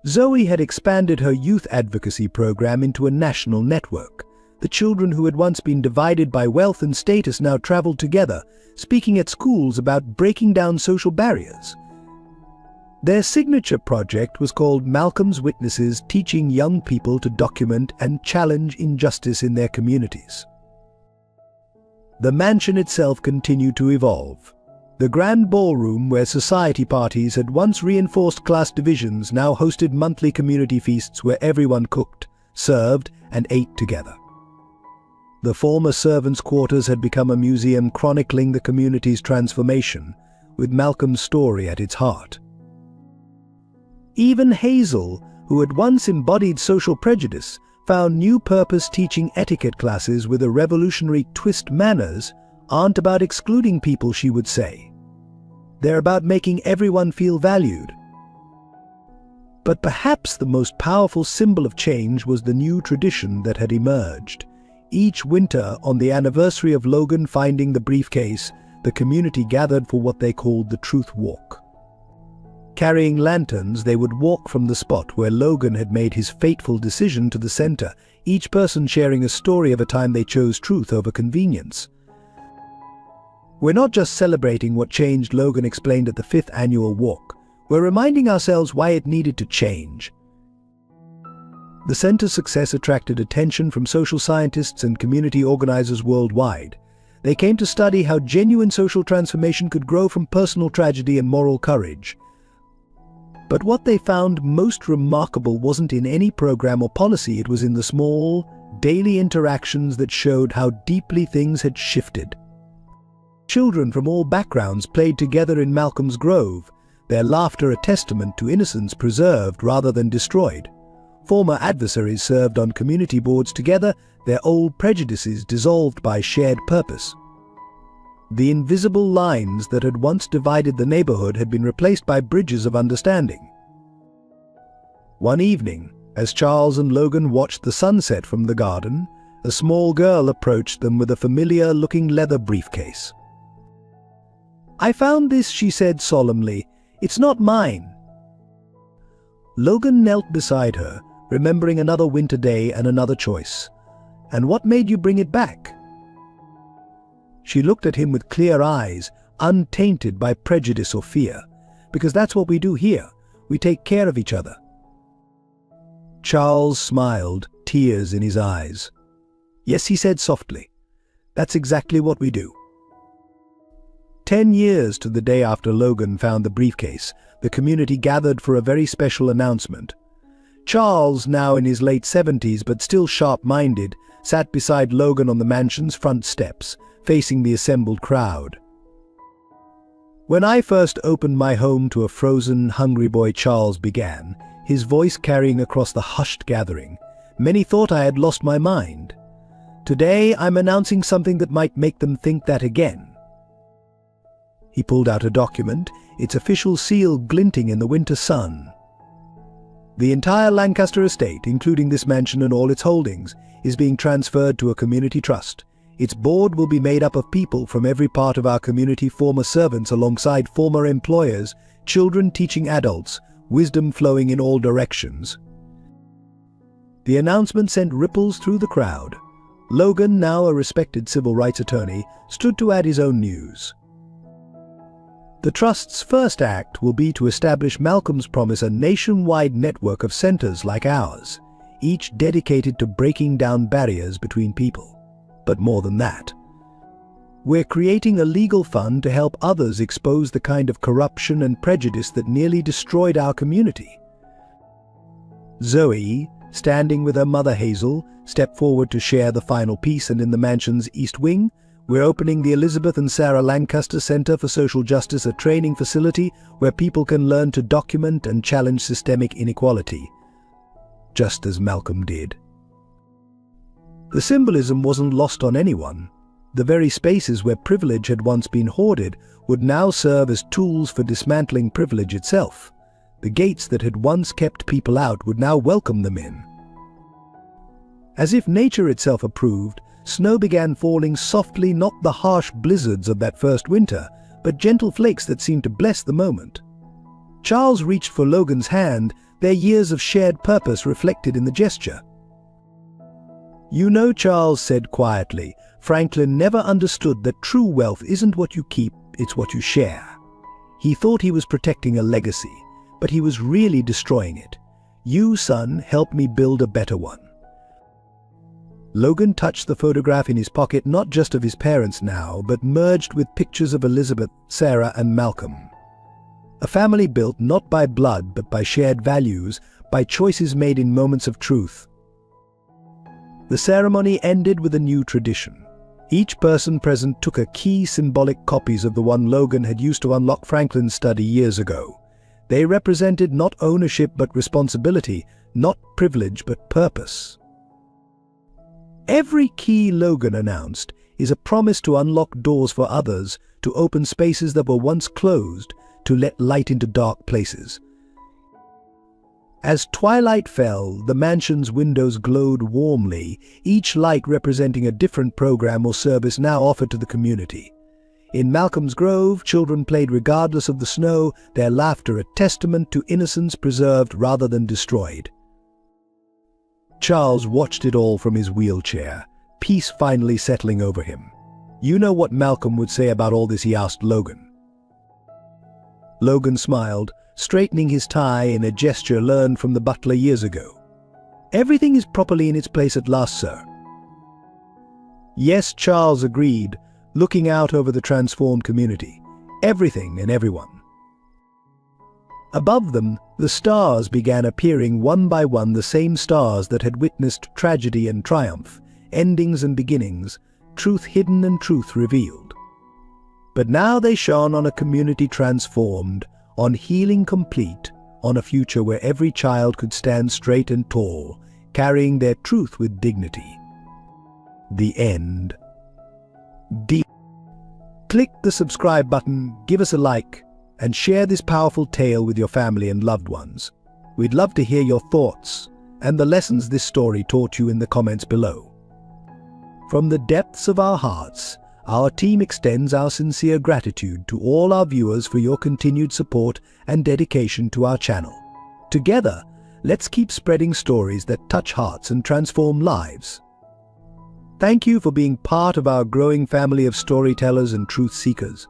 Zoe had expanded her youth advocacy program into a national network. The children who had once been divided by wealth and status now traveled together, speaking at schools about breaking down social barriers. Their signature project was called Malcolm's Witnesses, teaching young people to document and challenge injustice in their communities. The mansion itself continued to evolve. The grand ballroom, where society parties had once reinforced class divisions, now hosted monthly community feasts where everyone cooked, served, and ate together. The former servants' quarters had become a museum chronicling the community's transformation, with Malcolm's story at its heart. Even Hazel, who had once embodied social prejudice, found new purpose teaching etiquette classes with a revolutionary twist. Manners aren't about excluding people, she would say. They're about making everyone feel valued. But perhaps the most powerful symbol of change was the new tradition that had emerged. Each winter, on the anniversary of Logan finding the briefcase, the community gathered for what they called the Truth Walk. Carrying lanterns, they would walk from the spot where Logan had made his fateful decision to the center, each person sharing a story of a time they chose truth over convenience. We're not just celebrating what changed, Logan explained at the 5th annual walk. We're reminding ourselves why it needed to change. The center's success attracted attention from social scientists and community organizers worldwide. They came to study how genuine social transformation could grow from personal tragedy and moral courage. But what they found most remarkable wasn't in any program or policy, it was in the small, daily interactions that showed how deeply things had shifted. Children from all backgrounds played together in Malcolm's Grove, their laughter a testament to innocence preserved rather than destroyed. Former adversaries served on community boards together, their old prejudices dissolved by shared purpose. The invisible lines that had once divided the neighborhood had been replaced by bridges of understanding. One evening, as Charles and Logan watched the sunset from the garden, a small girl approached them with a familiar-looking leather briefcase. "I found this," she said solemnly. "It's not mine." Logan knelt beside her, remembering another winter day and another choice. "And what made you bring it back?" She looked at him with clear eyes, untainted by prejudice or fear. "Because that's what we do here. We take care of each other." Charles smiled, tears in his eyes. "Yes," he said softly. "That's exactly what we do." 10 years to the day after Logan found the briefcase, the community gathered for a very special announcement. Charles, now in his late 70s but still sharp-minded, sat beside Logan on the mansion's front steps, facing the assembled crowd. "When I first opened my home to a frozen, hungry boy," Charles began, his voice carrying across the hushed gathering, "many thought I had lost my mind. Today I'm announcing something that might make them think that again." He pulled out a document, its official seal glinting in the winter sun. "The entire Lancaster estate, including this mansion and all its holdings, is being transferred to a community trust. Its board will be made up of people from every part of our community, former servants alongside former employers, children teaching adults, wisdom flowing in all directions." The announcement sent ripples through the crowd. Logan, now a respected civil rights attorney, stood to add his own news. "The Trust's first act will be to establish Malcolm's Promise, a nationwide network of centers like ours, each dedicated to breaking down barriers between people. But more than that, we're creating a legal fund to help others expose the kind of corruption and prejudice that nearly destroyed our community." Zoe, standing with her mother Hazel, stepped forward to share the final piece, and in the mansion's East Wing, "We're opening the Elizabeth and Sarah Lancaster Center for Social Justice, a training facility where people can learn to document and challenge systemic inequality, just as Malcolm did." The symbolism wasn't lost on anyone. The very spaces where privilege had once been hoarded would now serve as tools for dismantling privilege itself. The gates that had once kept people out would now welcome them in. As if nature itself approved, snow began falling softly, not the harsh blizzards of that first winter, but gentle flakes that seemed to bless the moment. Charles reached for Logan's hand, their years of shared purpose reflected in the gesture. "You know," Charles said quietly, "Franklin never understood that true wealth isn't what you keep, it's what you share. He thought he was protecting a legacy, but he was really destroying it. You, son, helped me build a better one." Logan touched the photograph in his pocket, not just of his parents now, but merged with pictures of Elizabeth, Sarah, and Malcolm. A family built not by blood but by shared values, by choices made in moments of truth. The ceremony ended with a new tradition. Each person present took a key symbolic copies of the one Logan had used to unlock Franklin's study years ago. They represented not ownership but responsibility, not privilege but purpose. Every key Logan announced is a promise to unlock doors for others, to open spaces that were once closed, to let light into dark places. As twilight fell, the mansion's windows glowed warmly, each light representing a different program or service now offered to the community. In Malcolm's Grove, children played regardless of the snow, their laughter a testament to innocence preserved rather than destroyed. Charles watched it all from his wheelchair, peace finally settling over him. "You know what Malcolm would say about all this?" he asked Logan. Logan smiled, straightening his tie in a gesture learned from the butler years ago. "Everything is properly in its place at last, sir." "Yes," Charles agreed, looking out over the transformed community. "Everything and everyone." Above them, the stars began appearing one by one, the same stars that had witnessed tragedy and triumph, endings and beginnings, truth hidden and truth revealed. But now they shone on a community transformed, on healing complete, on a future where every child could stand straight and tall, carrying their truth with dignity. The end. Click the subscribe button, give us a like, and share this powerful tale with your family and loved ones. We'd love to hear your thoughts and the lessons this story taught you in the comments below. From the depths of our hearts, our team extends our sincere gratitude to all our viewers for your continued support and dedication to our channel. Together, let's keep spreading stories that touch hearts and transform lives. Thank you for being part of our growing family of storytellers and truth seekers.